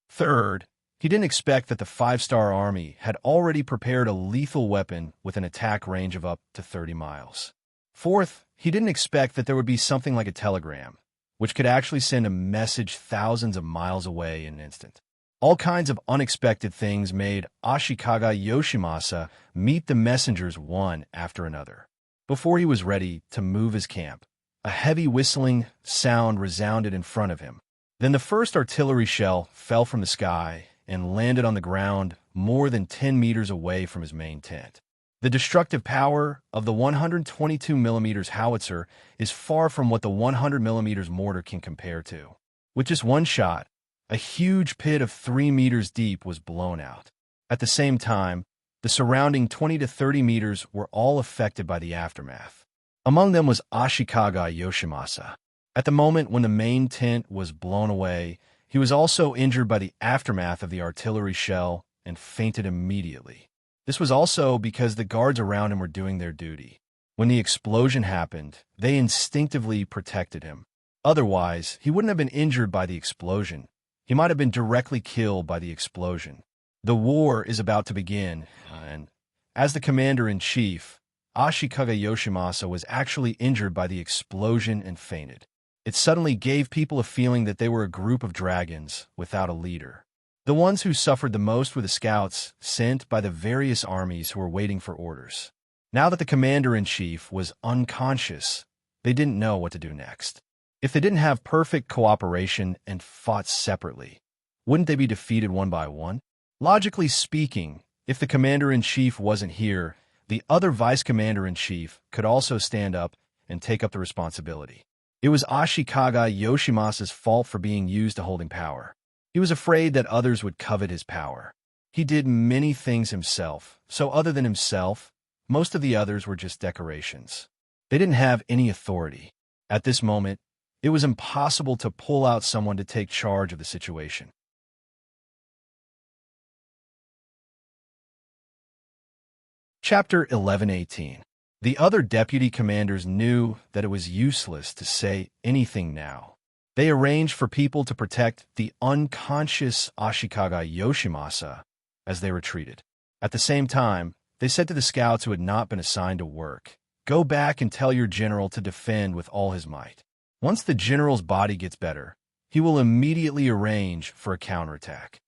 Third, he didn't expect that the five-star army had already prepared a lethal weapon with an attack range of up to 30 miles. Fourth, he didn't expect that there would be something like a telegram, which could actually send a message thousands of miles away in an instant. All kinds of unexpected things made Ashikaga Yoshimasa meet the messengers one after another. Before he was ready to move his camp, a heavy whistling sound resounded in front of him. Then the first artillery shell fell from the sky and landed on the ground more than 10 meters away from his main tent. The destructive power of the 122mm howitzer is far from what the 100mm mortar can compare to. With just one shot, a huge pit of 3 meters deep was blown out. At the same time, the surrounding 20 to 30 meters were all affected by the aftermath. Among them was Ashikaga Yoshimasa. At the moment when the main tent was blown away, he was also injured by the aftermath of the artillery shell and fainted immediately. This was also because the guards around him were doing their duty. When the explosion happened, they instinctively protected him. Otherwise, he wouldn't have been injured by the explosion. He might have been directly killed by the explosion. The war is about to begin, and as the commander-in-chief, Ashikaga Yoshimasa was actually injured by the explosion and fainted. It suddenly gave people a feeling that they were a group of dragons without a leader. The ones who suffered the most were the scouts sent by the various armies who were waiting for orders. Now that the commander-in-chief was unconscious, they didn't know what to do next. If they didn't have perfect cooperation and fought separately, wouldn't they be defeated one by one? Logically speaking, if the commander-in-chief wasn't here, the other vice-commander-in-chief could also stand up and take up the responsibility. It was Ashikaga Yoshimasa's fault for being used to holding power. He was afraid that others would covet his power. He did many things himself, so other than himself, most of the others were just decorations. They didn't have any authority. At this moment, it was impossible to pull out someone to take charge of the situation. Chapter 11:18. The other deputy commanders knew that it was useless to say anything now. They arranged for people to protect the unconscious Ashikaga Yoshimasa as they retreated. At the same time, they said to the scouts who had not been assigned to work, "Go back and tell your general to defend with all his might. Once the general's body gets better, he will immediately arrange for a counterattack."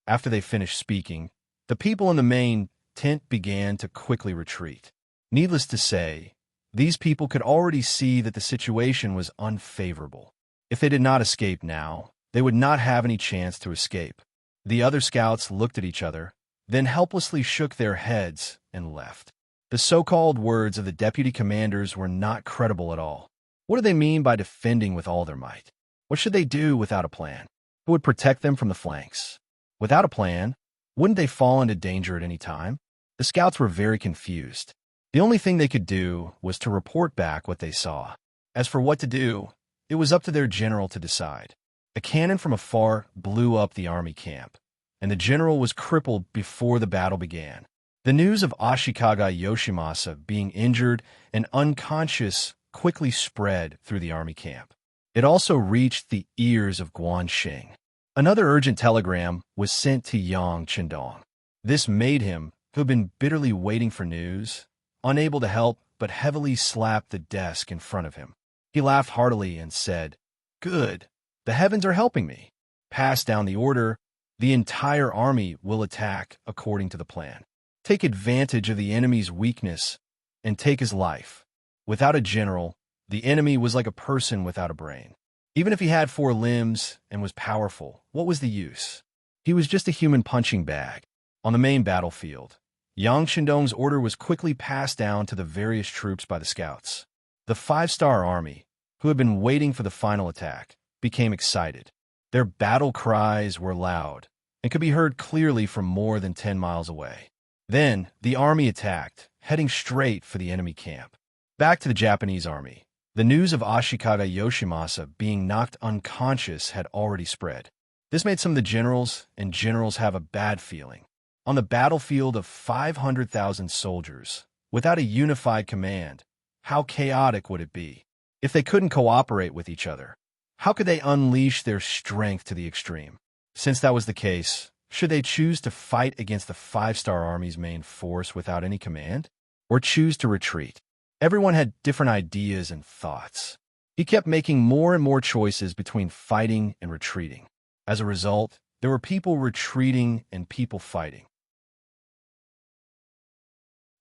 After they finished speaking, the people in the main tent began to quickly retreat. Needless to say, these people could already see that the situation was unfavorable. If they did not escape now, they would not have any chance to escape. The other scouts looked at each other, then helplessly shook their heads and left. The so-called words of the deputy commanders were not credible at all. What do they mean by defending with all their might? What should they do without a plan? Who would protect them from the flanks? Without a plan, wouldn't they fall into danger at any time? The scouts were very confused. The only thing they could do was to report back what they saw. As for what to do, it was up to their general to decide. A cannon from afar blew up the army camp, and the general was crippled before the battle began. The news of Ashikaga Yoshimasa being injured and unconscious quickly spread through the army camp. It also reached the ears of Guanxing. Another urgent telegram was sent to Yang Chendong. This made him, who had been bitterly waiting for news, unable to help but heavily slap the desk in front of him. He laughed heartily and said, "Good, the heavens are helping me. Pass down the order. The entire army will attack according to the plan. Take advantage of the enemy's weakness and take his life." Without a general, the enemy was like a person without a brain. Even if he had 4 limbs and was powerful, what was the use? He was just a human punching bag. On the main battlefield, Yang Shendong's order was quickly passed down to the various troops by the scouts. The 5-star army, who had been waiting for the final attack, became excited. Their battle cries were loud and could be heard clearly from more than 10 miles away. Then, the army attacked, heading straight for the enemy camp. Back to the Japanese army. The news of Ashikaga Yoshimasa being knocked unconscious had already spread. This made some of the generals have a bad feeling. On the battlefield of 500,000 soldiers, without a unified command, how chaotic would it be? If they couldn't cooperate with each other, how could they unleash their strength to the extreme? Since that was the case, should they choose to fight against the five-star army's main force without any command, or choose to retreat? Everyone had different ideas and thoughts. He kept making more and more choices between fighting and retreating. As a result, there were people retreating and people fighting.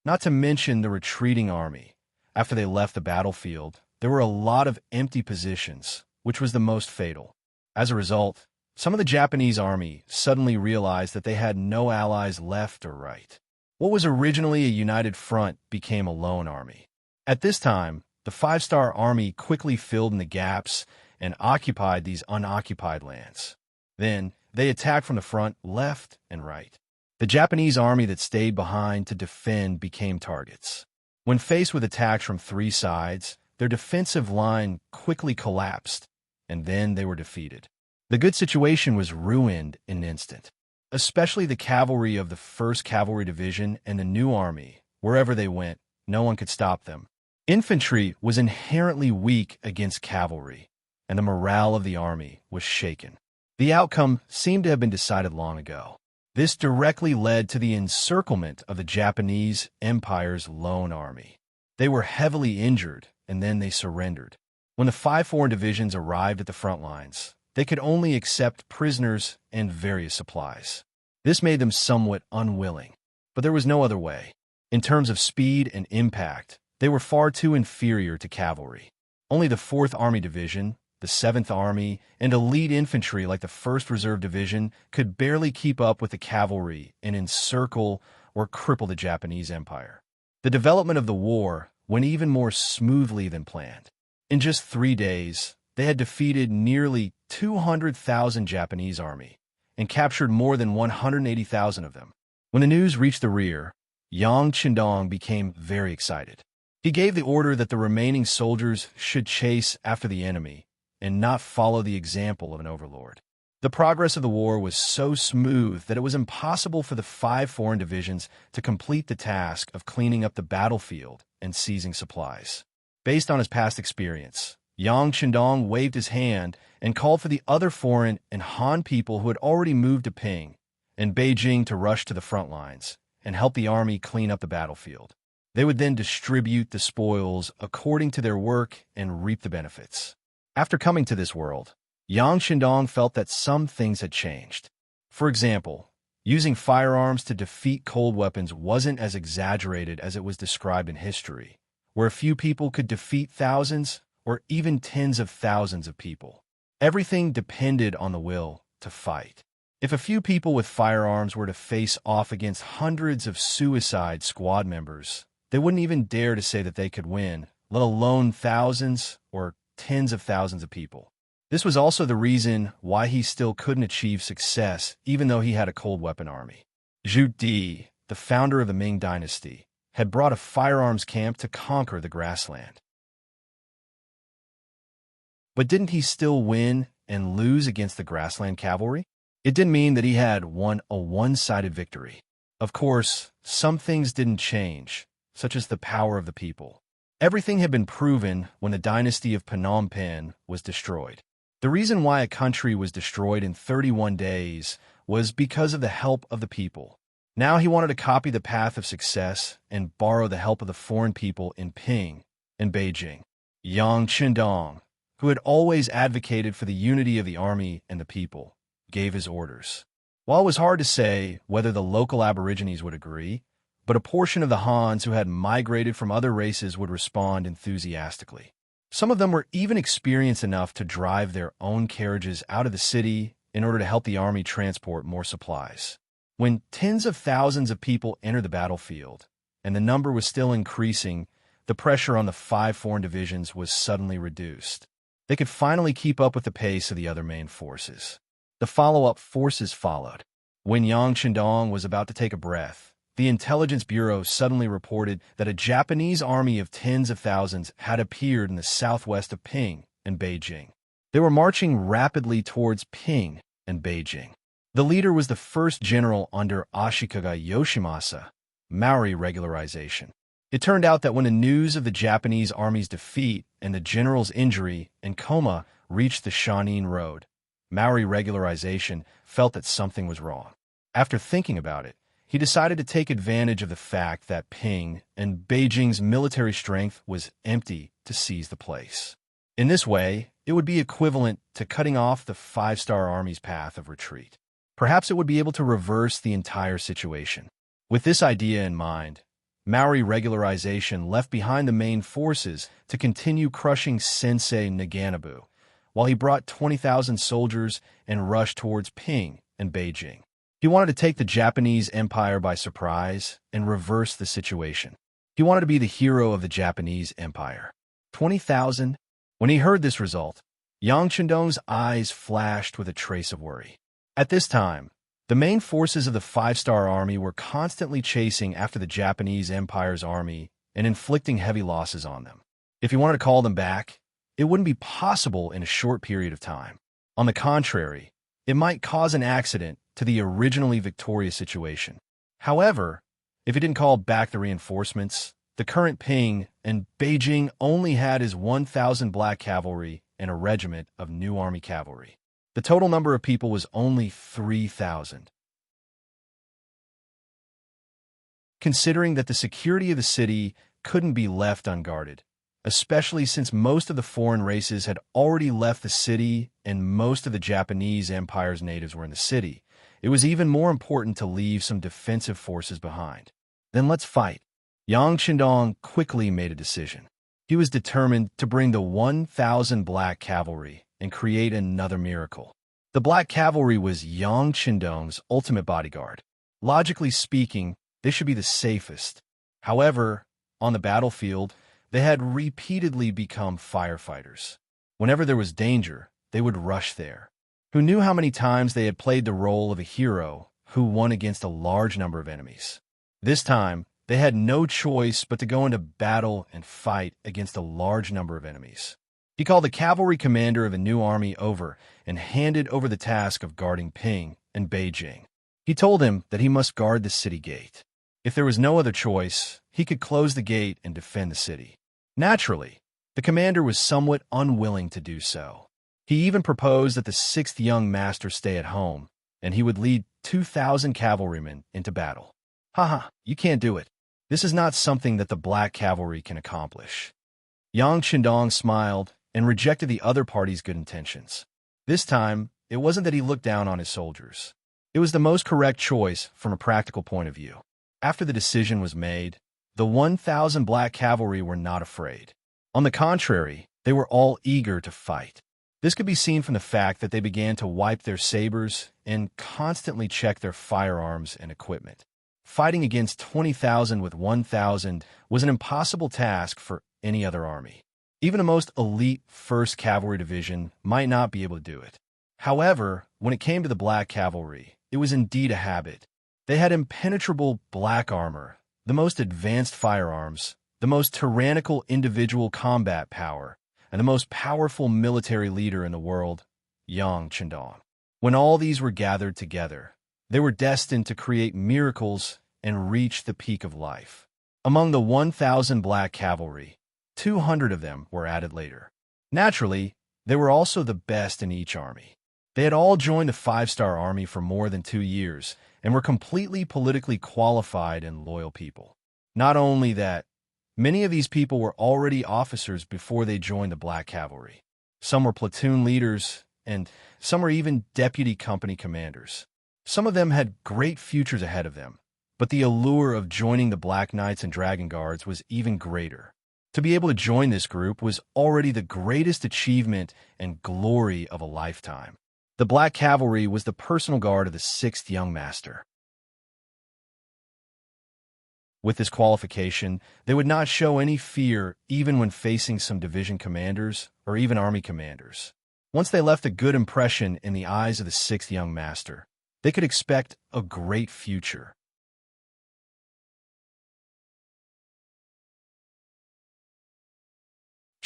Not to mention the retreating army. After they left the battlefield, there were a lot of empty positions, which was the most fatal. As a result, some of the Japanese army suddenly realized that they had no allies left or right. What was originally a united front became a lone army. At this time, the five-star army quickly filled in the gaps and occupied these unoccupied lands. Then, they attacked from the front, left, and right. The Japanese army that stayed behind to defend became targets. When faced with attacks from three sides, their defensive line quickly collapsed, and then they were defeated. The good situation was ruined in an instant. Especially the cavalry of the 1st Cavalry Division and the new army. Wherever they went, no one could stop them. Infantry was inherently weak against cavalry, and the morale of the army was shaken. The outcome seemed to have been decided long ago. This directly led to the encirclement of the Japanese Empire's lone army. They were heavily injured, and then they surrendered. When the 5 foreign divisions arrived at the front lines, they could only accept prisoners and various supplies. This made them somewhat unwilling, but there was no other way. In terms of speed and impact, they were far too inferior to cavalry. Only the 4th Army Division, the 7th Army, and elite infantry like the 1st Reserve Division could barely keep up with the cavalry and encircle or cripple the Japanese Empire. The development of the war went even more smoothly than planned. In just 3 days, they had defeated nearly 200,000 Japanese army and captured more than 180,000 of them. When the news reached the rear, Yang Qindong became very excited. He gave the order that the remaining soldiers should chase after the enemy and not follow the example of an overlord. The progress of the war was so smooth that it was impossible for the 5 foreign divisions to complete the task of cleaning up the battlefield and seizing supplies. Based on his past experience, Yang Qindong waved his hand and called for the other foreign and Han people who had already moved to Ping and Beijing to rush to the front lines and help the army clean up the battlefield. They would then distribute the spoils according to their work and reap the benefits. After coming to this world, Yang Qindong felt that some things had changed. For example, using firearms to defeat cold weapons wasn't as exaggerated as it was described in history, where a few people could defeat thousands or even tens of thousands of people. Everything depended on the will to fight. If a few people with firearms were to face off against hundreds of suicide squad members, they wouldn't even dare to say that they could win, let alone thousands or tens of thousands of people. This was also the reason why he still couldn't achieve success even though he had a cold weapon army. Zhu Di, the founder of the Ming Dynasty, had brought a firearms camp to conquer the grassland. But didn't he still win and lose against the grassland cavalry? It didn't mean that he had won a one-sided victory. Of course, some things didn't change, such as the power of the people. Everything had been proven when the dynasty of Phnom Penh was destroyed. The reason why a country was destroyed in 31 days was because of the help of the people. Now he wanted to copy the path of success and borrow the help of the foreign people in Ping and Beijing. Yang Qindong, who had always advocated for the unity of the army and the people, gave his orders. While it was hard to say whether the local aborigines would agree, but a portion of the Hans who had migrated from other races would respond enthusiastically. Some of them were even experienced enough to drive their own carriages out of the city in order to help the army transport more supplies. When tens of thousands of people entered the battlefield, and the number was still increasing, the pressure on the 5 foreign divisions was suddenly reduced. They could finally keep up with the pace of the other main forces. The follow-up forces followed. When Yang Qindong was about to take a breath, the Intelligence Bureau suddenly reported that a Japanese army of tens of thousands had appeared in the southwest of Ping and Beijing. They were marching rapidly towards Ping and Beijing. The leader was the first general under Ashikaga Yoshimasa, Maori regularization. It turned out that when the news of the Japanese army's defeat and the general's injury and coma reached the Shanin Road, Maori regularization felt that something was wrong. After thinking about it, he decided to take advantage of the fact that Ping and Beijing's military strength was empty to seize the place. In this way, it would be equivalent to cutting off the five-star army's path of retreat. Perhaps it would be able to reverse the entire situation. With this idea in mind, Maori regularization left behind the main forces to continue crushing Sensei Naganabu, while he brought 20,000 soldiers and rushed towards Ping and Beijing. He wanted to take the Japanese Empire by surprise and reverse the situation. He wanted to be the hero of the Japanese Empire. 20,000? When he heard this result, Yang Chendong's eyes flashed with a trace of worry. At this time, the main forces of the five-star army were constantly chasing after the Japanese Empire's army and inflicting heavy losses on them. If he wanted to call them back, it wouldn't be possible in a short period of time. On the contrary, it might cause an accident to the originally victorious situation. However, if he didn't call back the reinforcements, the current Ping and Beijing only had his 1,000 black cavalry and a regiment of new army cavalry. The total number of people was only 3,000. Considering that the security of the city couldn't be left unguarded, especially since most of the foreign races had already left the city and most of the Japanese Empire's natives were in the city, it was even more important to leave some defensive forces behind. Then let's fight. Yang Chendong quickly made a decision. He was determined to bring the 1,000 black cavalry and create another miracle. The black cavalry was Yang Chendong's ultimate bodyguard. Logically speaking, they should be the safest. However, on the battlefield, they had repeatedly become firefighters. Whenever there was danger, they would rush there. Who knew how many times they had played the role of a hero who won against a large number of enemies? This time, they had no choice but to go into battle and fight against a large number of enemies. He called the cavalry commander of a new army over and handed over the task of guarding Ping and Beijing. He told him that he must guard the city gate. If there was no other choice, he could close the gate and defend the city. Naturally, the commander was somewhat unwilling to do so. He even proposed that the sixth young master stay at home, and he would lead 2,000 cavalrymen into battle. Haha, you can't do it. This is not something that the black cavalry can accomplish. Yang Chendong smiled and rejected the other party's good intentions. This time, it wasn't that he looked down on his soldiers. It was the most correct choice from a practical point of view. After the decision was made, the 1,000 black cavalry were not afraid. On the contrary, they were all eager to fight. This could be seen from the fact that they began to wipe their sabers and constantly check their firearms and equipment. Fighting against 20,000 with 1,000 was an impossible task for any other army. Even the most elite 1st Cavalry Division might not be able to do it. However, when it came to the black cavalry, it was indeed a habit. They had impenetrable black armor, the most advanced firearms, the most tyrannical individual combat power, and the most powerful military leader in the world, Yang Chendong. When all these were gathered together, they were destined to create miracles and reach the peak of life. Among the 1,000 black cavalry, 200 of them were added later. Naturally, they were also the best in each army. They had all joined the 5-star army for more than 2 years and were completely politically qualified and loyal people. Not only that, many of these people were already officers before they joined the black cavalry. Some were platoon leaders, and some were even deputy company commanders. Some of them had great futures ahead of them, but the allure of joining the Black Knights and Dragon Guards was even greater. To be able to join this group was already the greatest achievement and glory of a lifetime. The Black Cavalry was the personal guard of the 6th Young Master. With this qualification, they would not show any fear even when facing some division commanders or even army commanders. Once they left a good impression in the eyes of the 6th Young Master, they could expect a great future.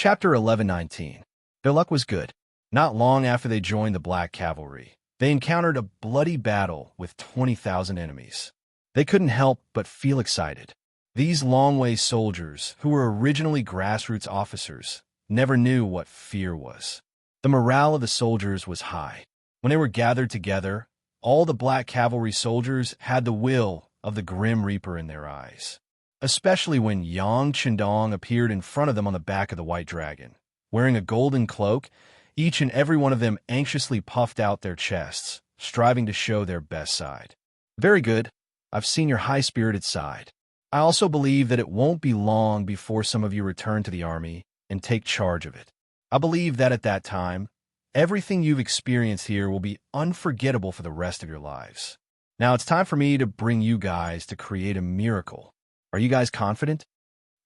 Chapter 11:19. Their luck was good. Not long after they joined the Black Cavalry, they encountered a bloody battle with 20,000 enemies. They couldn't help but feel excited. These long-way soldiers, who were originally grassroots officers, never knew what fear was. The morale of the soldiers was high. When they were gathered together, all the Black Cavalry soldiers had the will of the Grim Reaper in their eyes. Especially when Enchanting appeared in front of them on the back of the White Dragon. Wearing a golden cloak, each and every one of them anxiously puffed out their chests, striving to show their best side. Very good. I've seen your high-spirited side. I also believe that it won't be long before some of you return to the army and take charge of it. I believe that at that time, everything you've experienced here will be unforgettable for the rest of your lives. Now it's time for me to bring you guys to create a miracle. Are you guys confident?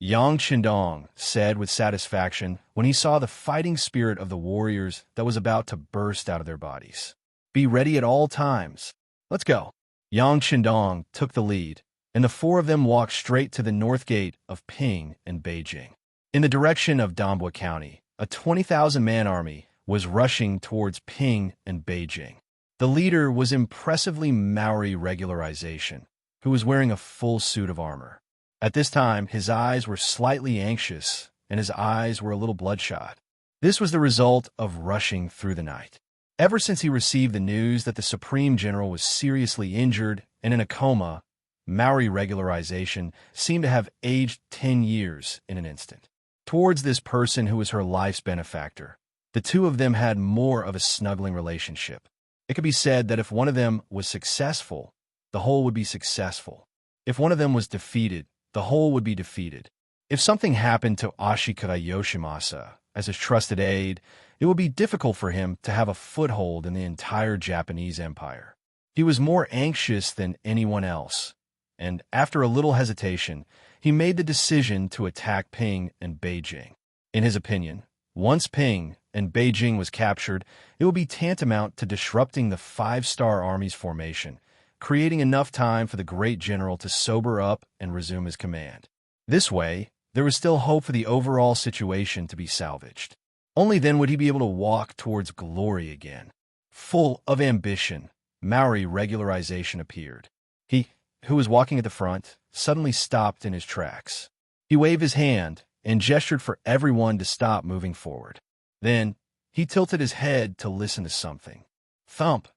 Enchanting said with satisfaction when he saw the fighting spirit of the warriors that was about to burst out of their bodies. Be ready at all times. Let's go. Enchanting took the lead, and the four of them walked straight to the north gate of Ping and Beijing. In the direction of Dambua County, a 20,000-man army was rushing towards Ping and Beijing. The leader was impressively Maori regularization, who was wearing a full suit of armor. At this time, his eyes were slightly anxious, and his eyes were a little bloodshot. This was the result of rushing through the night. Ever since he received the news that the Supreme General was seriously injured and in a coma, Maori regularization seemed to have aged 10 years in an instant. Towards this person who was her life's benefactor, the two of them had more of a snuggling relationship. It could be said that if one of them was successful, the whole would be successful. If one of them was defeated, the whole would be defeated. If something happened to Ashikaga Yoshimasa as his trusted aide, it would be difficult for him to have a foothold in the entire Japanese empire. He was more anxious than anyone else, and after a little hesitation, he made the decision to attack Ping and Beijing. In his opinion, once Ping and Beijing was captured, it would be tantamount to disrupting the five-star army's formation, creating enough time for the great general to sober up and resume his command. This way, there was still hope for the overall situation to be salvaged. Only then would he be able to walk towards glory again. Full of ambition, Maori regularization appeared. He, who was walking at the front, suddenly stopped in his tracks. He waved his hand and gestured for everyone to stop moving forward. Then, he tilted his head to listen to something. Thump,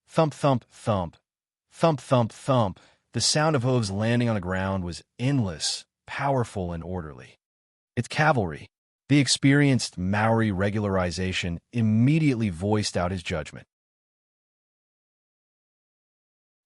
thump, thump, thump. Thump, thump, thump. The sound of hooves landing on the ground was endless, powerful, and orderly. It's cavalry. The experienced Maori regularization immediately voiced out his judgment.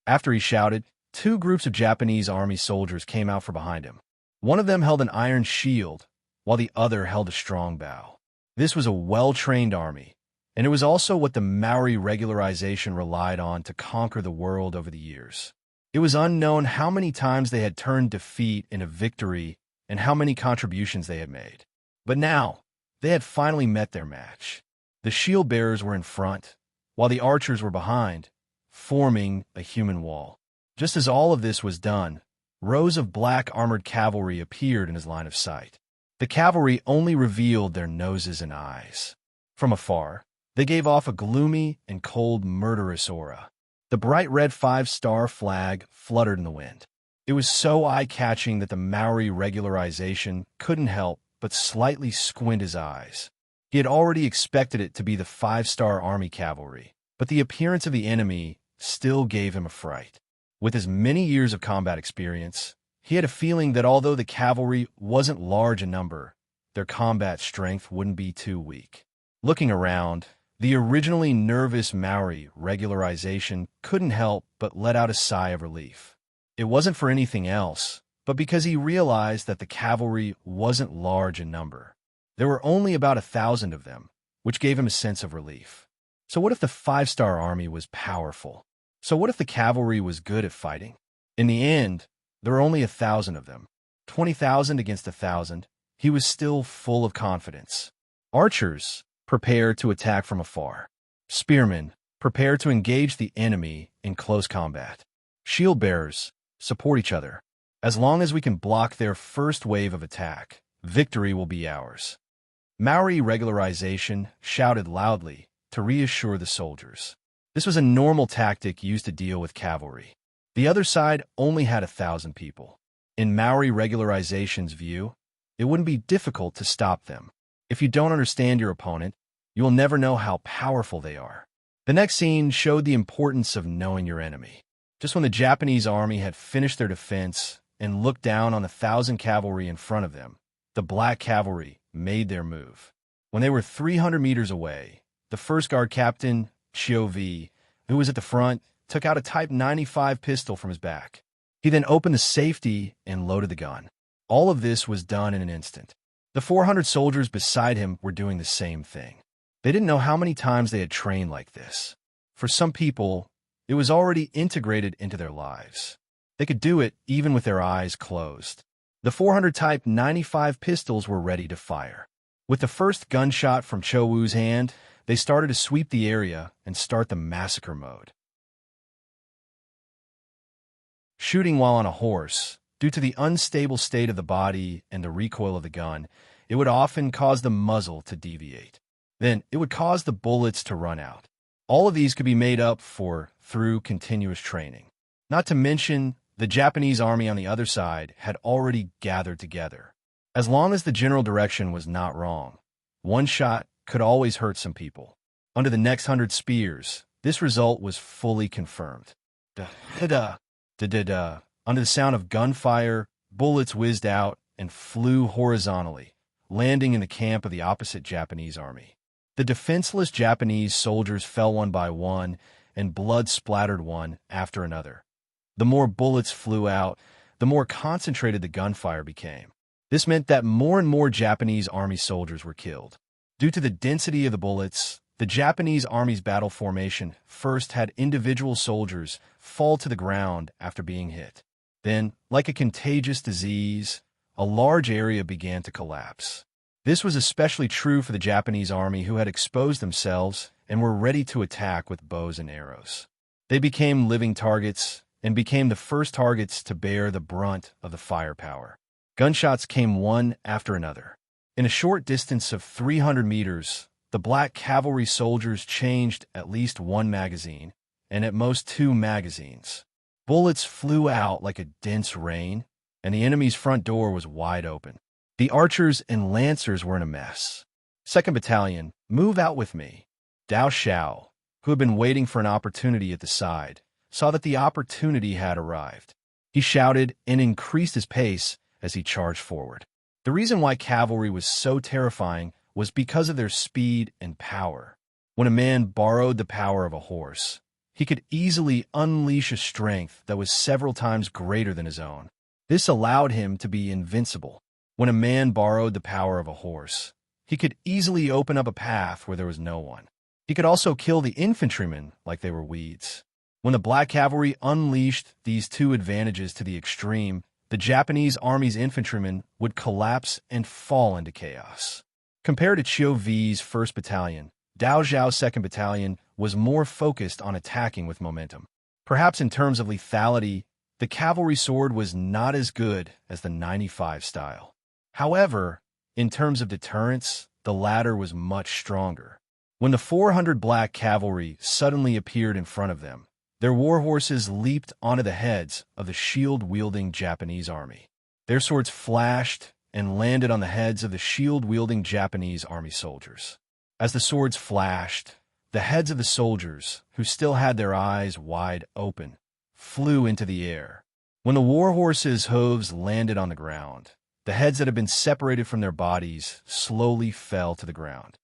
After he shouted, two groups of Japanese army soldiers came out from behind him. One of them held an iron shield, while the other held a strong bow. This was a well-trained army, and it was also what the Maori regularization relied on to conquer the world over the years. It was unknown how many times they had turned defeat into victory and how many contributions they had made. But now, they had finally met their match. The shield bearers were in front, while the archers were behind, forming a human wall. Just as all of this was done, rows of black armored cavalry appeared in his line of sight. The cavalry only revealed their noses and eyes. From afar, they gave off a gloomy and cold murderous aura. The bright red five-star flag fluttered in the wind. It was so eye-catching that the Maori regularization couldn't help but slightly squint his eyes. He had already expected it to be the five-star army cavalry, but the appearance of the enemy still gave him a fright. With his many years of combat experience, he had a feeling that although the cavalry wasn't large in number, their combat strength wouldn't be too weak. Looking around, the originally nervous Maori regularization couldn't help but let out a sigh of relief. It wasn't for anything else, but because he realized that the cavalry wasn't large in number. There were only about 1,000 of them, which gave him a sense of relief. So what if the five-star army was powerful? So what if the cavalry was good at fighting? In the end, there were only 1,000 of them. 20,000 against 1,000. He was still full of confidence. Archers, prepare to attack from afar. Spearmen, prepare to engage the enemy in close combat. Shield bearers, support each other. As long as we can block their first wave of attack, victory will be ours. Maori regularization shouted loudly to reassure the soldiers. This was a normal tactic used to deal with cavalry. The other side only had 1,000 people. In Maori regularization's view, it wouldn't be difficult to stop them. If you don't understand your opponent, you will never know how powerful they are. The next scene showed the importance of knowing your enemy. Just when the Japanese army had finished their defense and looked down on the 1,000 cavalry in front of them, the black cavalry made their move. When they were 300 meters away, the first guard captain, Chiovi, who was at the front, took out a Type 95 pistol from his back. He then opened the safety and loaded the gun. All of this was done in an instant. The 400 soldiers beside him were doing the same thing. They didn't know how many times they had trained like this. For some people, it was already integrated into their lives. They could do it even with their eyes closed. The 400 Type 95 pistols were ready to fire. With the first gunshot from Cho Wu's hand, they started to sweep the area and start the massacre mode. Shooting while on a horse, due to the unstable state of the body and the recoil of the gun, it would often cause the muzzle to deviate. Then, it would cause the bullets to run out. All of these could be made up for through continuous training. Not to mention, the Japanese army on the other side had already gathered together. As long as the general direction was not wrong, one shot could always hurt some people. Under the next 100 spears, this result was fully confirmed. Da-da-da. Da-da-da. Under the sound of gunfire, bullets whizzed out and flew horizontally, landing in the camp of the opposite Japanese army. The defenseless Japanese soldiers fell one by one, and blood splattered one after another. The more bullets flew out, the more concentrated the gunfire became. This meant that more and more Japanese army soldiers were killed. Due to the density of the bullets, the Japanese army's battle formation first had individual soldiers fall to the ground after being hit. Then, like a contagious disease, a large area began to collapse. This was especially true for the Japanese army, who had exposed themselves and were ready to attack with bows and arrows. They became living targets and became the first targets to bear the brunt of the firepower. Gunshots came one after another. In a short distance of 300 meters, the black cavalry soldiers changed at least one magazine, and at most 2 magazines. Bullets flew out like a dense rain, and the enemy's front door was wide open. The archers and lancers were in a mess. 2nd Battalion, move out with me. Dao Xiao, who had been waiting for an opportunity at the side, saw that the opportunity had arrived. He shouted and increased his pace as he charged forward. The reason why cavalry was so terrifying was because of their speed and power. When a man borrowed the power of a horse, he could easily unleash a strength that was several times greater than his own. This allowed him to be invincible. When a man borrowed the power of a horse, he could easily open up a path where there was no one. He could also kill the infantrymen like they were weeds. When the black cavalry unleashed these 2 advantages to the extreme, the Japanese army's infantrymen would collapse and fall into chaos. Compared to Chiu V's 1st Battalion, Dao Zhao's 2nd Battalion was more focused on attacking with momentum. Perhaps in terms of lethality, the cavalry sword was not as good as the 95 style. However, in terms of deterrence, the latter was much stronger. When the 400 black cavalry suddenly appeared in front of them, their war horses leaped onto the heads of the shield-wielding Japanese army. Their swords flashed and landed on the heads of the shield-wielding Japanese army soldiers. As the swords flashed, the heads of the soldiers, who still had their eyes wide open, flew into the air. When the war horses' hooves landed on the ground, the heads that had been separated from their bodies slowly fell to the ground.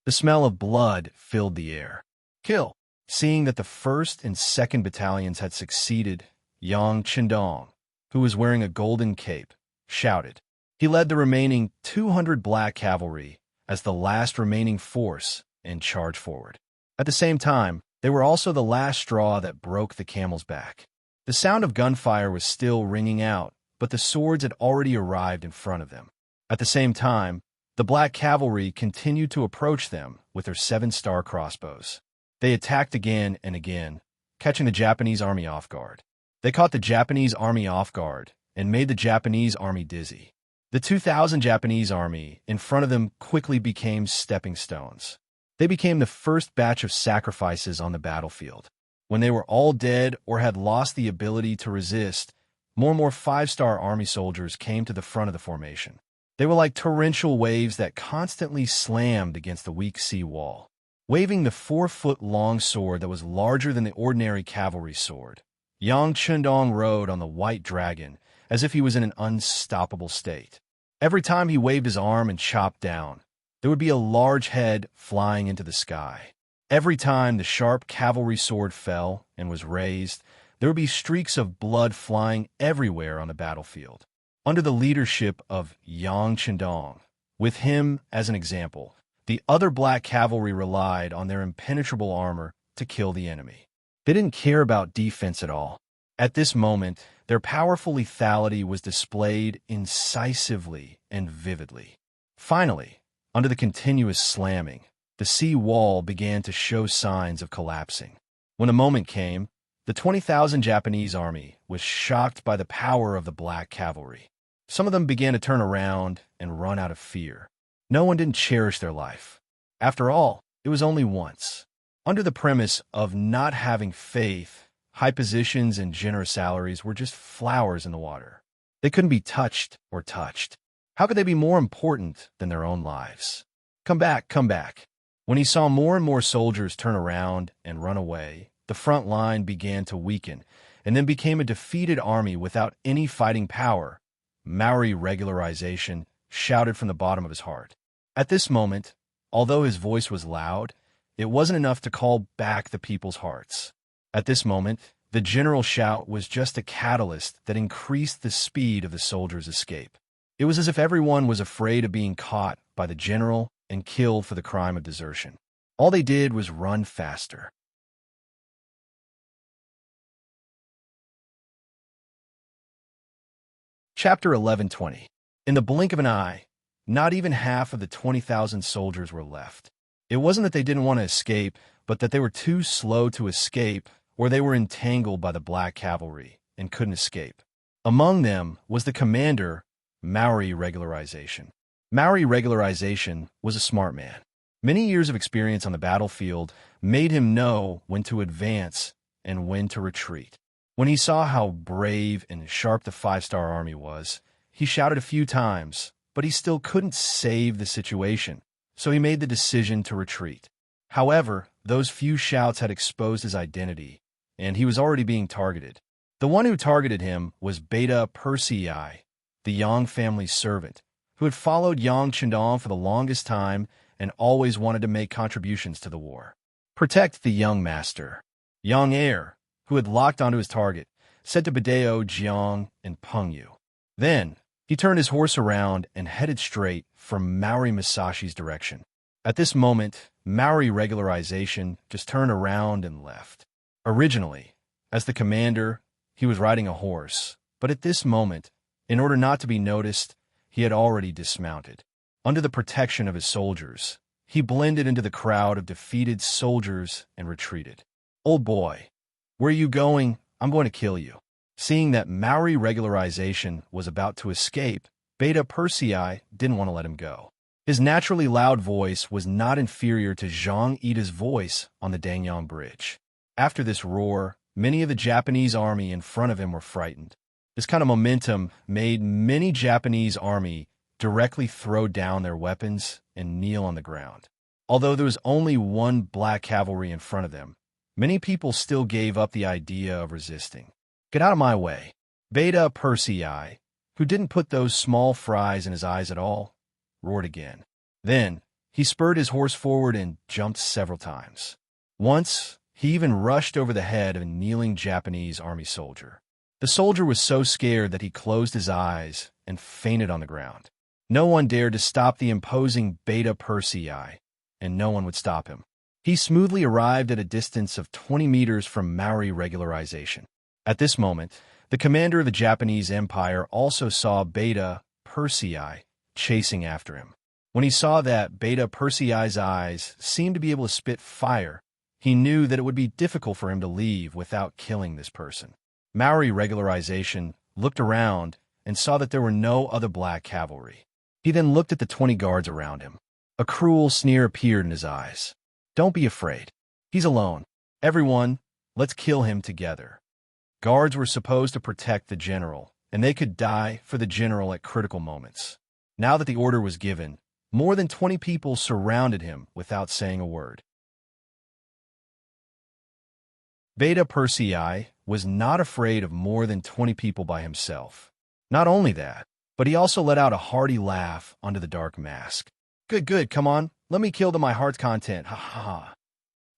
The smell of blood filled the air. Kill! Seeing that the 1st and 2nd Battalions had succeeded, Yang Qindong, who was wearing a golden cape, shouted. He led the remaining 200 black cavalry as the last remaining force and charged forward. At the same time, they were also the last straw that broke the camel's back. The sound of gunfire was still ringing out, but the swords had already arrived in front of them. At the same time, the black cavalry continued to approach them with their 7-star crossbows. They attacked again and again, catching the Japanese army off guard. They caught the Japanese army off guard and made the Japanese army dizzy. The 2,000 Japanese army in front of them quickly became stepping stones. They became the first batch of sacrifices on the battlefield. When they were all dead or had lost the ability to resist, more and more five-star army soldiers came to the front of the formation. They were like torrential waves that constantly slammed against the weak sea wall. Waving the 4-foot-long sword that was larger than the ordinary cavalry sword, Yang Chendong rode on the white dragon as if he was in an unstoppable state. Every time he waved his arm and chopped down, there would be a large head flying into the sky. Every time the sharp cavalry sword fell and was raised, there would be streaks of blood flying everywhere on the battlefield. Under the leadership of Yang Chendong, with him as an example, the other black cavalry relied on their impenetrable armor to kill the enemy. They didn't care about defense at all. At this moment, their powerful lethality was displayed incisively and vividly. Finally, under the continuous slamming, the sea wall began to show signs of collapsing. When the moment came, the 20,000 Japanese army was shocked by the power of the black cavalry. Some of them began to turn around and run out of fear. No one didn't cherish their life. After all, it was only once. Under the premise of not having faith, high positions and generous salaries were just flowers in the water. They couldn't be touched or touched. How could they be more important than their own lives? Come back, come back. When he saw more and more soldiers turn around and run away, the front line began to weaken and then became a defeated army without any fighting power. Maori regularization shouted from the bottom of his heart. At this moment, although his voice was loud, it wasn't enough to call back the people's hearts. At this moment, the general shout was just a catalyst that increased the speed of the soldiers' escape. It was as if everyone was afraid of being caught by the general and killed for the crime of desertion. All they did was run faster. Chapter 11:20. In the blink of an eye, not even half of the 20,000 soldiers were left. It wasn't that they didn't want to escape, but that they were too slow to escape, or they were entangled by the black cavalry and couldn't escape. Among them was the commander, Maori regularization. Maori regularization was a smart man. Many years of experience on the battlefield made him know when to advance and when to retreat. When he saw how brave and sharp the five-star army was, he shouted a few times, but he still couldn't save the situation, so he made the decision to retreat. However, those few shouts had exposed his identity, and he was already being targeted. The one who targeted him was Beta Persei, the Yang family's servant, who had followed Yang Chendong for the longest time and always wanted to make contributions to the war. Protect the young master. Yang Heir, who had locked onto his target, said to Bideo, Jiang, and Pengyu. Then, he turned his horse around and headed straight for Maori Masashi's direction. At this moment, Maori regularization just turned around and left. Originally, as the commander, he was riding a horse, but at this moment, in order not to be noticed, he had already dismounted. Under the protection of his soldiers, he blended into the crowd of defeated soldiers and retreated. Old boy, where are you going? I'm going to kill you. Seeing that Maori regularization was about to escape, Beta Persei didn't want to let him go. His naturally loud voice was not inferior to Zhang Ida's voice on the Dangyang Bridge. After this roar, many of the Japanese army in front of him were frightened. This kind of momentum made many Japanese army directly throw down their weapons and kneel on the ground. Although there was only one black cavalry in front of them, many people still gave up the idea of resisting. Get out of my way. Beta Persei, who didn't put those small fries in his eyes at all, roared again. Then, he spurred his horse forward and jumped several times. Once, he even rushed over the head of a kneeling Japanese army soldier. The soldier was so scared that he closed his eyes and fainted on the ground. No one dared to stop the imposing Beta Persei, and no one would stop him. He smoothly arrived at a distance of 20 meters from Maori regularization. At this moment, the commander of the Japanese Empire also saw Beta Persei chasing after him. When he saw that Beta Persei's eyes seemed to be able to spit fire, he knew that it would be difficult for him to leave without killing this person. Maori regularization looked around and saw that there were no other black cavalry. He then looked at the 20 guards around him. A cruel sneer appeared in his eyes. "Don't be afraid. He's alone. Everyone, let's kill him together." Guards were supposed to protect the general, and they could die for the general at critical moments. Now that the order was given, more than 20 people surrounded him without saying a word. Beta Persei was not afraid of more than 20 people by himself. Not only that, but he also let out a hearty laugh under the dark mask. Good, come on, let me kill to my heart's content, ha ha ha."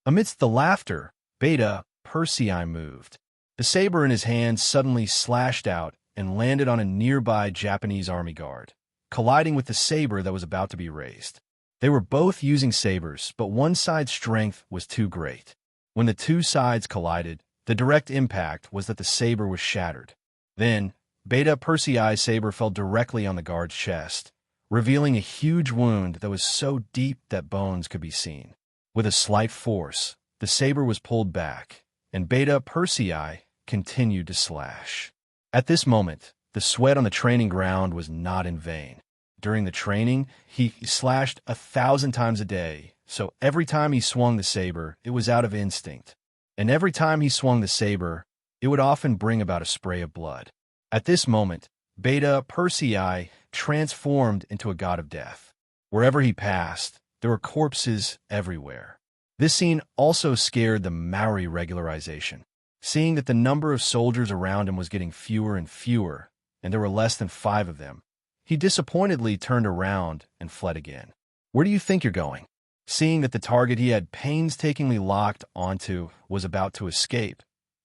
Amidst the laughter, Beta Persei moved. The saber in his hand suddenly slashed out and landed on a nearby Japanese army guard, colliding with the saber that was about to be raised. They were both using sabers, but one side's strength was too great. When the two sides collided, the direct impact was that the saber was shattered. Then, Beta Persei's saber fell directly on the guard's chest, revealing a huge wound that was so deep that bones could be seen. With a slight force, the saber was pulled back, and Beta Persei continued to slash. At this moment, the sweat on the training ground was not in vain. During the training, he slashed 1,000 times a day, so every time he swung the saber, it was out of instinct. And every time he swung the saber, it would often bring about a spray of blood. At this moment, Beta Persei transformed into a god of death. Wherever he passed, there were corpses everywhere. This scene also scared the Maori regularization. Seeing that the number of soldiers around him was getting fewer and fewer, and there were less than 5 of them, he disappointedly turned around and fled again. Where do you think you're going? Seeing that the target he had painstakingly locked onto was about to escape,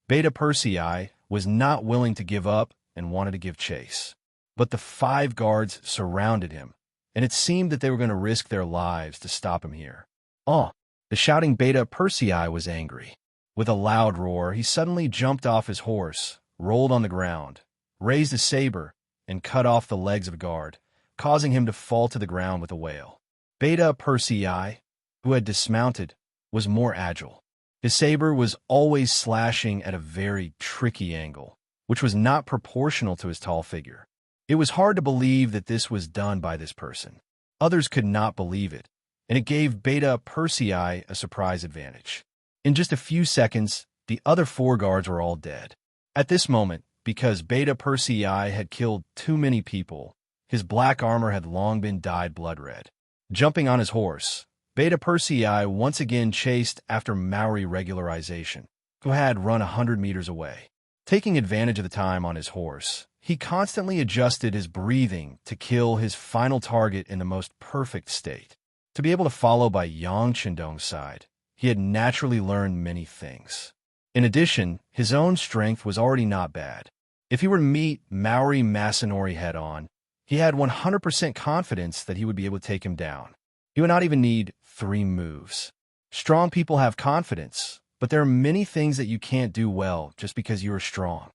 Beta Persei was not willing to give up and wanted to give chase. But the 5 guards surrounded him, and it seemed that they were going to risk their lives to stop him here. Oh, the shouting Beta Persei was angry. With a loud roar, he suddenly jumped off his horse, rolled on the ground, raised his saber, and cut off the legs of a guard, causing him to fall to the ground with a wail. Beta Persei, who had dismounted, was more agile. His saber was always slashing at a very tricky angle, which was not proportional to his tall figure. It was hard to believe that this was done by this person. Others could not believe it, and it gave Beta Persei a surprise advantage. In just a few seconds, the other 4 guards were all dead. At this moment, because Beta Persei had killed too many people, his black armor had long been dyed blood red. Jumping on his horse, Beta Persei once again chased after Maori regularization, who had run 100 meters away. Taking advantage of the time on his horse, he constantly adjusted his breathing to kill his final target in the most perfect state. To be able to follow by Yang Chendong's side, he had naturally learned many things. In addition, his own strength was already not bad. If he were to meet Maori Masanori head-on, he had 100% confidence that he would be able to take him down. He would not even need 3 moves. Strong people have confidence, but there are many things that you can't do well just because you are strong.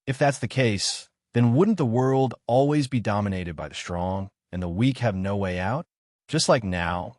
If that's the case, then wouldn't the world always be dominated by the strong and the weak have no way out? Just like now,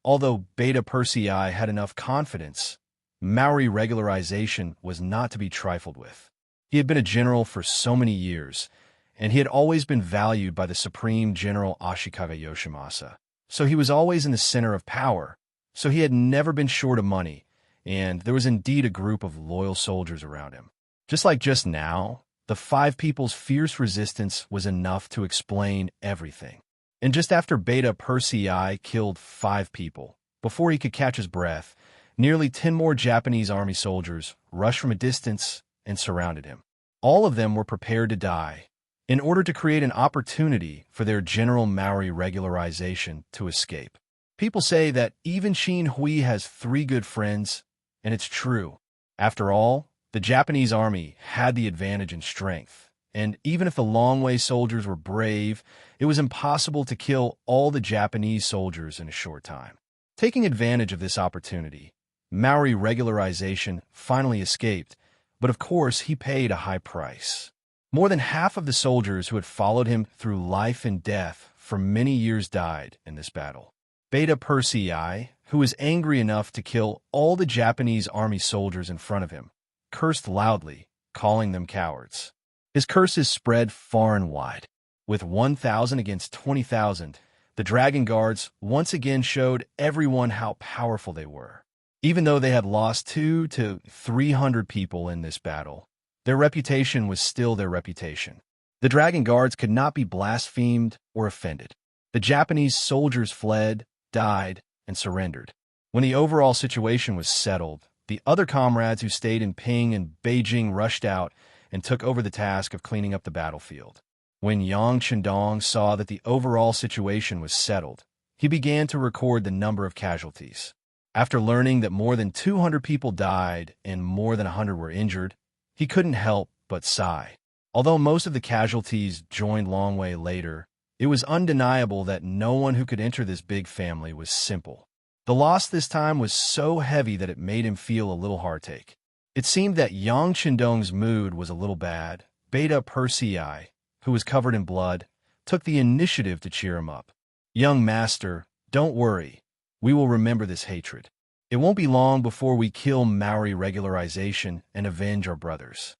although Beta Persei had enough confidence, Maori regularization was not to be trifled with. He had been a general for so many years, and he had always been valued by the Supreme General Ashikaga Yoshimasa. So he was always in the center of power, so he had never been short of money, and there was indeed a group of loyal soldiers around him. Just like just now, the 5 people's fierce resistance was enough to explain everything. And just after Beta Persei killed 5 people, before he could catch his breath, nearly 10 more Japanese army soldiers rushed from a distance and surrounded him. All of them were prepared to die, in order to create an opportunity for their General Maori regularization to escape. People say that even Shin Hui has 3 good friends, and it's true. After all, the Japanese army had the advantage in strength. And even if the Longway soldiers were brave, it was impossible to kill all the Japanese soldiers in a short time. Taking advantage of this opportunity, Maori regularization finally escaped, but of course he paid a high price. More than half of the soldiers who had followed him through life and death for many years died in this battle. Beta Persei, who was angry enough to kill all the Japanese army soldiers in front of him, cursed loudly, calling them cowards. His curses spread far and wide. With 1,000 against 20,000, the dragon guards once again showed everyone how powerful they were. Even though they had lost 200 to 300 people in this battle, their reputation was still their reputation. The dragon guards could not be blasphemed or offended. The Japanese soldiers fled, died, and surrendered. When the overall situation was settled, the other comrades who stayed in Ping and Beijing rushed out and took over the task of cleaning up the battlefield. When Yang Chendong saw that the overall situation was settled, he began to record the number of casualties. After learning that more than 200 people died and more than 100 were injured, he couldn't help but sigh. Although most of the casualties joined long way later, it was undeniable that no one who could enter this big family was simple. The loss this time was so heavy that it made him feel a little heartache. It seemed that Yang Chendong's mood was a little bad. Beta Persei, who was covered in blood, took the initiative to cheer him up. "Young master, don't worry. We will remember this hatred. It won't be long before we kill Maori regularization and avenge our brothers."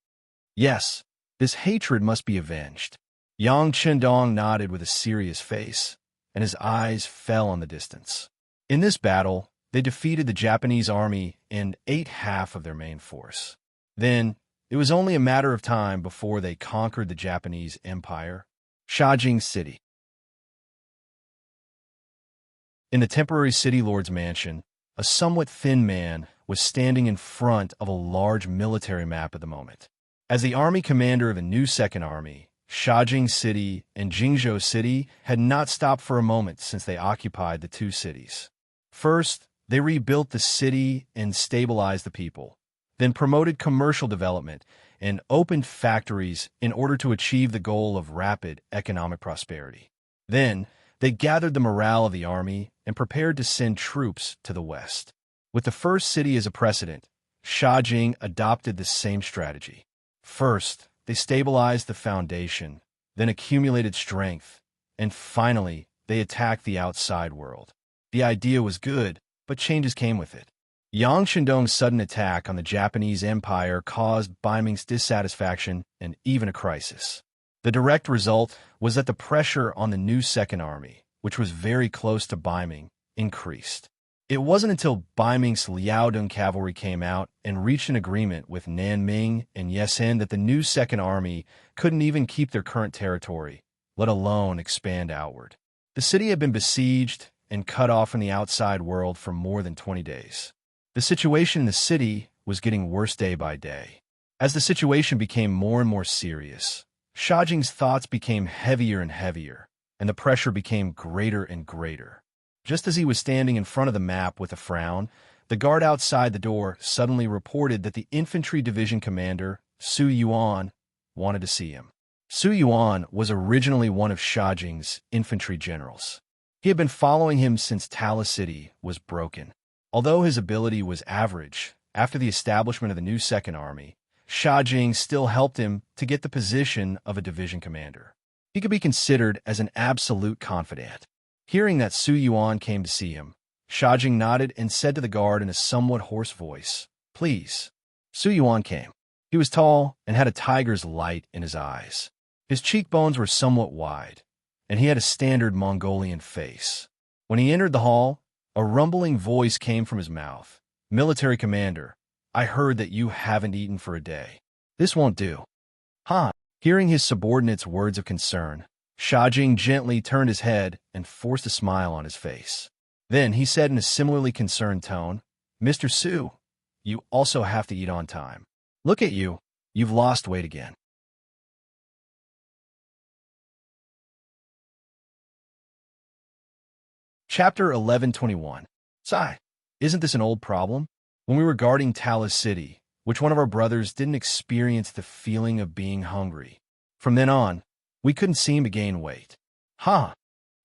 "Yes, this hatred must be avenged." Yang Chendong nodded with a serious face, and his eyes fell on the distance. In this battle, they defeated the Japanese army and ate half of their main force. Then, it was only a matter of time before they conquered the Japanese Empire. Shajing City. In the temporary city lord's mansion, a somewhat thin man was standing in front of a large military map at the moment. As the army commander of a new second army, Shajing City and Jingzhou City had not stopped for a moment since they occupied the two cities. First, they rebuilt the city and stabilized the people, then promoted commercial development and opened factories in order to achieve the goal of rapid economic prosperity. Then, they gathered the morale of the army and prepared to send troops to the west. With the first city as a precedent, Shajing adopted the same strategy. First, they stabilized the foundation, then accumulated strength, and finally, they attacked the outside world. The idea was good, but changes came with it. Yang Chendong's sudden attack on the Japanese Empire caused Baiming's dissatisfaction and even a crisis. The direct result was that the pressure on the new Second Army, which was very close to Baiming, increased. It wasn't until Baiming's Liaodong cavalry came out and reached an agreement with Nanming and Yesen that the new Second Army couldn't even keep their current territory, let alone expand outward. The city had been besieged and cut off from the outside world for more than 20 days. The situation in the city was getting worse day by day. As the situation became more and more serious, Shajing's thoughts became heavier and heavier, and the pressure became greater and greater. Just as he was standing in front of the map with a frown, the guard outside the door suddenly reported that the infantry division commander, Su Yuan, wanted to see him. Su Yuan was originally one of Shajing's infantry generals. He had been following him since Tala City was broken. Although his ability was average, after the establishment of the new Second Army, Shajing still helped him to get the position of a division commander. He could be considered as an absolute confidant. Hearing that Su Yuan came to see him, Shajing nodded and said to the guard in a somewhat hoarse voice, "Please." Su Yuan came. He was tall and had a tiger's light in his eyes. His cheekbones were somewhat wide, and he had a standard Mongolian face. When he entered the hall, a rumbling voice came from his mouth. "Military commander, I heard that you haven't eaten for a day. This won't do." "Huh?" Hearing his subordinate's words of concern, Shajing gently turned his head and forced a smile on his face. Then he said in a similarly concerned tone, "Mr. Su, you also have to eat on time. Look at you, you've lost weight again." Chapter 1121. Sigh, isn't this an old problem? When we were guarding Talas City, which one of our brothers didn't experience the feeling of being hungry? From then on, we couldn't seem to gain weight. "Huh,"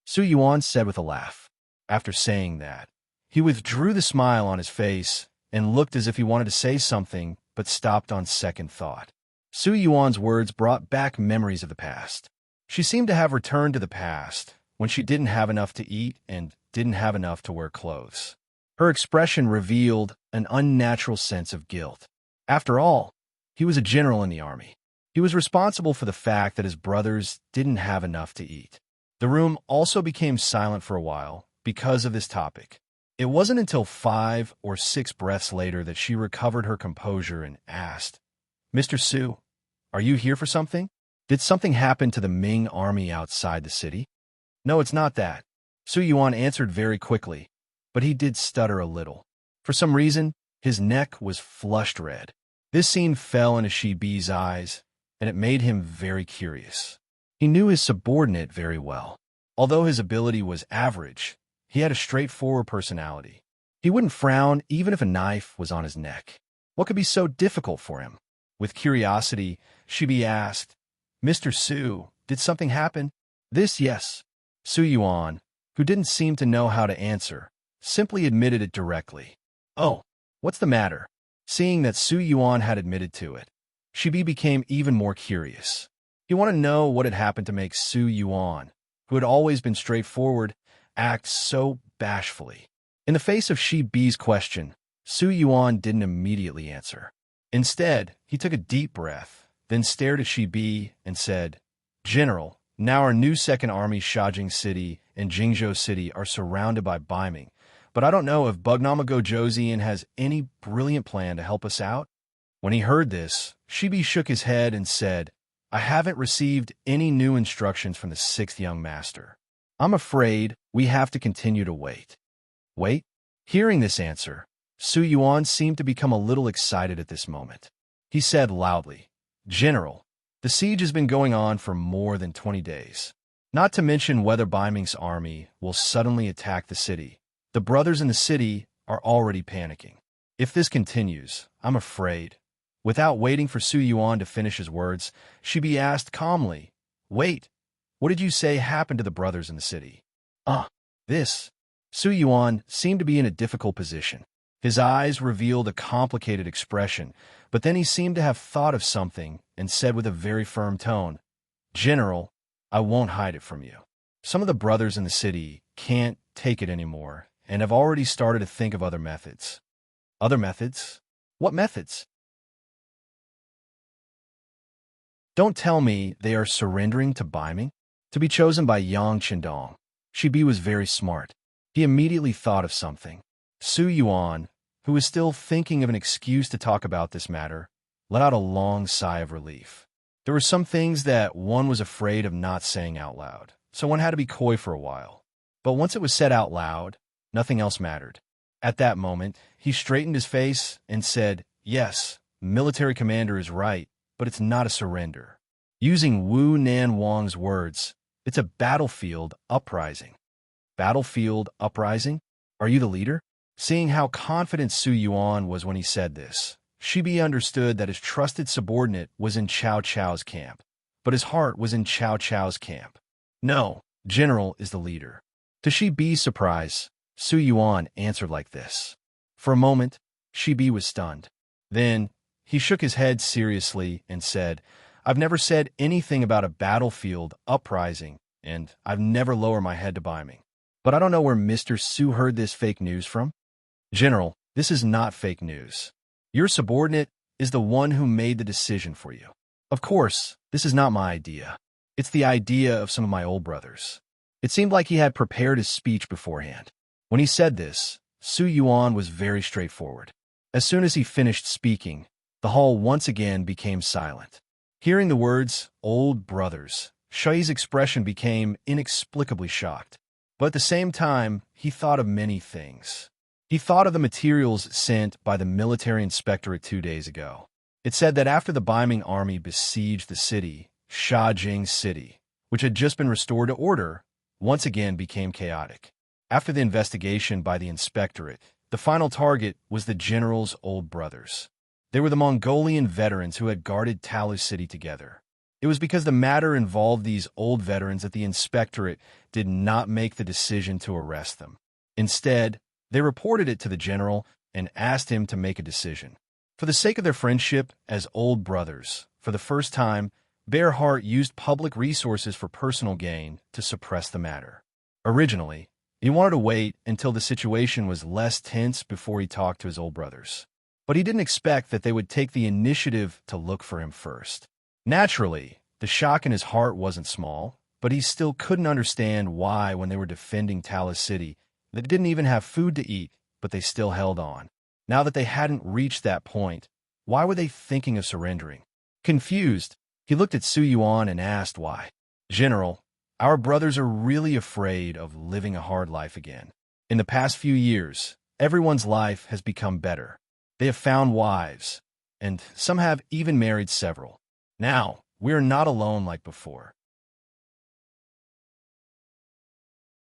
Su Yuan said with a laugh. After saying that, he withdrew the smile on his face and looked as if he wanted to say something, but stopped on second thought. Su Yuan's words brought back memories of the past. She seemed to have returned to the past, when she didn't have enough to eat and didn't have enough to wear clothes. Her expression revealed an unnatural sense of guilt. After all, He was a general in the army. He was responsible for the fact that his brothers didn't have enough to eat. The room also became silent for a while because of this topic. It wasn't until 5 or 6 breaths later that she recovered her composure and asked, "Mr. Su, are you here for something? Did something happen to the Ming army outside the city?" "No, it's not that," Su Yuan answered very quickly, but he did stutter a little. For some reason, his neck was flushed red. This scene fell into Shi Bi's eyes, and it made him very curious. He knew his subordinate very well. Although his ability was average, he had a straightforward personality. He wouldn't frown even if a knife was on his neck. What could be so difficult for him? With curiosity, Shi Bi asked, "Mr. Su, did something happen?" "This, yes." Su Yuan, who didn't seem to know how to answer, simply admitted it directly. "Oh, what's the matter?" Seeing that Su Yuan had admitted to it, Shi Bi became even more curious. He wanted to know what had happened to make Su Yuan, who had always been straightforward, act so bashfully. In the face of Shi Bi's question, Su Yuan didn't immediately answer. Instead, he took a deep breath, then stared at Shi Bi and said, "General, now our new Second Army Shajing City and Jingzhou City are surrounded by Baiming, but I don't know if Bugnamago Josian has any brilliant plan to help us out." When he heard this, Shi Bi shook his head and said, "I haven't received any new instructions from the 6th young master. I'm afraid we have to continue to wait." "Wait?" Hearing this answer, Su Yuan seemed to become a little excited at this moment. He said loudly, "General, the siege has been going on for more than 20 days. Not to mention whether Baiming's army will suddenly attack the city. The brothers in the city are already panicking. If this continues, I'm afraid." Without waiting for Su Yuan to finish his words, Shi Bi asked calmly, "Wait, what did you say happened to the brothers in the city?" This." Su Yuan seemed to be in a difficult position. His eyes revealed a complicated expression, but then he seemed to have thought of something and said with a very firm tone, "General, I won't hide it from you. Some of the brothers in the city can't take it anymore and have already started to think of other methods." "Other methods? What methods?" "Don't tell me they are surrendering to Baiming to be chosen by Yang Qindong." Shi Bi was very smart. He immediately thought of something. Su Yuan, who was still thinking of an excuse to talk about this matter, let out a long sigh of relief. There were some things that one was afraid of not saying out loud, so one had to be coy for a while. But once it was said out loud, nothing else mattered. At that moment, he straightened his face and said, "Yes, military commander is right, but it's not a surrender. Using Wu Nan Wang's words, it's a battlefield uprising." "Battlefield uprising? Are you the leader?" Seeing how confident Su Yuan was when he said this, Shi Bi understood that his trusted subordinate was in Cao Cao's camp, but his heart was in Cao Cao's camp. "No, General is the leader." To Shi Bi's surprise, Su Yuan answered like this. For a moment, Shi Bi was stunned. Then, he shook his head seriously and said, "I've never said anything about a battlefield uprising, and I've never lowered my head to Baiming. But I don't know where Mr. Su heard this fake news from." "General, this is not fake news. Your subordinate is the one who made the decision for you. Of course, this is not my idea. It's the idea of some of my old brothers." It seemed like he had prepared his speech beforehand. When he said this, Su Yuan was very straightforward. As soon as he finished speaking, the hall once again became silent. Hearing the words, "old brothers," Shai's expression became inexplicably shocked. But at the same time, he thought of many things. He thought of the materials sent by the military inspectorate 2 days ago. It said that after the Baiming army besieged the city, Shajing City, which had just been restored to order, once again became chaotic. After the investigation by the inspectorate, the final target was the general's old brothers. They were the Mongolian veterans who had guarded Talu City together. It was because the matter involved these old veterans that the inspectorate did not make the decision to arrest them. Instead, they reported it to the general and asked him to make a decision. For the sake of their friendship as old brothers, for the first time, Bearheart used public resources for personal gain to suppress the matter. Originally, he wanted to wait until the situation was less tense before he talked to his old brothers. but he didn't expect that they would take the initiative to look for him first. Naturally, the shock in his heart wasn't small, but he still couldn't understand why, when they were defending Talus City, they didn't even have food to eat, but they still held on. Now that they hadn't reached that point, why were they thinking of surrendering? Confused, he looked at Su Yuan and asked why. General, our brothers are really afraid of living a hard life again. In the past few years, everyone's life has become better. They have found wives, and some have even married several. Now, we are not alone like before.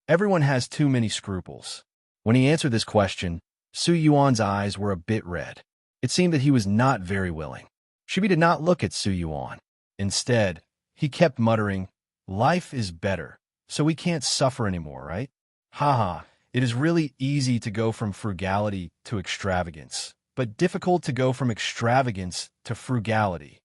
Everyone has too many scruples. When he answered this question, Su Yuan's eyes were a bit red. It seemed that he was not very willing. Shibi did not look at Su Yuan. Instead, he kept muttering, "Life is better, so we can't suffer anymore, right? Haha, it is really easy to go from frugality to extravagance, but difficult to go from extravagance to frugality."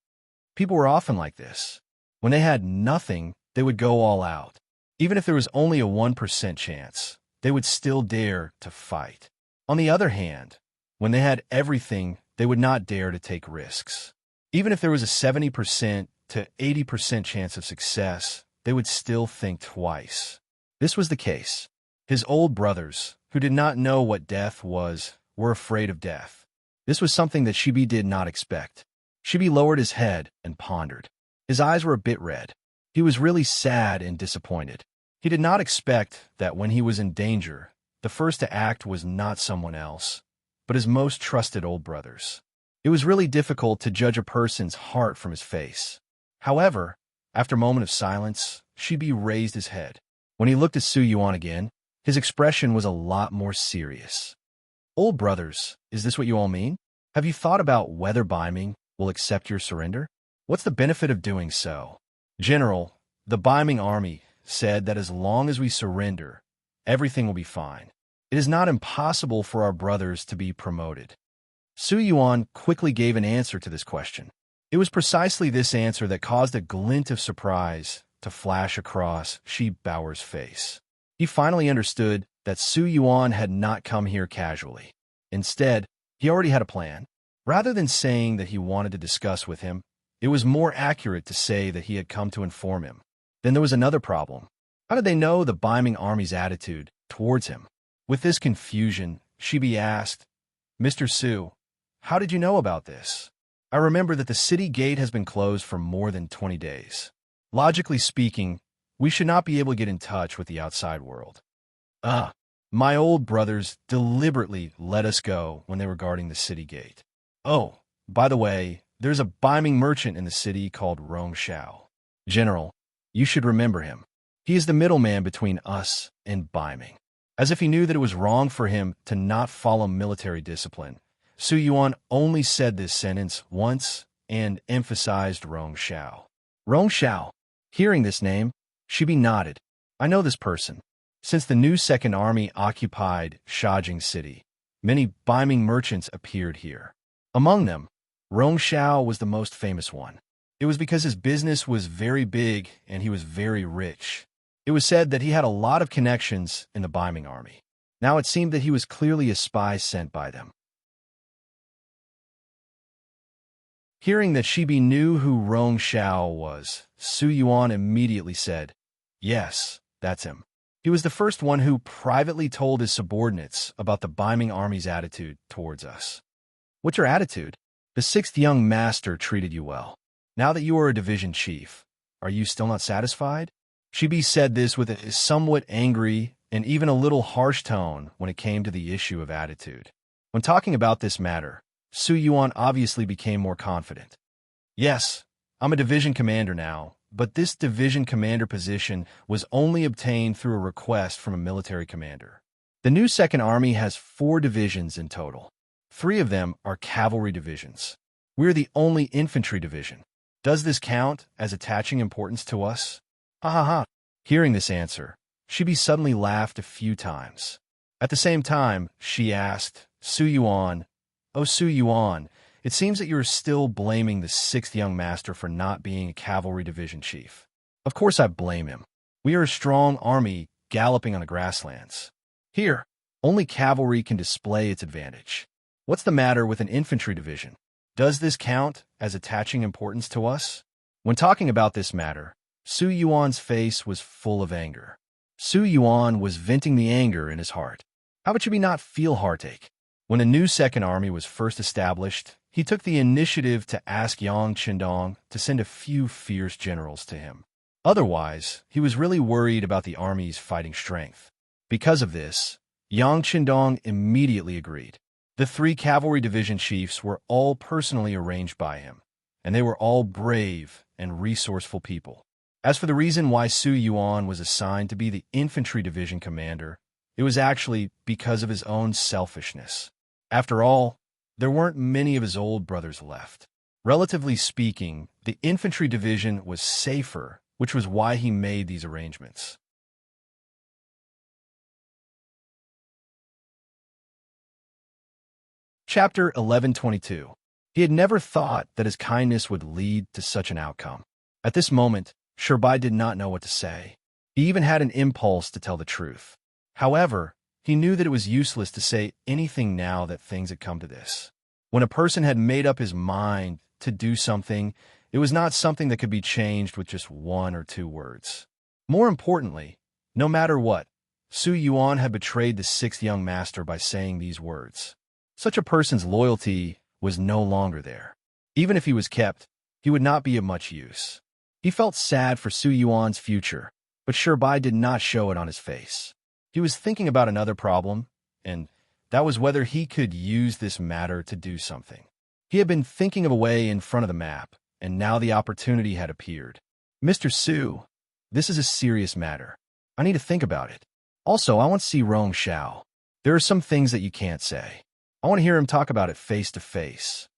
People were often like this. When they had nothing, they would go all out. Even if there was only a 1% chance, they would still dare to fight. On the other hand, when they had everything, they would not dare to take risks. Even if there was a 70% to 80% chance of success, they would still think twice. This was the case. His old brothers, who did not know what death was, were afraid of death. This was something that Shibi did not expect. Shibi lowered his head and pondered. His eyes were a bit red. He was really sad and disappointed. He did not expect that when he was in danger, the first to act was not someone else, but his most trusted old brothers. It was really difficult to judge a person's heart from his face. However, after a moment of silence, Shibi raised his head. When he looked at Su Yuan again, his expression was a lot more serious. "Old brothers, is this what you all mean? Have you thought about whether Baiming will accept your surrender? What's the benefit of doing so?" "General, the Baiming army said that as long as we surrender, everything will be fine. It is not impossible for our brothers to be promoted." Su Yuan quickly gave an answer to this question. It was precisely this answer that caused a glint of surprise to flash across Shi Baoer's face. He finally understood that Su Yuan had not come here casually. Instead, he already had a plan. Rather than saying that he wanted to discuss with him, it was more accurate to say that he had come to inform him. Then there was another problem. How did they know the Baiming army's attitude towards him? With this confusion, Shibi asked, "Mr. Su, how did you know about this? I remember that the city gate has been closed for more than 20 days. Logically speaking, we should not be able to get in touch with the outside world." My old brothers deliberately let us go when they were guarding the city gate. Oh, by the way, there's a Baiming merchant in the city called Rong Xiao. General, you should remember him. He is the middleman between us and Baiming." As if he knew that it was wrong for him to not follow military discipline, Su Yuan only said this sentence once and emphasized Rong Xiao. Rong Xiao. Hearing this name, Shibi nodded. "I know this person. Since the new Second Army occupied Shajing City, many Baiming merchants appeared here. Among them, Rong Xiao was the most famous one. It was because his business was very big and he was very rich. It was said that he had a lot of connections in the Baiming army. Now it seemed that he was clearly a spy sent by them." Hearing that Shibi knew who Rong Xiao was, Su Yuan immediately said, "Yes, that's him. He was the first one who privately told his subordinates about the Baiming army's attitude towards us." "What's your attitude? The 6th young master treated you well. Now that you are a division chief, are you still not satisfied?" Shibi said this with a somewhat angry and even a little harsh tone when it came to the issue of attitude. When talking about this matter, Su Yuan obviously became more confident. "Yes, I'm a division commander now, but this division commander position was only obtained through a request from a military commander. The new Second Army has 4 divisions in total. 3 of them are cavalry divisions. We're the only infantry division. Does this count as attaching importance to us?" Ha ha ha. Hearing this answer, Shibi suddenly laughed a few times. At the same time, she asked, "Su Yuan, oh Su Yuan, it seems that you are still blaming the 6th young master for not being a cavalry division chief." "Of course I blame him. We are a strong army galloping on the grasslands. Here, only cavalry can display its advantage. What's the matter with an infantry division? Does this count as attaching importance to us? When talking about this matter, Su Yuan's face was full of anger. Su Yuan was venting the anger in his heart. How should we not feel heartache? When a new Second Army was first established, he took the initiative to ask Yang Qindong to send a few fierce generals to him. Otherwise, he was really worried about the army's fighting strength. Because of this, Yang Qindong immediately agreed. The 3 cavalry division chiefs were all personally arranged by him, and they were all brave and resourceful people. As for the reason why Su Yuan was assigned to be the infantry division commander, it was actually because of his own selfishness. After all, there weren't many of his old brothers left. Relatively speaking, the infantry division was safer, which was why he made these arrangements. Chapter 1122. He had never thought that his kindness would lead to such an outcome. At this moment, Shirbai did not know what to say. He even had an impulse to tell the truth. However, he knew that it was useless to say anything now that things had come to this. When a person had made up his mind to do something, it was not something that could be changed with just 1 or 2 words. More importantly, no matter what, Su Yuan had betrayed the 6th young master by saying these words. Such a person's loyalty was no longer there. Even if he was kept, he would not be of much use. He felt sad for Su Yuan's future, but Shirbai did not show it on his face. He was thinking about another problem, and that was whether he could use this matter to do something. He had been thinking of a way in front of the map, and now the opportunity had appeared. Mr. Su, this is a serious matter. I need to think about it. Also, I want to see Rong Xiao. There are some things that you can't say. I want to hear him talk about it face to face.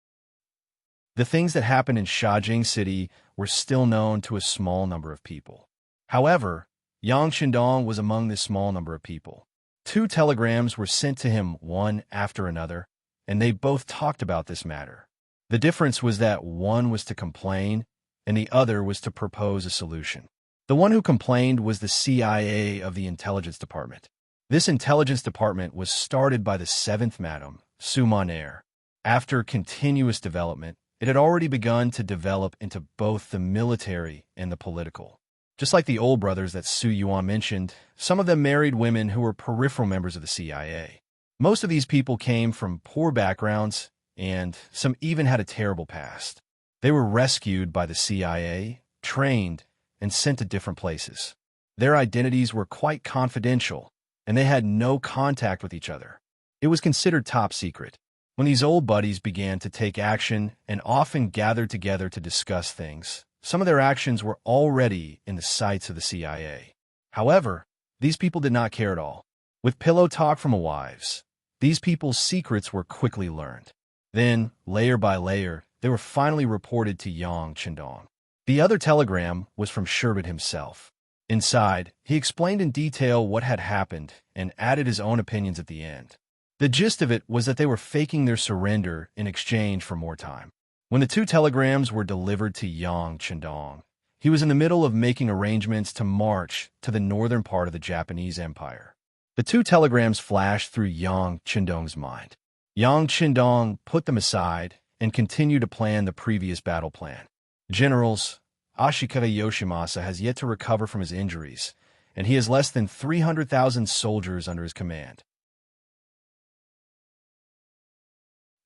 The things that happened in Shajing City were still known to a small number of people. However, Yang Qindong was among this small number of people. 2 telegrams were sent to him one after another, and they both talked about this matter. The difference was that one was to complain, and the other was to propose a solution. The one who complained was the CIA of the intelligence department. This intelligence department was started by the 7th Madam, Su Monair. After continuous development, it had already begun to develop into both the military and the political. Just like the old brothers that Su Yuan mentioned, some of them married women who were peripheral members of the CIA. Most of these people came from poor backgrounds, and some even had a terrible past. They were rescued by the CIA, trained, and sent to different places. Their identities were quite confidential, and they had no contact with each other. It was considered top secret. When these old buddies began to take action and often gathered together to discuss things, some of their actions were already in the sights of the CIA. However, these people did not care at all. With pillow talk from wives, these people's secrets were quickly learned. Then, layer by layer, they were finally reported to Yang Qindong. The other telegram was from Sherbet himself. Inside, he explained in detail what had happened and added his own opinions at the end. The gist of it was that they were faking their surrender in exchange for more time. When the 2 telegrams were delivered to Yang Qindong, he was in the middle of making arrangements to march to the northern part of the Japanese Empire. The 2 telegrams flashed through Yang Qindong's mind. Yang Qindong put them aside and continued to plan the previous battle plan. Generals, Ashikaga Yoshimasa has yet to recover from his injuries, and he has less than 300,000 soldiers under his command.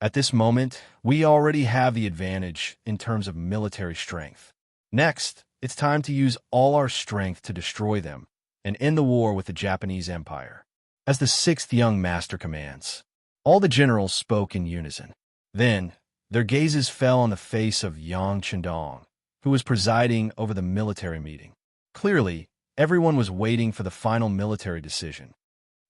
At this moment, we already have the advantage in terms of military strength. Next, it's time to use all our strength to destroy them and end the war with the Japanese Empire. As the 6th young master commands, all the generals spoke in unison. Then, their gazes fell on the face of Yang Qindong, who was presiding over the military meeting. Clearly, everyone was waiting for the final military decision.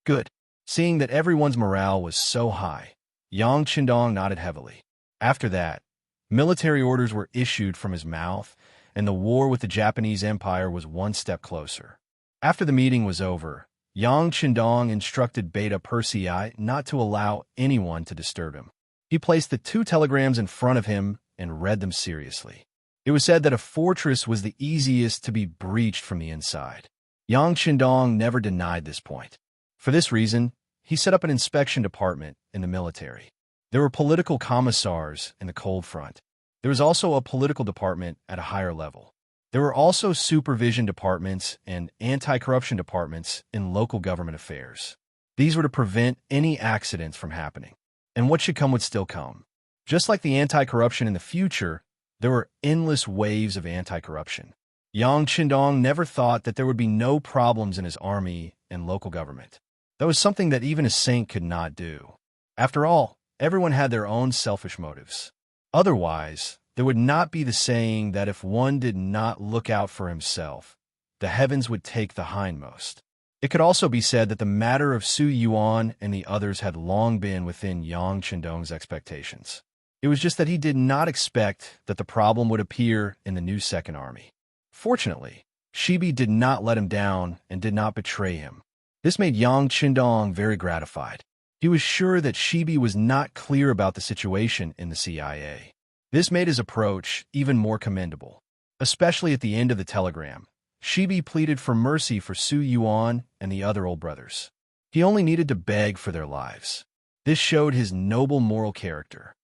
Good. Seeing that everyone's morale was so high, Yang Qindong nodded heavily. After that, military orders were issued from his mouth, and the war with the Japanese Empire was one step closer. After the meeting was over, Yang Qindong instructed Beta Persei not to allow anyone to disturb him. He placed the 2 telegrams in front of him and read them seriously. It was said that a fortress was the easiest to be breached from the inside. Yang Qindong never denied this point. For this reason, he set up an inspection department in the military. There were political commissars in the cold front. There was also a political department at a higher level. There were also supervision departments and anti-corruption departments in local government affairs. These were to prevent any accidents from happening. And what should come would still come. Just like the anti-corruption in the future, there were endless waves of anti-corruption. Yang Qindong never thought that there would be no problems in his army and local government. That was something that even a saint could not do. After all, everyone had their own selfish motives. Otherwise, there would not be the saying that if one did not look out for himself, the heavens would take the hindmost. It could also be said that the matter of Su Yuan and the others had long been within Yang Qindong's expectations. It was just that he did not expect that the problem would appear in the new Second Army. Fortunately, Shibi did not let him down and did not betray him. This made Yang Qindong very gratified. He was sure that Shibi was not clear about the situation in the CIA. This made his approach even more commendable. Especially at the end of the telegram, Shibi pleaded for mercy for Su Yuan and the other old brothers. He only needed to beg for their lives. This showed his noble moral character.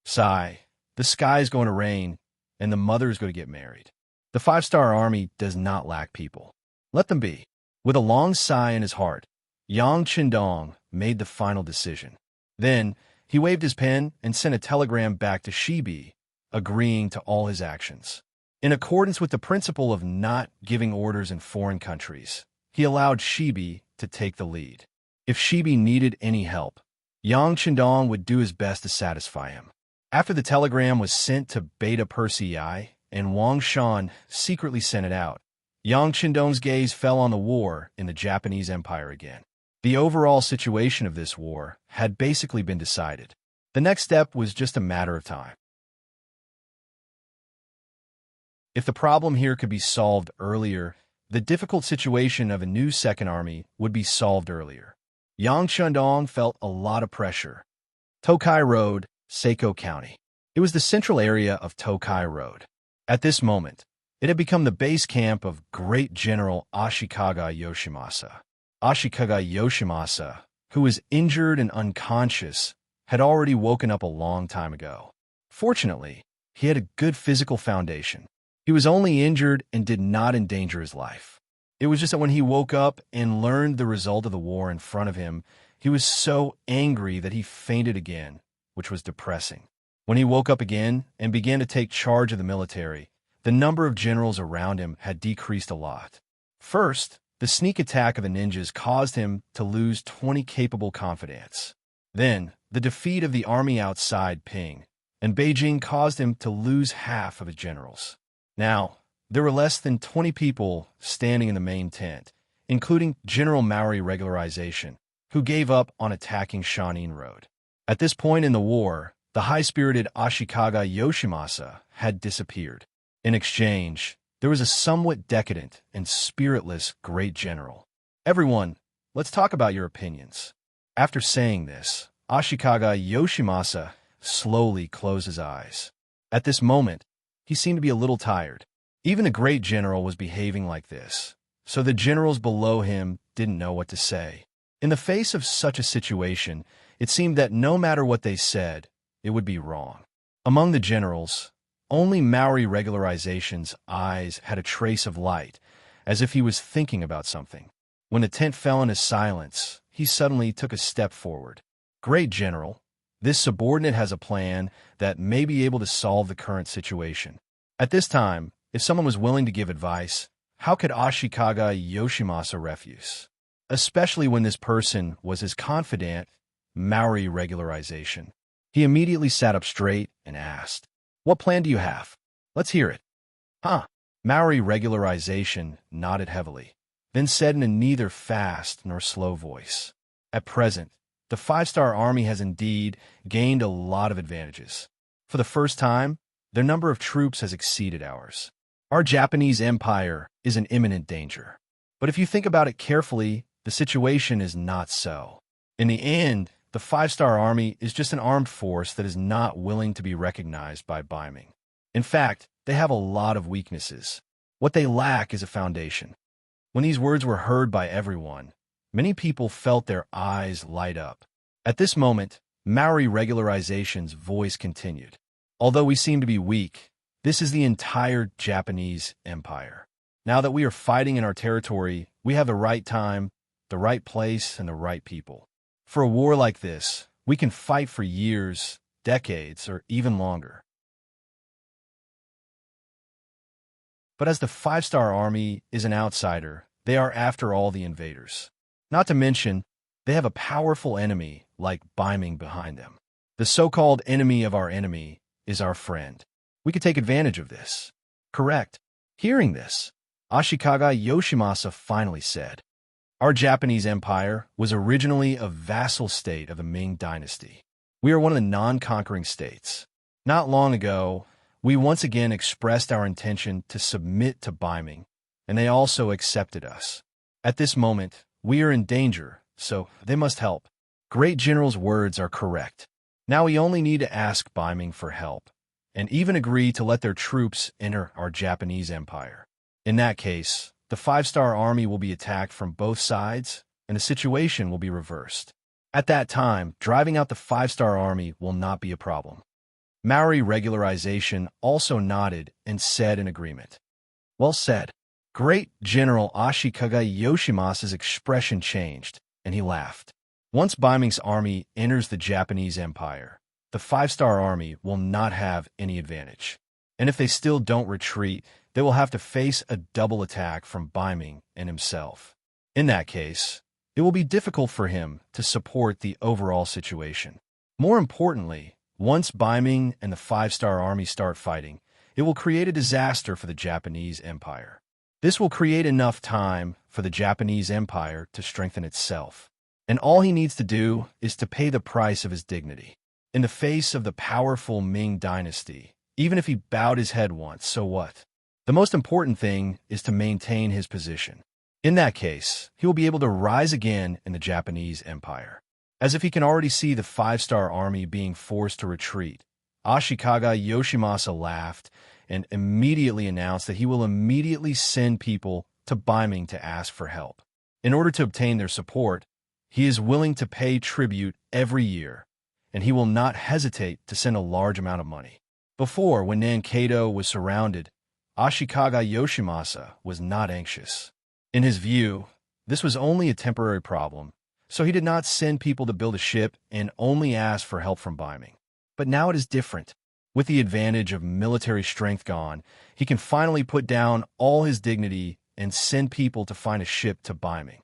Sigh, the sky's going to rain, and the mother is going to get married. The five-star army does not lack people. Let them be. With a long sigh in his heart, Yang Qindong made the final decision. Then, he waved his pen and sent a telegram back to Shibi, agreeing to all his actions. In accordance with the principle of not giving orders in foreign countries, he allowed Shibi to take the lead. If Shibi needed any help, Yang Qindong would do his best to satisfy him. After the telegram was sent to Beta Persei and Wang Shan secretly sent it out, Yang Qindong's gaze fell on the war in the Japanese Empire again. The overall situation of this war had basically been decided. The next step was just a matter of time. If the problem here could be solved earlier, the difficult situation of a new Second Army would be solved earlier. Yang Qindong felt a lot of pressure. Tokai Road, Seiko County. It was the central area of Tokai Road. At this moment, it had become the base camp of Great General Ashikaga Yoshimasa. Ashikaga Yoshimasa, who was injured and unconscious, had already woken up a long time ago. Fortunately, he had a good physical foundation. He was only injured and did not endanger his life. It was just that when he woke up and learned the result of the war in front of him, he was so angry that he fainted again, which was depressing. When he woke up again and began to take charge of the military, the number of generals around him had decreased a lot. First, the sneak attack of the ninjas caused him to lose 20 capable confidants. Then, the defeat of the army outside Ping and Beijing caused him to lose half of his generals. Now, there were less than 20 people standing in the main tent, including General Maori Regularization, who gave up on attacking Shanin Road. At this point in the war, the high-spirited Ashikaga Yoshimasa had disappeared. In exchange, there was a somewhat decadent and spiritless great general. Everyone, let's talk about your opinions. After saying this, Ashikaga Yoshimasa slowly closed his eyes. At this moment, he seemed to be a little tired. Even a great general was behaving like this, so the generals below him didn't know what to say. In the face of such a situation, it seemed that no matter what they said, it would be wrong. Among the generals, only Maori Regularization's eyes had a trace of light, as if he was thinking about something. When the tent fell into silence, he suddenly took a step forward. Great General, this subordinate has a plan that may be able to solve the current situation. At this time, if someone was willing to give advice, how could Ashikaga Yoshimasa refuse? Especially when this person was his confidant, Maori Regularization. He immediately sat up straight and asked, "What plan do you have? Let's hear it." Maori Regularization nodded heavily, then said in a neither fast nor slow voice, "At present, the five-star army has indeed gained a lot of advantages. For the first time, their number of troops has exceeded ours. Our Japanese empire is in imminent danger. But if you think about it carefully, the situation is not so. In the end, the five-star army is just an armed force that is not willing to be recognized by Beiming. In fact, they have a lot of weaknesses. What they lack is a foundation." When these words were heard by everyone, many people felt their eyes light up. At this moment, Maori Regularization's voice continued. Although we seem to be weak, this is the entire Japanese empire. Now that we are fighting in our territory, we have the right time, the right place, and the right people. For a war like this, we can fight for years, decades, or even longer. But as the five-star army is an outsider, they are after all the invaders. Not to mention, they have a powerful enemy like Baiming behind them. The so-called enemy of our enemy is our friend. We could take advantage of this. Correct. Hearing this, Ashikaga Yoshimasa finally said, "Our Japanese empire was originally a vassal state of the Ming dynasty. We are one of the non-conquering states. Not long ago, we once again expressed our intention to submit to Baiming, and they also accepted us. At this moment, we are in danger, so they must help." Great General's words are correct. Now we only need to ask Baiming for help, and even agree to let their troops enter our Japanese empire. In that case, the five-star army will be attacked from both sides, and the situation will be reversed. At that time, driving out the five-star army will not be a problem. Maori Regularization also nodded and said in agreement. Well said. Great General Ashikaga Yoshimasa's expression changed, and he laughed. Once Baiming's army enters the Japanese empire, the five-star army will not have any advantage. And if they still don't retreat, they will have to face a double attack from Baiming and himself. In that case, it will be difficult for him to support the overall situation. More importantly, once Baiming and the five-star army start fighting, it will create a disaster for the Japanese empire. This will create enough time for the Japanese empire to strengthen itself. And all he needs to do is to pay the price of his dignity. In the face of the powerful Ming dynasty, even if he bowed his head once, so what? The most important thing is to maintain his position. In that case, he will be able to rise again in the Japanese empire. As if he can already see the five-star army being forced to retreat, Ashikaga Yoshimasa laughed and immediately announced that he will immediately send people to Baiming to ask for help. In order to obtain their support, he is willing to pay tribute every year, and he will not hesitate to send a large amount of money. Before, when Nankado was surrounded, Ashikaga Yoshimasa was not anxious. In his view, this was only a temporary problem, so he did not send people to build a ship and only ask for help from Baiming. But now it is different. With the advantage of military strength gone, he can finally put down all his dignity and send people to find a ship to Baiming.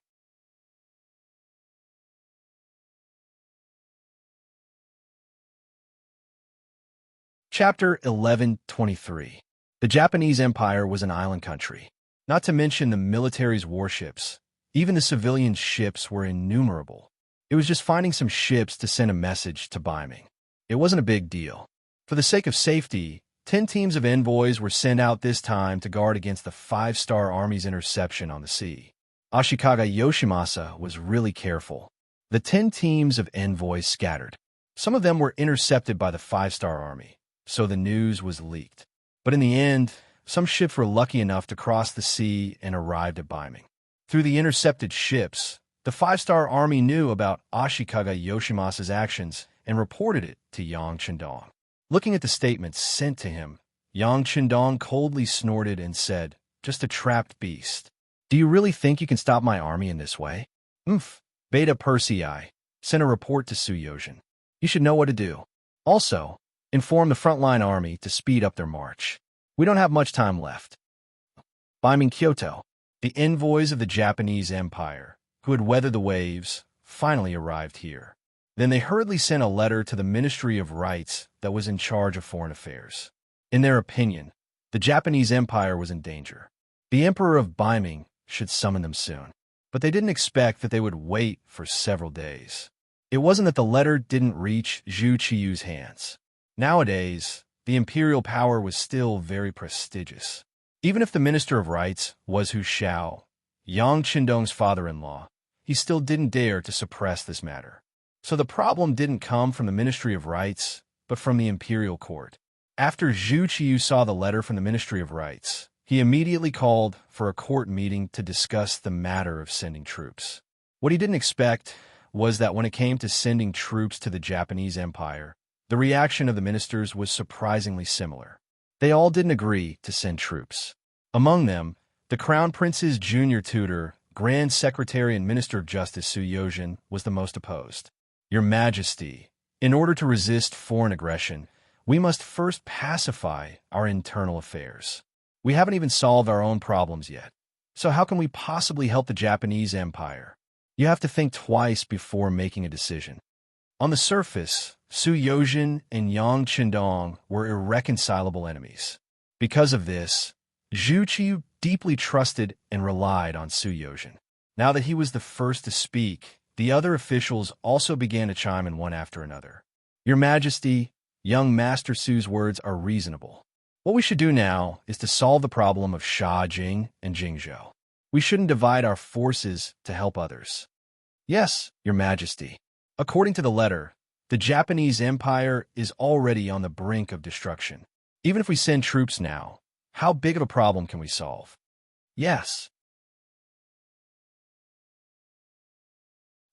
Chapter 1123. The Japanese Empire was an island country. Not to mention the military's warships. Even the civilian ships were innumerable. It was just finding some ships to send a message to Baiming. It wasn't a big deal. For the sake of safety, 10 teams of envoys were sent out this time to guard against the five-star army's interception on the sea. Ashikaga Yoshimasa was really careful. The 10 teams of envoys scattered. Some of them were intercepted by the five-star army, so the news was leaked. But in the end, some ships were lucky enough to cross the sea and arrived at Baiming. Through the intercepted ships, the five-star army knew about Ashikaga Yoshimasa's actions and reported it to Yang Chendong. Looking at the statements sent to him, Yang Chendong coldly snorted and said, "Just a trapped beast. Do you really think you can stop my army in this way?" Beta Persei sent a report to Suyojin. "You should know what to do. Also, inform the frontline army to speed up their march. We don't have much time left." Baiming Kyoto. The envoys of the Japanese Empire, who had weathered the waves, finally arrived here. Then they hurriedly sent a letter to the Ministry of Rights that was in charge of foreign affairs. In their opinion, the Japanese Empire was in danger. The Emperor of Baiming should summon them soon. But they didn't expect that they would wait for several days. It wasn't that the letter didn't reach Zhu Qiyu's hands. Nowadays, the imperial power was still very prestigious. Even if the Minister of Rights was Hu Shao, Yang Chendong's father-in-law, he still didn't dare to suppress this matter. So the problem didn't come from the Ministry of Rights, but from the imperial court. After Zhu Qiyu saw the letter from the Ministry of Rights, he immediately called for a court meeting to discuss the matter of sending troops. What he didn't expect was that when it came to sending troops to the Japanese Empire, the reaction of the ministers was surprisingly similar. They all didn't agree to send troops. Among them, the Crown Prince's junior tutor, Grand Secretary and Minister of Justice Suyojin, was the most opposed. Your Majesty, in order to resist foreign aggression, we must first pacify our internal affairs. We haven't even solved our own problems yet. So how can we possibly help the Japanese Empire? You have to think twice before making a decision. On the surface, Suyojin and Yang Qindong were irreconcilable enemies. Because of this, Zhu Qiyu deeply trusted and relied on Suyojin. Now that he was the first to speak, the other officials also began to chime in one after another. Your Majesty, young Master Su's words are reasonable. What we should do now is to solve the problem of Sha Jing and Jingzhou. We shouldn't divide our forces to help others. Yes, Your Majesty. According to the letter, the Japanese Empire is already on the brink of destruction. Even if we send troops now, how big of a problem can we solve? Yes.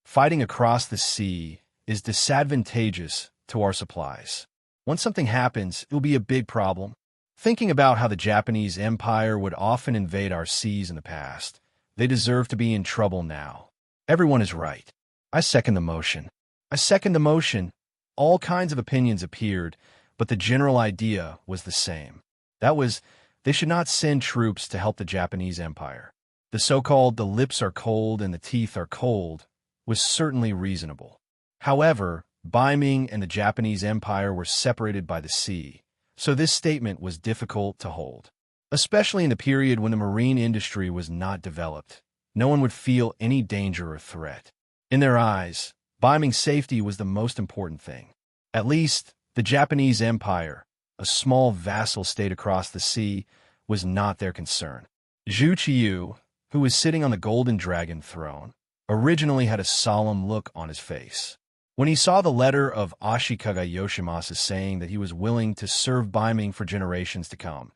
Fighting across the sea is disadvantageous to our supplies. Once something happens, it will be a big problem. Thinking about how the Japanese Empire would often invade our seas in the past, they deserve to be in trouble now. Everyone is right. I second the motion. I second the motion. All kinds of opinions appeared, but the general idea was the same. That was, they should not send troops to help the Japanese Empire. The so-called "the lips are cold and the teeth are cold" was certainly reasonable. However, Baiming and the Japanese Empire were separated by the sea, so this statement was difficult to hold. Especially in the period when the marine industry was not developed, no one would feel any danger or threat. In their eyes, Baiming's safety was the most important thing. At least, the Japanese Empire, a small vassal state across the sea, was not their concern. Zhu Qiyu, who was sitting on the golden dragon throne, originally had a solemn look on his face. When he saw the letter of Ashikaga Yoshimasa saying that he was willing to serve Baiming for generations to come,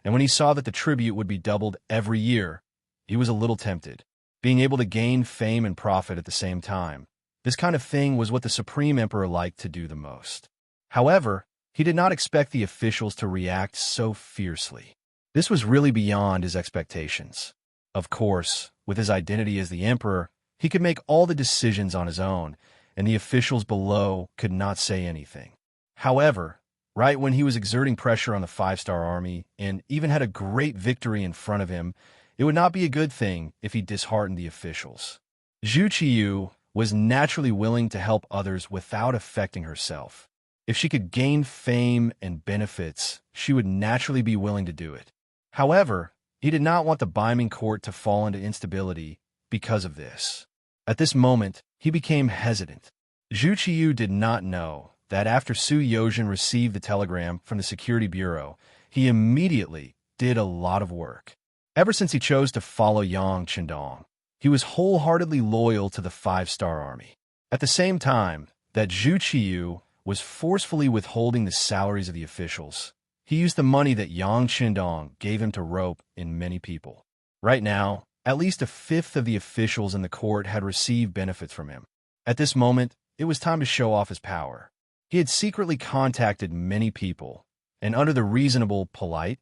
and when he saw that the tribute would be doubled every year, he was a little tempted. Being able to gain fame and profit at the same time, this kind of thing was what the Supreme Emperor liked to do the most. However, he did not expect the officials to react so fiercely. This was really beyond his expectations. Of course, with his identity as the emperor, he could make all the decisions on his own, and the officials below could not say anything. However, right when he was exerting pressure on the five-star army and even had a great victory in front of him, it would not be a good thing if he disheartened the officials. Zhu Qiyu was naturally willing to help others without affecting herself. If she could gain fame and benefits, she would naturally be willing to do it. However, he did not want the Baiming court to fall into instability because of this. At this moment, he became hesitant. Zhu Qiyu did not know that after Suyojin received the telegram from the Security Bureau, he immediately did a lot of work. Ever since he chose to follow Yang Qindong, he was wholeheartedly loyal to the five-star army. At the same time that Zhu Qiyu was forcefully withholding the salaries of the officials, he used the money that Yang Qindong gave him to rope in many people. Right now, at least a fifth of the officials in the court had received benefits from him. At this moment, it was time to show off his power. He had secretly contacted many people, and under the reasonable, polite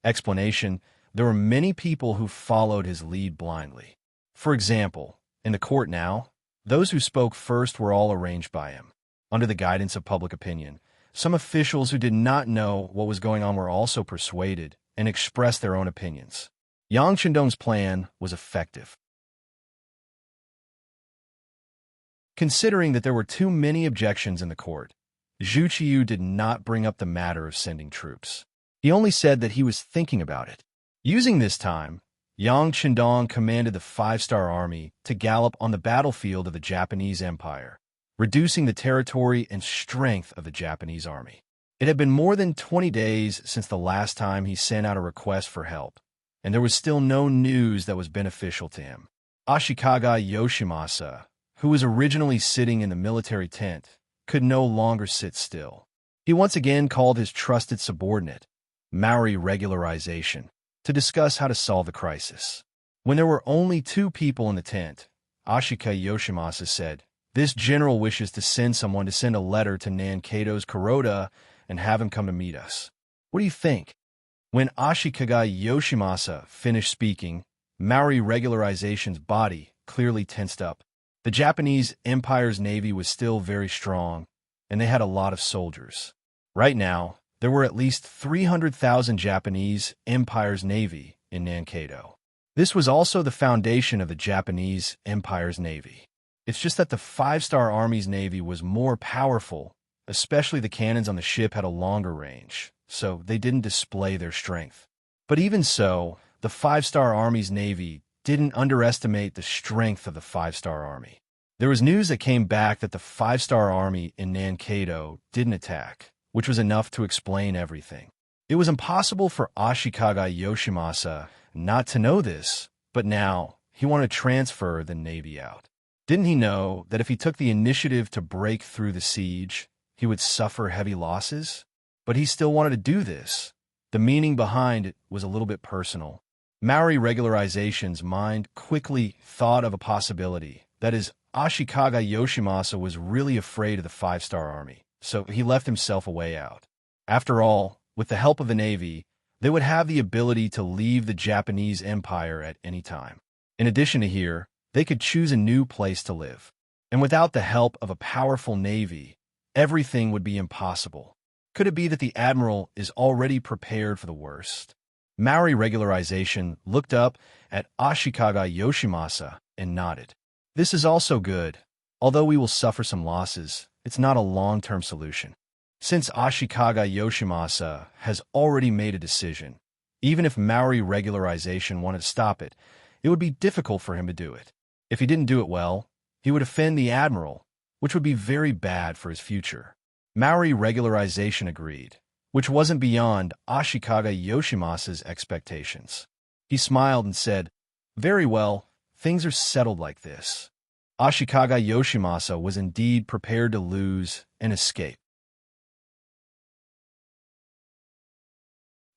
explanation, there were many people who followed his lead blindly. For example, in the court now, those who spoke first were all arranged by him. Under the guidance of public opinion, some officials who did not know what was going on were also persuaded and expressed their own opinions. Yang Qindong's plan was effective. Considering that there were too many objections in the court, Zhu Qiyu did not bring up the matter of sending troops. He only said that he was thinking about it. Using this time, Yang Qindong commanded the five-star army to gallop on the battlefield of the Japanese Empire, reducing the territory and strength of the Japanese army. It had been more than 20 days since the last time he sent out a request for help, and there was still no news that was beneficial to him. Ashikaga Yoshimasa, who was originally sitting in the military tent, could no longer sit still. He once again called his trusted subordinate, Maori Regularization, to discuss how to solve the crisis. When there were only two people in the tent, Ashika Yoshimasa said, This general wishes to send someone to send a letter to Nankeido's Kuroda and have him come to meet us. What do you think? When Ashikaga Yoshimasa finished speaking, Maori Regularization's body clearly tensed up. The Japanese Empire's navy was still very strong, and they had a lot of soldiers. Right now, there were at least 300,000 Japanese Empire's navy in Nankeido. This was also the foundation of the Japanese Empire's navy. It's just that the five-star army's navy was more powerful, especially the cannons on the ship had a longer range, so they didn't display their strength. But even so, the five-star army's navy didn't underestimate the strength of the five-star army. There was news that came back that the five-star army in Nankeido didn't attack, which was enough to explain everything. It was impossible for Ashikaga Yoshimasa not to know this, but now he wanted to transfer the navy out. Didn't he know that if he took the initiative to break through the siege, he would suffer heavy losses? But he still wanted to do this. The meaning behind it was a little bit personal. Maori Regularization's mind quickly thought of a possibility. That is, Ashikaga Yoshimasa was really afraid of the five-star army, so he left himself a way out. After all, with the help of the navy, they would have the ability to leave the Japanese Empire at any time. In addition to here, they could choose a new place to live. And without the help of a powerful navy, everything would be impossible. Could it be that the admiral is already prepared for the worst? Maori Regularization looked up at Ashikaga Yoshimasa and nodded. This is also good. Although we will suffer some losses, it's not a long-term solution. Since Ashikaga Yoshimasa has already made a decision, even if Maori Regularization wanted to stop it, it would be difficult for him to do it. If he didn't do it well, he would offend the admiral, which would be very bad for his future. Maori Regularization agreed, which wasn't beyond Ashikaga Yoshimasa's expectations. He smiled and said, "Very well, things are settled like this." Ashikaga Yoshimasa was indeed prepared to lose and escape.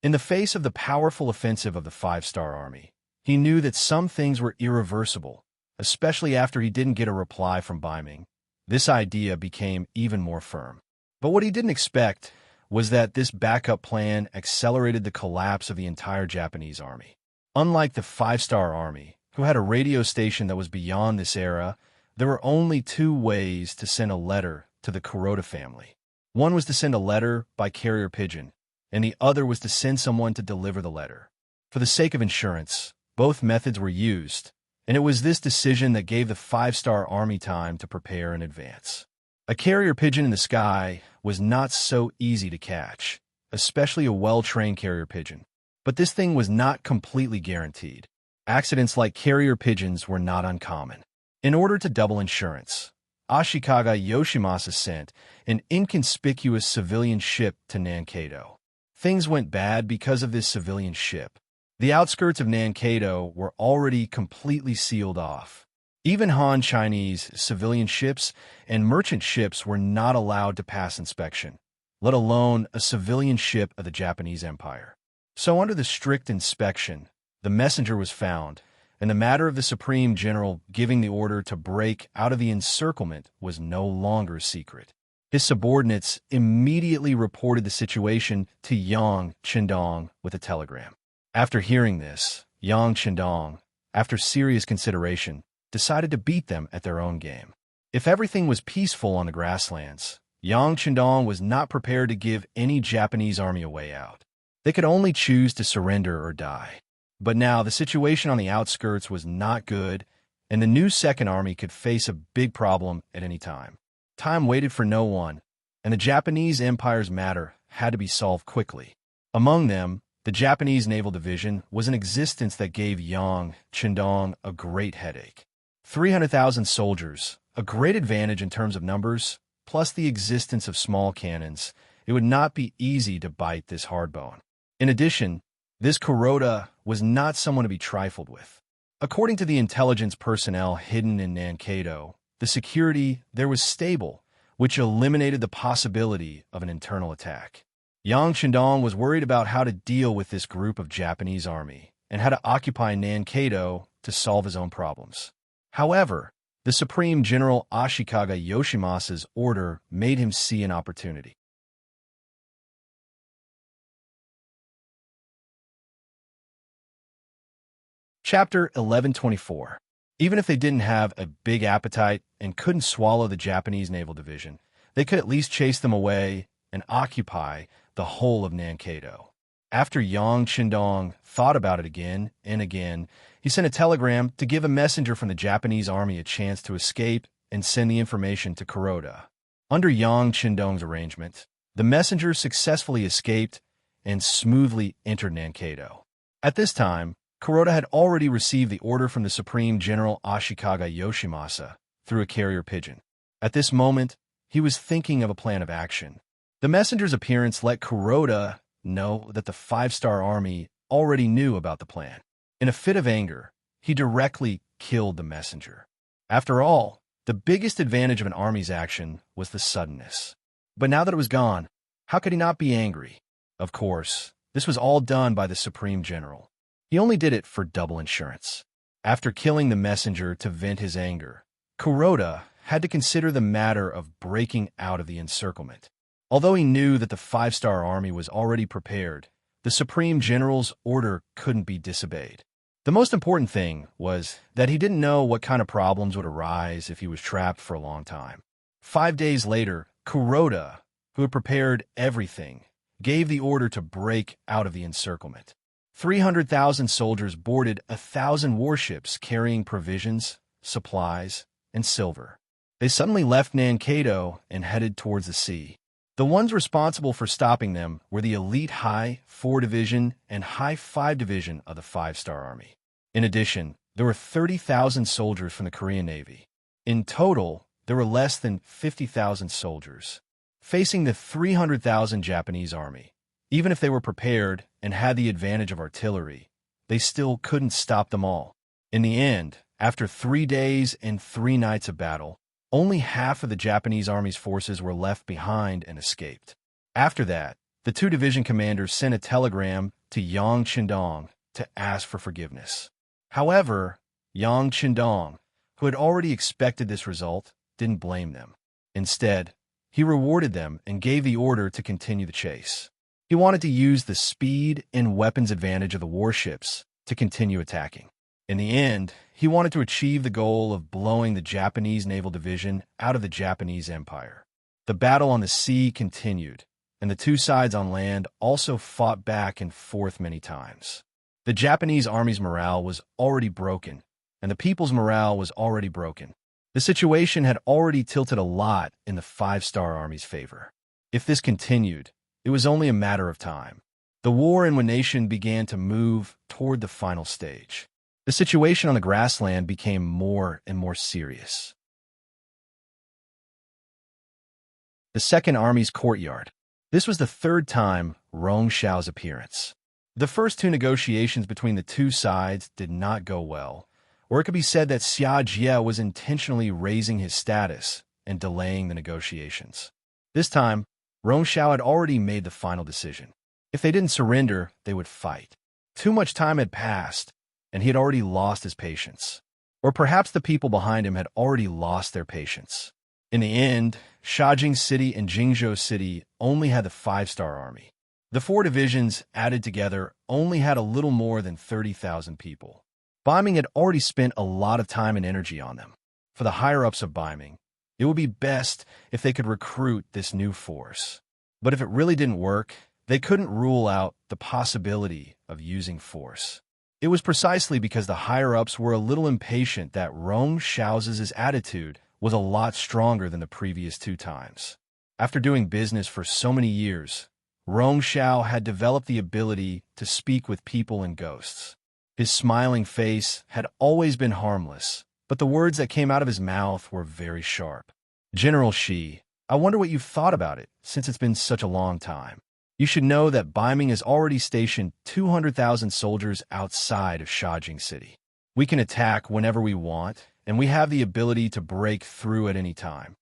In the face of the powerful offensive of the five-star army, he knew that some things were irreversible, especially after he didn't get a reply from Beiming. This idea became even more firm. But what he didn't expect was that this backup plan accelerated the collapse of the entire Japanese army. Unlike the five-star army, who had a radio station that was beyond this era, there were only two ways to send a letter to the Kuroda family. One was to send a letter by carrier pigeon, and the other was to send someone to deliver the letter. For the sake of insurance, both methods were used, and it was this decision that gave the five-star army time to prepare in advance. A carrier pigeon in the sky was not so easy to catch, especially a well-trained carrier pigeon. But this thing was not completely guaranteed. Accidents like carrier pigeons were not uncommon. In order to double insurance, Ashikaga Yoshimasa sent an inconspicuous civilian ship to Nankeido. Things went bad because of this civilian ship. The outskirts of Nankeido were already completely sealed off. Even Han Chinese civilian ships and merchant ships were not allowed to pass inspection, let alone a civilian ship of the Japanese Empire. So under the strict inspection, the messenger was found, and the matter of the Supreme General giving the order to break out of the encirclement was no longer a secret. His subordinates immediately reported the situation to Yang Qindong with a telegram. After hearing this, Yang Qindong, after serious consideration, decided to beat them at their own game. If everything was peaceful on the grasslands, Yang Qindong was not prepared to give any Japanese army a way out. They could only choose to surrender or die. But now the situation on the outskirts was not good, and the new Second Army could face a big problem at any time. Time waited for no one, and the Japanese Empire's matter had to be solved quickly. Among them, the Japanese Naval Division was an existence that gave Yang Qindong a great headache. 300,000 soldiers, a great advantage in terms of numbers, plus the existence of small cannons. It would not be easy to bite this hard bone. In addition, this Kuroda was not someone to be trifled with. According to the intelligence personnel hidden in Nankeido, the security there was stable, which eliminated the possibility of an internal attack. Yang Qindong was worried about how to deal with this group of Japanese army and how to occupy Nankeido to solve his own problems. However, The Supreme General Ashikaga Yoshimasa's order made him see an opportunity. Chapter 1124. Even if they didn't have a big appetite and couldn't swallow the Japanese naval division, they could at least chase them away and occupy the whole of Nankado. After Yang Qindong thought about it again and again, he sent a telegram to give a messenger from the Japanese army a chance to escape and send the information to Kuroda. Under Yang Qindong's arrangement, the messenger successfully escaped and smoothly entered Nankado. At this time, Kuroda had already received the order from the Supreme General Ashikaga Yoshimasa through a carrier pigeon. At this moment, he was thinking of a plan of action. The messenger's appearance let Kuroda know that the five-star army already knew about the plan. In a fit of anger, he directly killed the messenger. After all, the biggest advantage of an army's action was the suddenness. But now that it was gone, how could he not be angry? Of course, this was all done by the Supreme General. He only did it for double insurance. After killing the messenger to vent his anger, Kuroda had to consider the matter of breaking out of the encirclement. Although he knew that the five-star army was already prepared, the Supreme General's order couldn't be disobeyed. The most important thing was that he didn't know what kind of problems would arise if he was trapped for a long time. 5 days later, Kuroda, who had prepared everything, gave the order to break out of the encirclement. 300,000 soldiers boarded 1,000 warships carrying provisions, supplies, and silver. They suddenly left Nankado and headed towards the sea. The ones responsible for stopping them were the elite High 4 Division and High 5 Division of the Five-Star Army. In addition, there were 30,000 soldiers from the Korean Navy. In total, there were less than 50,000 soldiers. Facing the 300,000 Japanese army, even if they were prepared and had the advantage of artillery, they still couldn't stop them all. In the end, after 3 days and 3 nights of battle, only half of the Japanese army's forces were left behind and escaped. After that, the 2 division commanders sent a telegram to Yang Qindong to ask for forgiveness. However, Yang Qindong, who had already expected this result, didn't blame them. Instead, he rewarded them and gave the order to continue the chase. He wanted to use the speed and weapons advantage of the warships to continue attacking. In the end, he wanted to achieve the goal of blowing the Japanese naval division out of the Japanese Empire. The battle on the sea continued, and the 2 sides on land also fought back and forth many times. The Japanese army's morale was already broken, and the people's morale was already broken. The situation had already tilted a lot in the Five-Star Army's favor. If this continued, it was only a matter of time. The war in One Nation began to move toward the final stage. The situation on the grassland became more and more serious. The Second Army's courtyard. This was the 3rd time Rong Xiao's appearance. The first 2 negotiations between the 2 sides did not go well, or it could be said that Xia Jie was intentionally raising his status and delaying the negotiations. This time, Rong Xiao had already made the final decision. If they didn't surrender, they would fight. Too much time had passed, and he had already lost his patience. Or perhaps the people behind him had already lost their patience. In the end, Shajing City and Jingzhou City only had the Five-Star Army. The 4 divisions added together only had a little more than 30,000 people. Baiming had already spent a lot of time and energy on them. For the higher-ups of Baiming, it would be best if they could recruit this new force. But if it really didn't work, they couldn't rule out the possibility of using force. It was precisely because the higher-ups were a little impatient that Rong Xiao's attitude was a lot stronger than the previous 2 times. After doing business for so many years, Rong Xiao had developed the ability to speak with people and ghosts. His smiling face had always been harmless, but the words that came out of his mouth were very sharp. General Shi, I wonder what you've thought about it, since it's been such a long time. You should know that Baiming has already stationed 200,000 soldiers outside of Shajing City. We can attack whenever we want, and we have the ability to break through at any time.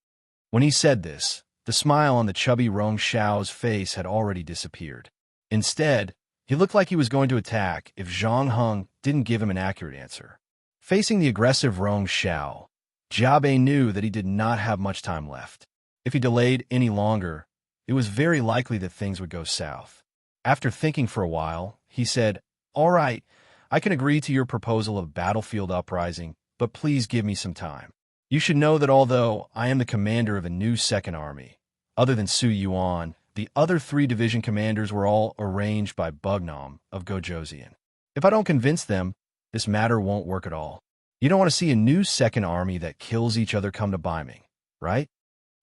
When he said this, the smile on the chubby Rong Xiao's face had already disappeared. Instead, he looked like he was going to attack if Zhang Heng didn't give him an accurate answer. Facing the aggressive Rong Xiao, Jiabei knew that he did not have much time left. If he delayed any longer, it was very likely that things would go south. After thinking for a while, he said, "All right, I can agree to your proposal of battlefield uprising, but please give me some time. You should know that although I am the commander of a new second army, other than Su Yuan, the other 3 division commanders were all arranged by Bugnam of Gojoseon. If I don't convince them, this matter won't work at all. You don't want to see a new second army that kills each other come to Baiming, right?"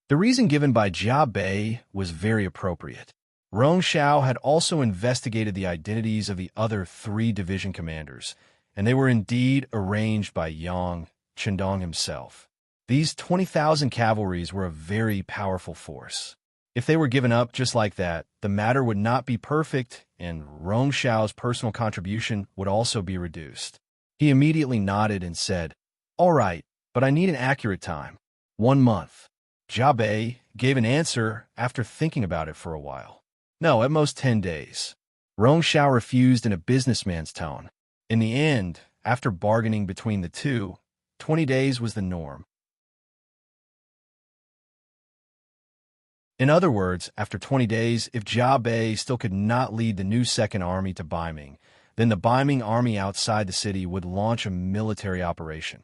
The reason given by Jia Bei was very appropriate. Rong Xiao had also investigated the identities of the other 3 division commanders, and they were indeed arranged by Yang Chendong himself. These 20,000 cavalries were a very powerful force. If they were given up just like that, the matter would not be perfect, and Rong Xiao's personal contribution would also be reduced. He immediately nodded and said, "All right, but I need an accurate time. 1 month." Jia Bei gave an answer after thinking about it for a while. "No, at most 10 days. Rong Xiao refused in a businessman's tone. In the end, after bargaining between the two, 20 days was the norm. In other words, after 20 days, if Jia Bei still could not lead the new second army to Baiming, then the Baiming army outside the city would launch a military operation.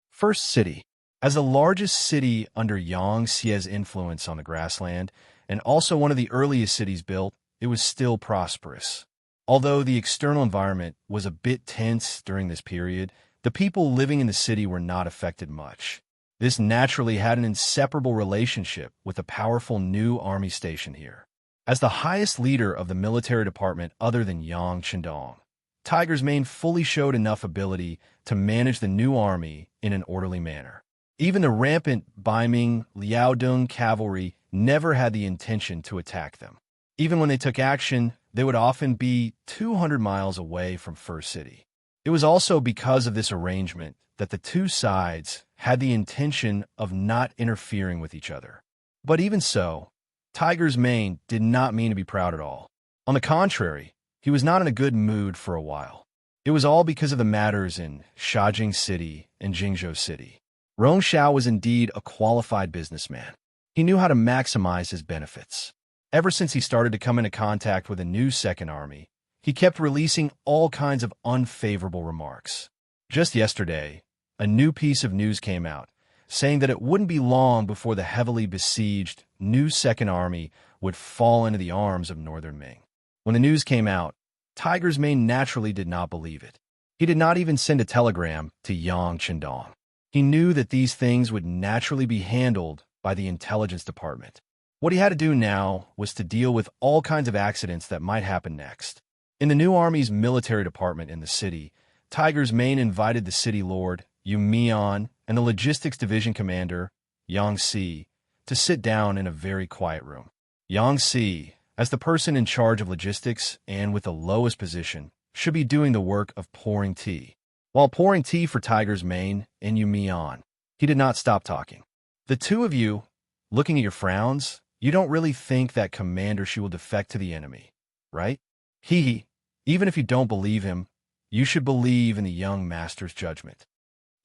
First city. As the largest city under Yang Xie's influence on the grassland, and also one of the earliest cities built, it was still prosperous. Although the external environment was a bit tense during this period, the people living in the city were not affected much. This naturally had an inseparable relationship with the powerful new army station here. As the highest leader of the military department other than Yang Chendong, Tiger's Mane fully showed enough ability to manage the new army in an orderly manner. Even the rampant Baiming Liaodong cavalry never had the intention to attack them. Even when they took action, they would often be 200 miles away from First City. It was also because of this arrangement that the two sides had the intention of not interfering with each other. But even so, Tiger's Mane did not mean to be proud at all. On the contrary, he was not in a good mood for a while. It was all because of the matters in Shajing City and Jingzhou City. Rong Xiao was indeed a qualified businessman. He knew how to maximize his benefits. Ever since he started to come into contact with a new second army, he kept releasing all kinds of unfavorable remarks. Just yesterday, a new piece of news came out, saying that it wouldn't be long before the heavily besieged new second army would fall into the arms of Northern Ming. When the news came out, Tiger's Mane naturally did not believe it. He did not even send a telegram to Yang Chendong. He knew that these things would naturally be handled by the intelligence department. What he had to do now was to deal with all kinds of accidents that might happen next. In the new army's military department in the city, Tiger's Mane invited the city lord, Yu Mian, and the logistics division commander, Yang Si, to sit down in a very quiet room. Yang Si, as the person in charge of logistics and with the lowest position, should be doing the work of pouring tea. While pouring tea for Tiger's Mane and Yu Mian, he did not stop talking. "The two of you, looking at your frowns, you don't really think that Commander Shi will defect to the enemy, right? Even if you don't believe him, you should believe in the young master's judgment."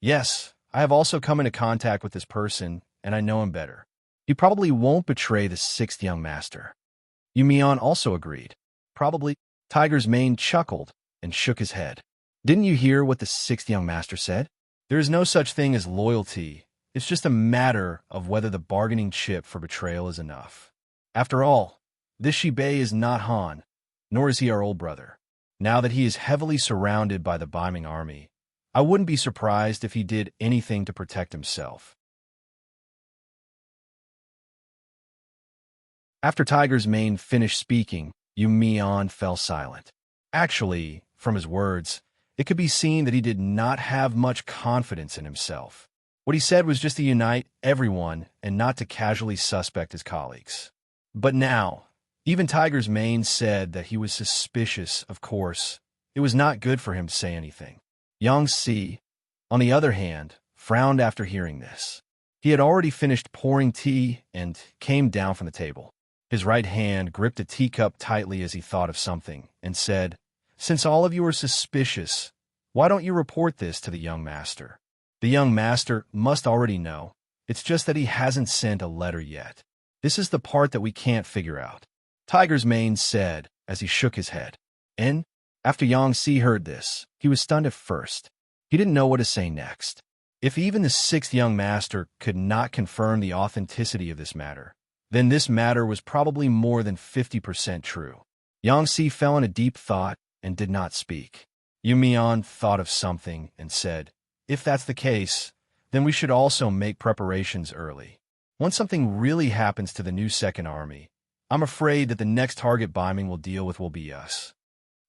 "Yes, I have also come into contact with this person, and I know him better. He probably won't betray the 6th young master." Yu Mian also agreed. "Probably." Tiger's Mane chuckled and shook his head. "Didn't you hear what the 6th young master said? There is no such thing as loyalty. It's just a matter of whether the bargaining chip for betrayal is enough. After all, this Shibei is not Han, nor is he our old brother. Now that he is heavily surrounded by the Baiming army, I wouldn't be surprised if he did anything to protect himself." After Tiger's Mane finished speaking, Yu Mian fell silent. Actually, from his words, it could be seen that he did not have much confidence in himself. What he said was just to unite everyone and not to casually suspect his colleagues. But now, even Tiger's Mane said that he was suspicious. Of course, it was not good for him to say anything. Yang Si, on the other hand, frowned after hearing this. He had already finished pouring tea and came down from the table. His right hand gripped a teacup tightly as he thought of something, and said, "Since all of you are suspicious, why don't you report this to the young master?" The young master must already know. It's just that he hasn't sent a letter yet. This is the part that we can't figure out, Tiger's Mane said as he shook his head. And after Yangtze heard this, he was stunned at first. He didn't know what to say next. If even the sixth young master could not confirm the authenticity of this matter, then this matter was probably more than 50% true. Yangtze fell in a deep thought and did not speak. Yu Mian thought of something and said, "If that's the case, then we should also make preparations early. Once something really happens to the new Second Army, I'm afraid that the next target bombing we'll deal with will be us."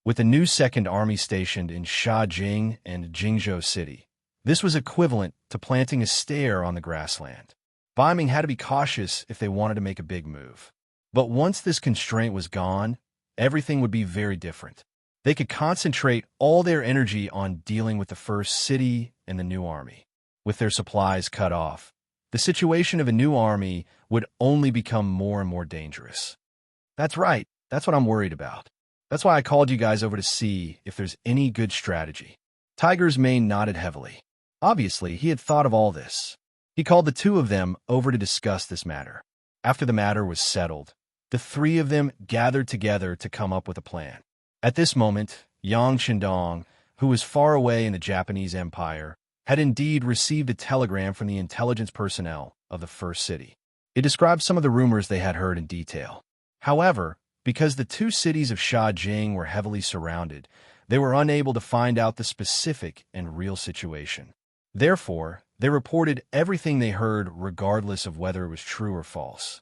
With the new Second Army stationed in Shajing and Jingzhou City, this was equivalent to planting a stair on the grassland. Bombing had to be cautious if they wanted to make a big move. But once this constraint was gone, everything would be very different. They could concentrate all their energy on dealing with the first city and the new army. With their supplies cut off, the situation of a new army would only become more and more dangerous. That's right. That's what I'm worried about. That's why I called you guys over to see if there's any good strategy. Tiger's Mane nodded heavily. Obviously, he had thought of all this. He called the two of them over to discuss this matter. After the matter was settled, the three of them gathered together to come up with a plan. At this moment, Yang Qindong, who was far away in the Japanese Empire, had indeed received a telegram from the intelligence personnel of the first city. It described some of the rumors they had heard in detail. However, because the two cities of Shajing were heavily surrounded, they were unable to find out the specific and real situation. Therefore, they reported everything they heard regardless of whether it was true or false.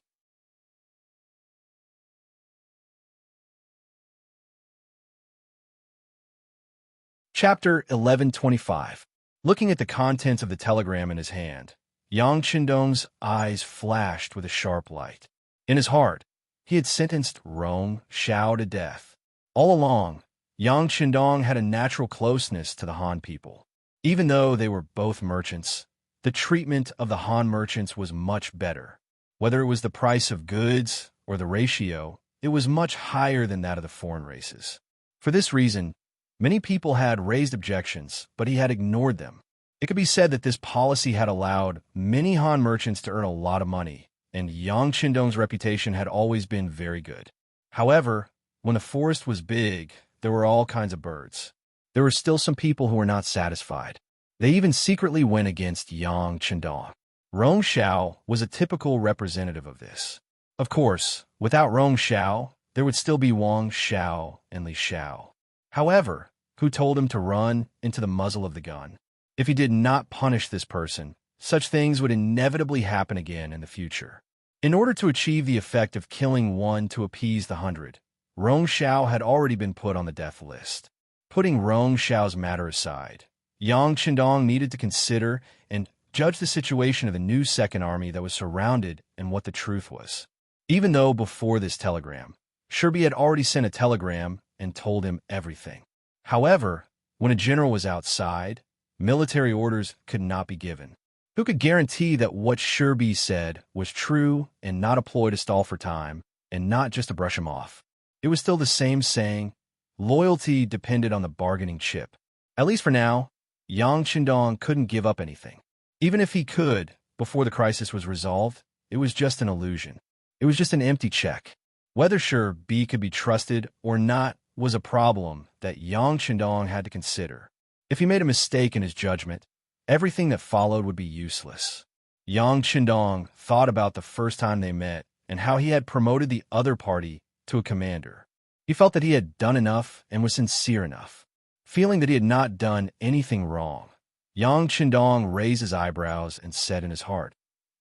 Chapter 1125. Looking at the contents of the telegram in his hand, Yang Qindong's eyes flashed with a sharp light. In his heart, he had sentenced Rong Xiao to death. All along, Yang Qindong had a natural closeness to the Han people. Even though they were both merchants, the treatment of the Han merchants was much better. Whether it was the price of goods or the ratio, it was much higher than that of the foreign races. For this reason, many people had raised objections, but he had ignored them. It could be said that this policy had allowed many Han merchants to earn a lot of money, and Yang Qindong's reputation had always been very good. However, when the forest was big, there were all kinds of birds. There were still some people who were not satisfied. They even secretly went against Yang Qindong. Rong Xiao was a typical representative of this. Of course, without Rong Xiao, there would still be Wang Xiao and Li Xiao. However, who told him to run into the muzzle of the gun? If he did not punish this person, such things would inevitably happen again in the future. In order to achieve the effect of killing one to appease the 100, Rong Xiao had already been put on the death list. Putting Rong Xiao's matter aside, Yang Qindong needed to consider and judge the situation of the new Second Army that was surrounded and what the truth was. Even though before this telegram, Shirby had already sent a telegram and told him everything. However, when a general was outside, military orders could not be given. Who could guarantee that what Shirby said was true and not a ploy to stall for time and not just to brush him off? It was still the same saying, loyalty depended on the bargaining chip. At least for now, Yang Qindong couldn't give up anything. Even if he could, before the crisis was resolved, it was just an illusion. It was just an empty check. Whether Shirby could be trusted or not was a problem that Yang Qindong had to consider. If he made a mistake in his judgment, everything that followed would be useless. Yang Qindong thought about the first time they met and how he had promoted the other party to a commander. He felt that he had done enough and was sincere enough. Feeling that he had not done anything wrong, Yang Qindong raised his eyebrows and said in his heart,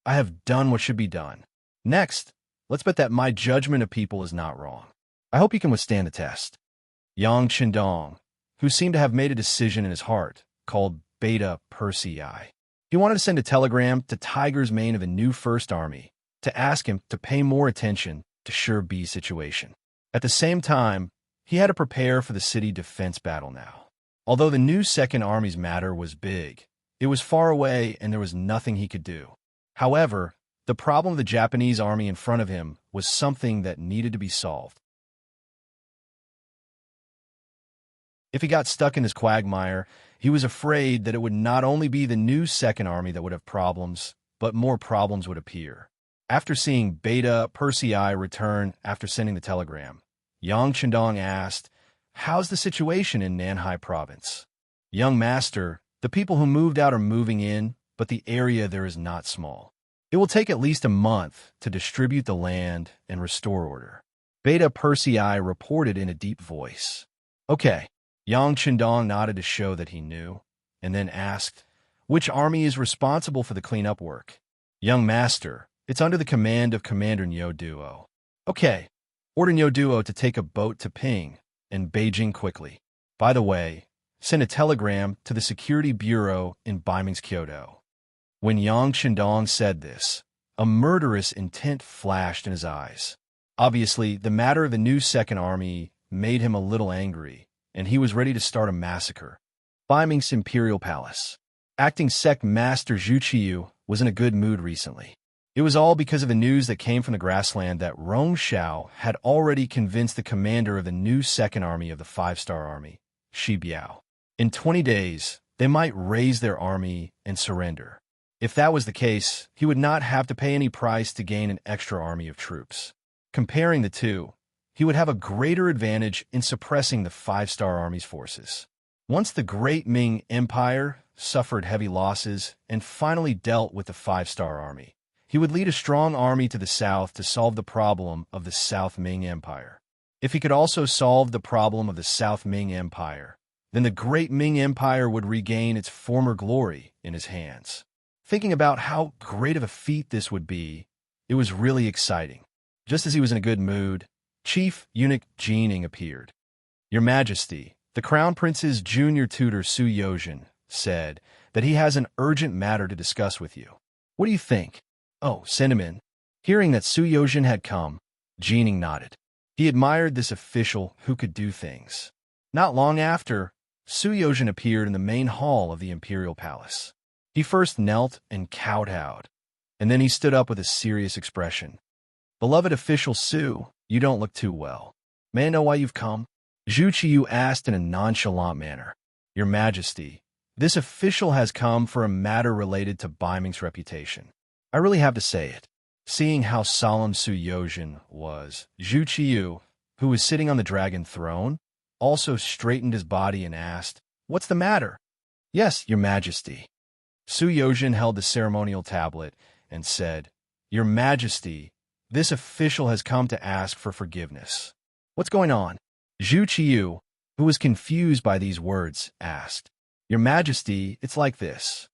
"I have done what should be done. Next, let's bet that my judgment of people is not wrong. I hope you can withstand the test." Yang Qindong, who seemed to have made a decision in his heart, called Beta Persei. He wanted to send a telegram to Tiger's Mane of the new First Army to ask him to pay more attention to Shirby's situation. At the same time, he had to prepare for the city defense battle now. Although the new Second Army's matter was big, it was far away and there was nothing he could do. However, the problem of the Japanese army in front of him was something that needed to be solved. If he got stuck in this quagmire, He was afraid that it would not only be the new Second Army that would have problems, but more problems would appear. After seeing Beta Persei return after sending the telegram, Yang Chendong asked, "How's the situation in Nanhai province?" "Young master, the people who moved out are moving in, but the area there is not small. It will take at least a month to distribute the land and restore order." Beta Persei reported in a deep voice. "Okay." Yang Chendong nodded to show that he knew, and then asked, "Which army is responsible for the cleanup work?" "Young master, it's under the command of Commander Nyo Duo." "Okay. Order Nyo Duo to take a boat to Ping and Beijing quickly. By the way, send a telegram to the Security Bureau in Baiming's Kyoto." When Yang Chendong said this, a murderous intent flashed in his eyes. Obviously, the matter of the new Second Army made him a little angry, and he was ready to start a massacre. Baiming's Imperial Palace. Acting Sect Master Zhu Qiyu was in a good mood recently. It was all because of the news that came from the grassland that Rong Xiao had already convinced the commander of the new Second Army of the Five-Star Army, Shi Biao. In 20 days, they might raise their army and surrender. If that was the case, he would not have to pay any price to gain an extra army of troops. Comparing the two, he would have a greater advantage in suppressing the Five-Star Army's forces. Once the Great Ming Empire suffered heavy losses and finally dealt with the Five-Star Army, he would lead a strong army to the south to solve the problem of the South Ming Empire. If he could also solve the problem of the South Ming Empire, then the Great Ming Empire would regain its former glory in his hands. Thinking about how great of a feat this would be, it was really exciting. Just as he was in a good mood, Chief Eunuch Jining appeared. "Your Majesty, the Crown Prince's junior tutor Su Yozhen said that he has an urgent matter to discuss with you. What do you think?" "Oh, send him in." Hearing that Su Yozhen had come, Jining nodded. He admired this official who could do things. Not long after, Su Yozhen appeared in the main hall of the Imperial Palace. He first knelt and kowtowed, and then he stood up with a serious expression. "Beloved official Su, you don't look too well. May I know why you've come?" Zhu Qiyu asked in a nonchalant manner. "Your Majesty, this official has come for a matter related to Baiming's reputation. I really have to say it." Seeing how solemn Su Yozhen was, Zhu Qiyu, who was sitting on the dragon throne, also straightened his body and asked, "What's the matter?" "Yes, Your Majesty." Su Yozhen held the ceremonial tablet and said, "Your Majesty, this official has come to ask for forgiveness." "What's going on?" Zhu Qiyu, who was confused by these words, asked. "Your Majesty, it's like this.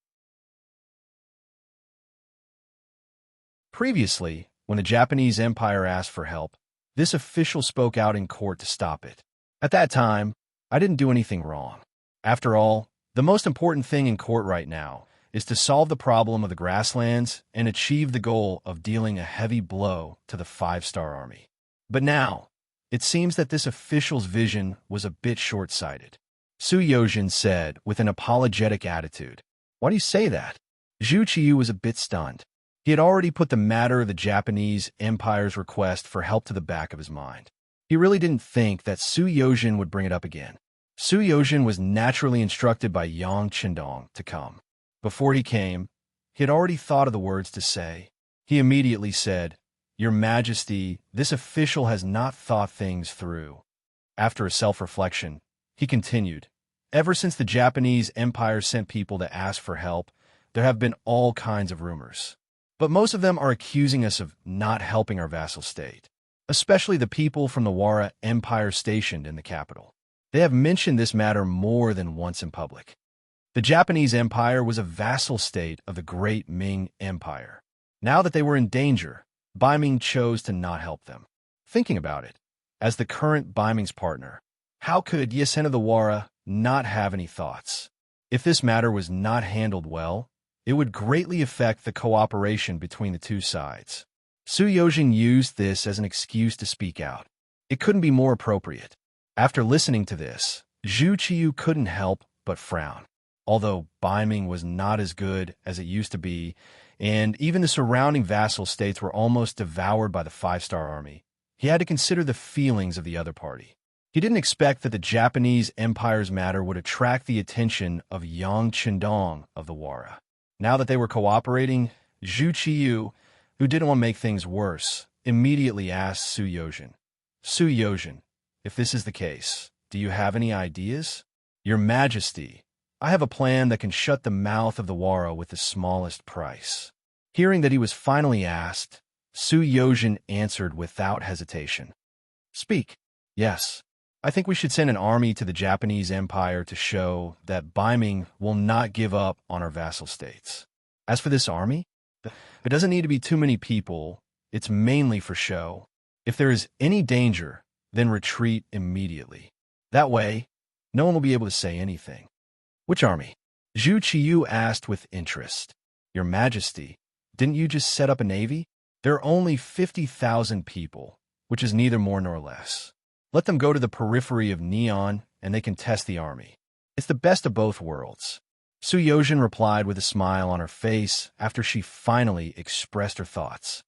Previously, when the Japanese Empire asked for help, this official spoke out in court to stop it. At that time, I didn't do anything wrong. After all, the most important thing in court right now is to solve the problem of the grasslands and achieve the goal of dealing a heavy blow to the Five-Star Army. But now, it seems that this official's vision was a bit short-sighted." Su Yozhen said with an apologetic attitude. "Why do you say that?" Zhu Qiyu was a bit stunned. He had already put the matter of the Japanese Empire's request for help to the back of his mind. He really didn't think that Su Yozhen would bring it up again. Su Yozhen was naturally instructed by Yang Chendong to come. Before he came, he had already thought of the words to say. He immediately said, "Your Majesty, this official has not thought things through." After a self-reflection, he continued, "Ever since the Japanese Empire sent people to ask for help, there have been all kinds of rumors. But most of them are accusing us of not helping our vassal state, especially the people from the Wara Empire stationed in the capital. They have mentioned this matter more than once in public. The Japanese Empire was a vassal state of the Great Ming Empire. Now that they were in danger, Baiming chose to not help them. Thinking about it, as the current Baiming's partner, how could Yesen of the Wara not have any thoughts? If this matter was not handled well, it would greatly affect the cooperation between the two sides. Su Yozhen used this as an excuse to speak out. It couldn't be more appropriate. After listening to this, Zhu Qiyu couldn't help but frown. Although Baiming was not as good as it used to be, and even the surrounding vassal states were almost devoured by the Five-Star Army, he had to consider the feelings of the other party. He didn't expect that the Japanese Empire's matter would attract the attention of Yang Chendong of the Wara. Now that they were cooperating, Zhu Qiyu, who didn't want to make things worse, immediately asked Su Yozhen, "Su Yozhen, if this is the case, do you have any ideas?" "Your Majesty, I have a plan that can shut the mouth of the Wara with the smallest price." Hearing that he was finally asked, Su Yozhen answered without hesitation, "Speak." "Yes, I think we should send an army to the Japanese Empire to show that Beiming will not give up on our vassal states. As for this army, it doesn't need to be too many people. It's mainly for show. If there is any danger, then retreat immediately. That way, no one will be able to say anything." "Which army?" Zhu Qiyu asked with interest. "Your Majesty, didn't you just set up a navy? There are only 50,000 people, which is neither more nor less. Let them go to the periphery of Neon, and they can test the army. It's the best of both worlds." Su Yozhen replied with a smile on her face after she finally expressed her thoughts.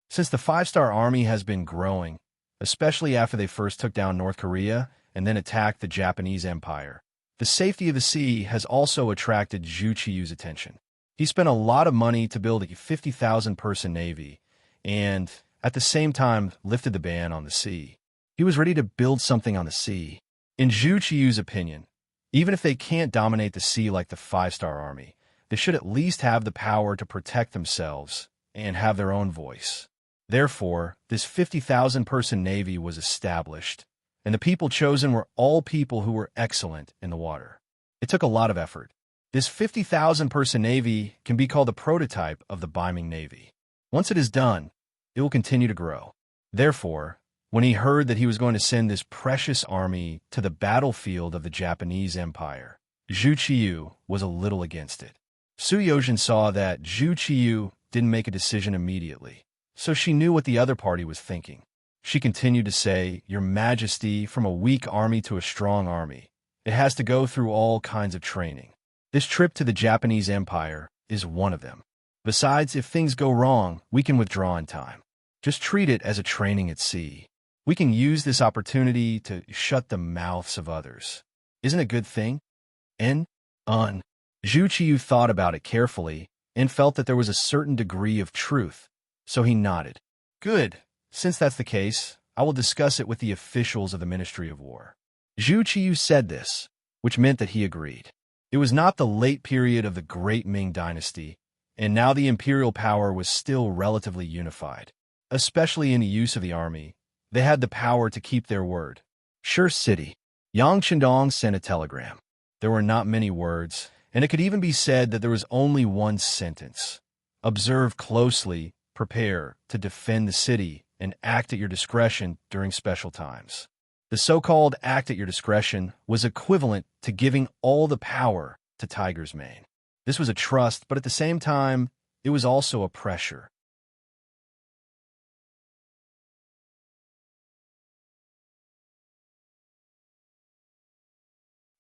Since the five-star army has been growing, especially after they first took down North Korea and then attacked the Japanese Empire, the safety of the sea has also attracted Zhu Qiyu's attention. He spent a lot of money to build a 50,000-person navy and, at the same time, lifted the ban on the sea. He was ready to build something on the sea. In Zhu Qiyu's opinion, even if they can't dominate the sea like the five-star army, they should at least have the power to protect themselves and have their own voice. Therefore, this 50,000-person navy was established, and the people chosen were all people who were excellent in the water. It took a lot of effort. This 50,000-person navy can be called the prototype of the Beiming Navy. Once it is done, it will continue to grow. Therefore, when he heard that he was going to send this precious army to the battlefield of the Japanese Empire, Zhu Qiyu was a little against it. Su Yozhen saw that Zhu Qiyu didn't make a decision immediately, so she knew what the other party was thinking. She continued to say, "Your Majesty, from a weak army to a strong army, it has to go through all kinds of training. This trip to the Japanese Empire is one of them. Besides, if things go wrong, we can withdraw in time. Just treat it as a training at sea. We can use this opportunity to shut the mouths of others. Isn't it a good thing?" Zhu Qiyu thought about it carefully and felt that there was a certain degree of truth, so he nodded. "Good. Since that's the case, I will discuss it with the officials of the Ministry of War." Zhu Qiyu said this, which meant that he agreed. It was not the late period of the Great Ming Dynasty, and now the imperial power was still relatively unified. Especially in the use of the army, they had the power to keep their word. "Sure City." Yang Chendong sent a telegram. There were not many words, and it could even be said that there was only one sentence. "Observe closely, prepare to defend the city, and act at your discretion during special times." The so-called act at your discretion was equivalent to giving all the power to Tiger's Mane. This was a trust, but at the same time, it was also a pressure.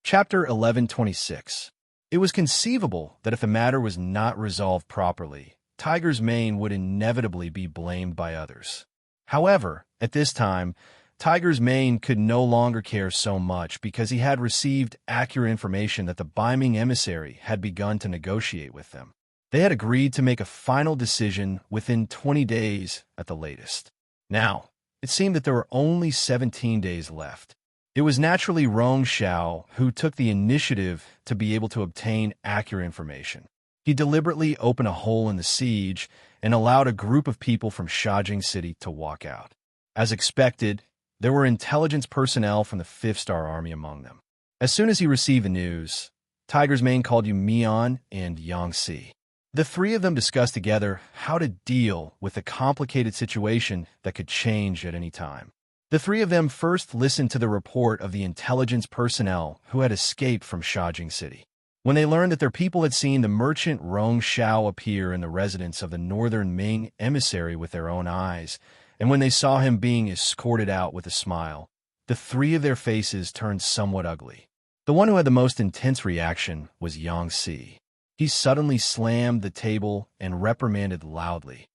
Chapter 1126. It was conceivable that if the matter was not resolved properly, Tiger's Mane would inevitably be blamed by others. However, at this time, Tiger's Mane could no longer care so much because he had received accurate information that the Beiming emissary had begun to negotiate with them. They had agreed to make a final decision within 20 days at the latest. Now, it seemed that there were only 17 days left. It was naturally Rong Xiao who took the initiative to be able to obtain accurate information. He deliberately opened a hole in the siege and allowed a group of people from Shajing City to walk out. As expected, there were intelligence personnel from the 5th-star army among them. As soon as he received the news, Tiger's Mane called Yu Mian and Yangtze. The three of them discussed together how to deal with the complicated situation that could change at any time. The three of them first listened to the report of the intelligence personnel who had escaped from Shajing City. When they learned that their people had seen the merchant Rong Xiao appear in the residence of the northern Ming emissary with their own eyes, and when they saw him being escorted out with a smile, the three of their faces turned somewhat ugly. The one who had the most intense reaction was Yangtze. He suddenly slammed the table and reprimanded loudly.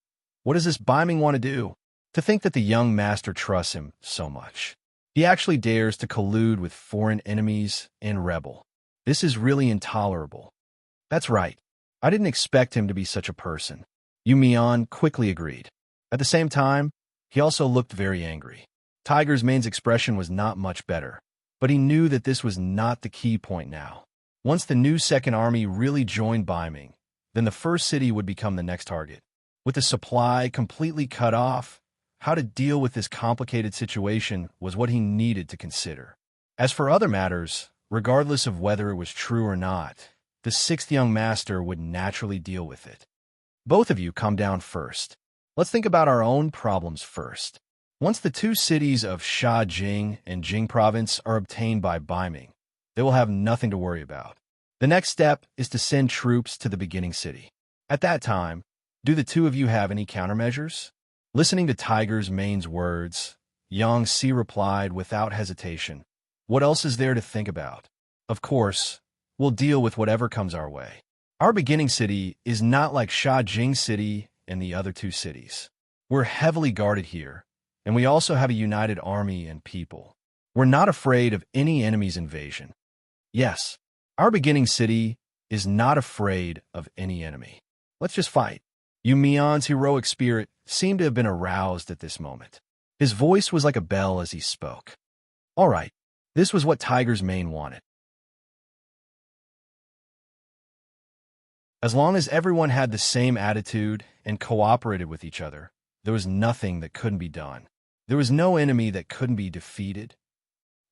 "What does this Beiming want to do? To think that the young master trusts him so much. He actually dares to collude with foreign enemies and rebel. This is really intolerable. That's right. I didn't expect him to be such a person. Yu Mian quickly agreed. At the same time, he also looked very angry. Tiger's Mane's expression was not much better, but he knew that this was not the key point now. Once the new second army really joined Beiming, then the first city would become the next target. With the supply completely cut off, how to deal with this complicated situation was what he needed to consider. As for other matters, regardless of whether it was true or not, the sixth young master would naturally deal with it. Both of you come down first. Let's think about our own problems first. Once the two cities of Shajing and Jing province are obtained by Beiming, they will have nothing to worry about. The next step is to send troops to the beginning city. At that time, do the two of you have any countermeasures? Listening to Tiger's Mane's words, Yang Si replied without hesitation, "What else is there to think about? Of course, we'll deal with whatever comes our way. Our beginning city is not like Shajing City and the other two cities. We're heavily guarded here, and we also have a united army and people. We're not afraid of any enemy's invasion. Yes, our beginning city is not afraid of any enemy. Let's just fight." Yu Mian's heroic spirit seemed to have been aroused at this moment. His voice was like a bell as he spoke. All right, this was what Tiger's Mane wanted. As long as everyone had the same attitude and cooperated with each other, there was nothing that couldn't be done. There was no enemy that couldn't be defeated.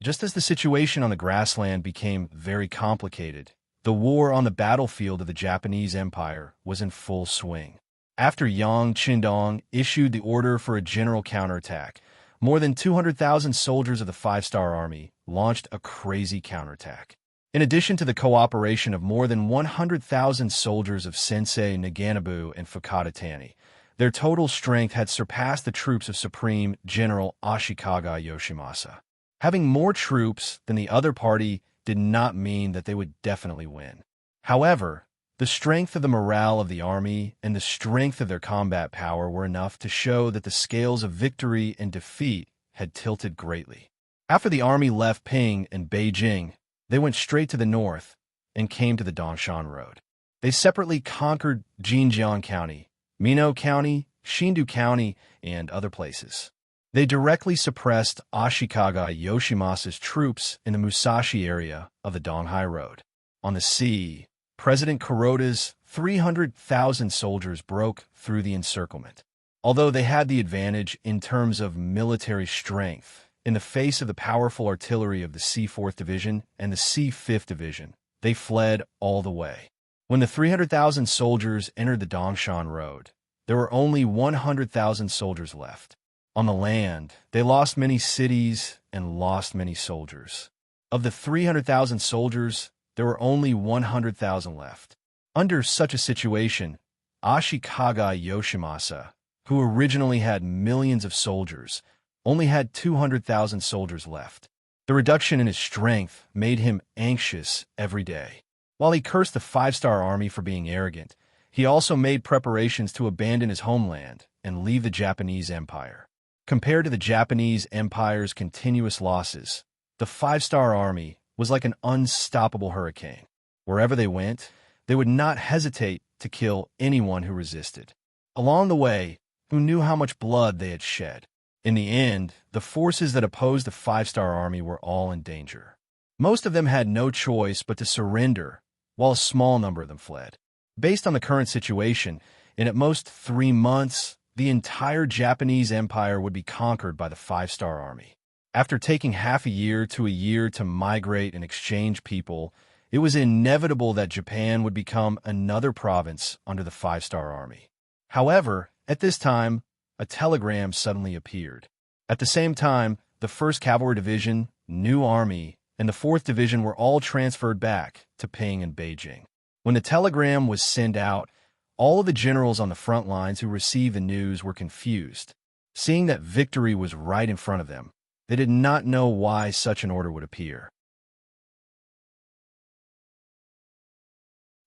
Just as the situation on the grassland became very complicated, the war on the battlefield of the Japanese Empire was in full swing. After Yang Qindong issued the order for a general counterattack, more than 200,000 soldiers of the Five-Star Army launched a crazy counterattack. In addition to the cooperation of more than 100,000 soldiers of Sensei Naganabu and Fukada Tani, their total strength had surpassed the troops of Supreme General Ashikaga Yoshimasa. Having more troops than the other party did not mean that they would definitely win. However, the strength of the morale of the army and the strength of their combat power were enough to show that the scales of victory and defeat had tilted greatly. After the army left Ping and Beijing, they went straight to the north and came to the Dongshan Road. They separately conquered Jinjiang County, Mino County, Shindu County, and other places. They directly suppressed Ashikaga Yoshimasa's troops in the Musashi area of the Donghai Road. On the sea, President Kuroda's 300,000 soldiers broke through the encirclement. Although they had the advantage in terms of military strength, in the face of the powerful artillery of the C-4th Division and the C-5th Division, they fled all the way. When the 300,000 soldiers entered the Dongshan Road, there were only 100,000 soldiers left. On the land, they lost many cities and lost many soldiers. Of the 300,000 soldiers, there were only 100,000 left. Under such a situation, Ashikaga Yoshimasa, who originally had millions of soldiers, only had 200,000 soldiers left. The reduction in his strength made him anxious every day. While he cursed the Five-Star Army for being arrogant, he also made preparations to abandon his homeland and leave the Japanese Empire. Compared to the Japanese Empire's continuous losses, the Five-Star Army was like an unstoppable hurricane. Wherever they went, they would not hesitate to kill anyone who resisted. Along the way, who knew how much blood they had shed. In the end, the forces that opposed the Five-Star Army were all in danger. Most of them had no choice but to surrender, while a small number of them fled. Based on the current situation, in at most 3 months, the entire Japanese Empire would be conquered by the Five-Star Army. After taking half a year to migrate and exchange people, it was inevitable that Japan would become another province under the Five-Star Army. However, at this time, a telegram suddenly appeared. At the same time, the 1st Cavalry Division, New Army, and the 4th Division were all transferred back to Ping and Beijing. When the telegram was sent out, all of the generals on the front lines who received the news were confused. Seeing that victory was right in front of them, they did not know why such an order would appear.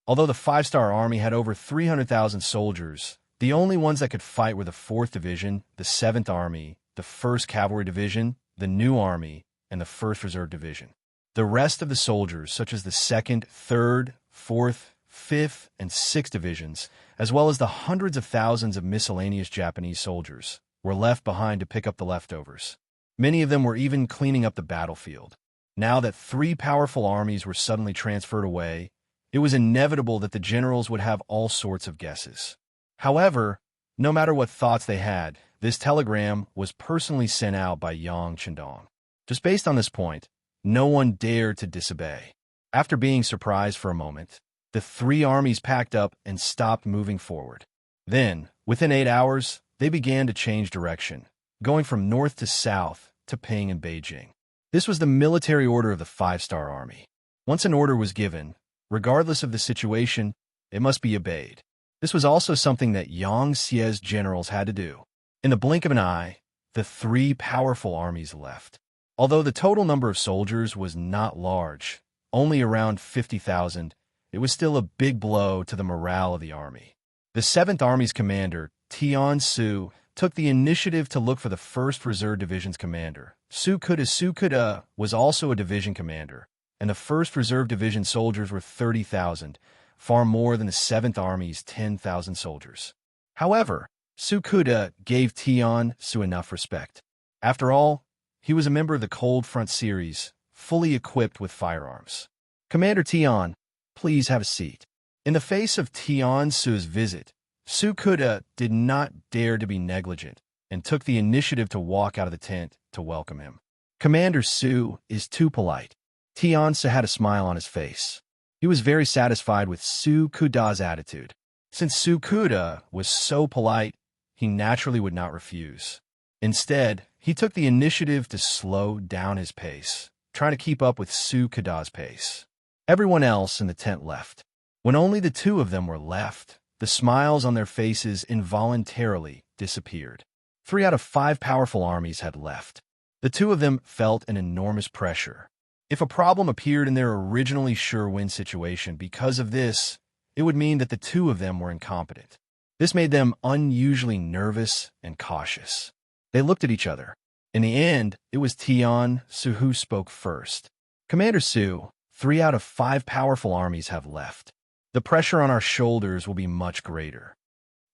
Although the Five-Star Army had over 300,000 soldiers, The only ones that could fight were the 4th Division, the 7th Army, the 1st Cavalry Division, the New Army, and the 1st Reserve Division. The rest of the soldiers, such as the 2nd, 3rd, 4th, 5th, and 6th Divisions, as well as the hundreds of thousands of miscellaneous Japanese soldiers, were left behind to pick up the leftovers. Many of them were even cleaning up the battlefield. Now that 3 powerful armies were suddenly transferred away, it was inevitable that the generals would have all sorts of guesses. However, no matter what thoughts they had, this telegram was personally sent out by Yang Chendong. Just based on this point, no one dared to disobey. After being surprised for a moment, the 3 armies packed up and stopped moving forward. Then, within 8 hours, they began to change direction, going from north to south to Ping and Beijing. This was the military order of the 5-star army. Once an order was given, regardless of the situation, it must be obeyed. This was also something that Yang Xie's generals had to do. In the blink of an eye, the 3 powerful armies left. Although the total number of soldiers was not large, only around 50,000, it was still a big blow to the morale of the army. The 7th Army's commander, Tian Su, took the initiative to look for the 1st Reserve Division's commander. Su Kuda was also a division commander, and the 1st Reserve Division soldiers were 30,000, far more than the 7th Army's 10,000 soldiers. However, Su Kuda gave Tian Su enough respect. After all, he was a member of the Cold Front series, fully equipped with firearms. Commander Tian, please have a seat. In the face of Tian Su's visit, Su Kuda did not dare to be negligent and took the initiative to walk out of the tent to welcome him. Commander Su is too polite. Tian Su had a smile on his face. He was very satisfied with Su Kuda's attitude. Since Su Kuda was so polite, he naturally would not refuse. Instead, he took the initiative to slow down his pace, trying to keep up with Su Kuda's pace. Everyone else in the tent left. When only the 2 of them were left, the smiles on their faces involuntarily disappeared. 3 out of 5 powerful armies had left. The 2 of them felt an enormous pressure. If a problem appeared in their originally sure-win situation because of this, it would mean that the 2 of them were incompetent. This made them unusually nervous and cautious. They looked at each other. In the end, it was Tian Su who spoke first. Commander Su, 3 out of 5 powerful armies have left. The pressure on our shoulders will be much greater.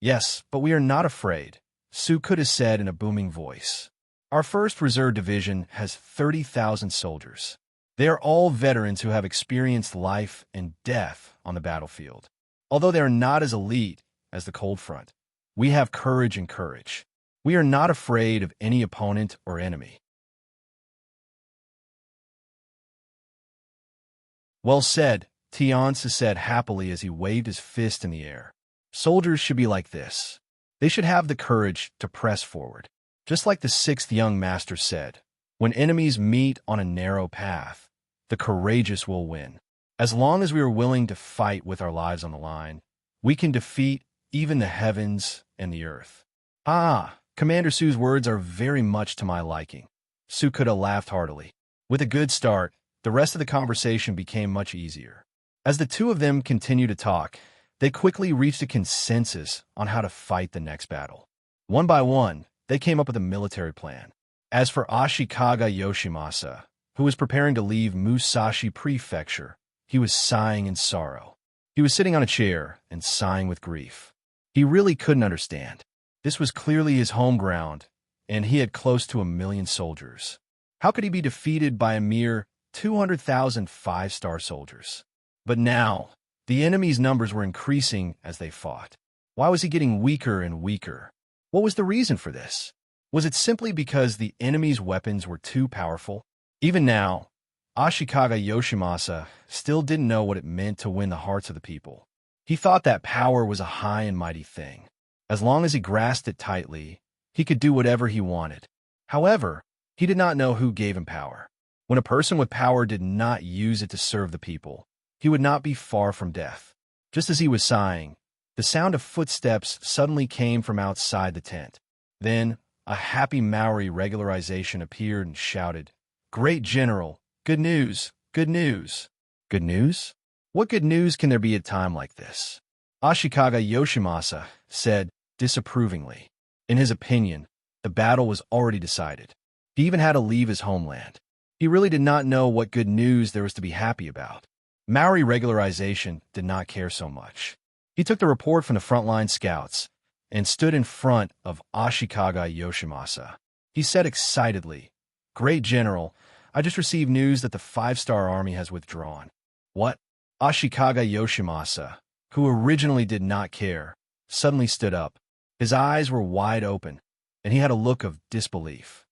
Yes, but we are not afraid, Su Kuda said in a booming voice. Our 1st Reserve Division has 30,000 soldiers. They are all veterans who have experienced life and death on the battlefield. Although they are not as elite as the Cold Front, we have courage and courage. We are not afraid of any opponent or enemy. Well said, Tian Su said happily as he waved his fist in the air. Soldiers should be like this. They should have the courage to press forward. Just like the 6th young master said, when enemies meet on a narrow path, the courageous will win. As long as we are willing to fight with our lives on the line, we can defeat even the heavens and the earth. Ah, Commander Su's words are very much to my liking. Su Kuda laughed heartily. With a good start, the rest of the conversation became much easier. As the 2 of them continued to talk, they quickly reached a consensus on how to fight the next battle. One by one, they came up with a military plan. As for Ashikaga Yoshimasa, who was preparing to leave Musashi Prefecture, he was sighing in sorrow. He was sitting on a chair and sighing with grief. He really couldn't understand. This was clearly his home ground, and he had close to 1 million soldiers. How could he be defeated by a mere 200,000 5-star soldiers? But now, the enemy's numbers were increasing as they fought. Why was he getting weaker and weaker? What was the reason for this? Was it simply because the enemy's weapons were too powerful? Even now, Ashikaga Yoshimasa still didn't know what it meant to win the hearts of the people. He thought that power was a high and mighty thing. As long as he grasped it tightly, he could do whatever he wanted. However, he did not know who gave him power. When a person with power did not use it to serve the people, he would not be far from death. Just as he was sighing, the sound of footsteps suddenly came from outside the tent. Then, a happy Maori regularization appeared and shouted, "Great General! Good news! Good news!" Good news? What good news can there be at a time like this? Ashikaga Yoshimasa said, disapprovingly. In his opinion, the battle was already decided. He even had to leave his homeland. He really did not know what good news there was to be happy about. Maori regularization did not care so much. He took the report from the frontline scouts and stood in front of Ashikaga Yoshimasa. He said excitedly, "Great General, I just received news that the 5-star army has withdrawn." "What?" Ashikaga Yoshimasa, who originally did not care, suddenly stood up. His eyes were wide open, and he had a look of disbelief.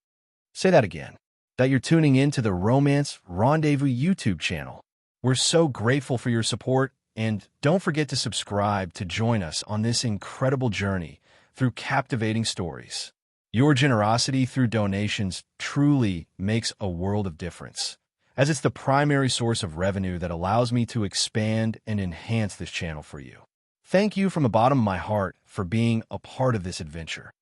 "Say that again." "That you're tuning in to the Romance Rendezvous YouTube channel. We're so grateful for your support, and don't forget to subscribe to join us on this incredible journey through captivating stories. Your generosity through donations truly makes a world of difference, as it's the primary source of revenue that allows me to expand and enhance this channel for you. Thank you from the bottom of my heart for being a part of this adventure.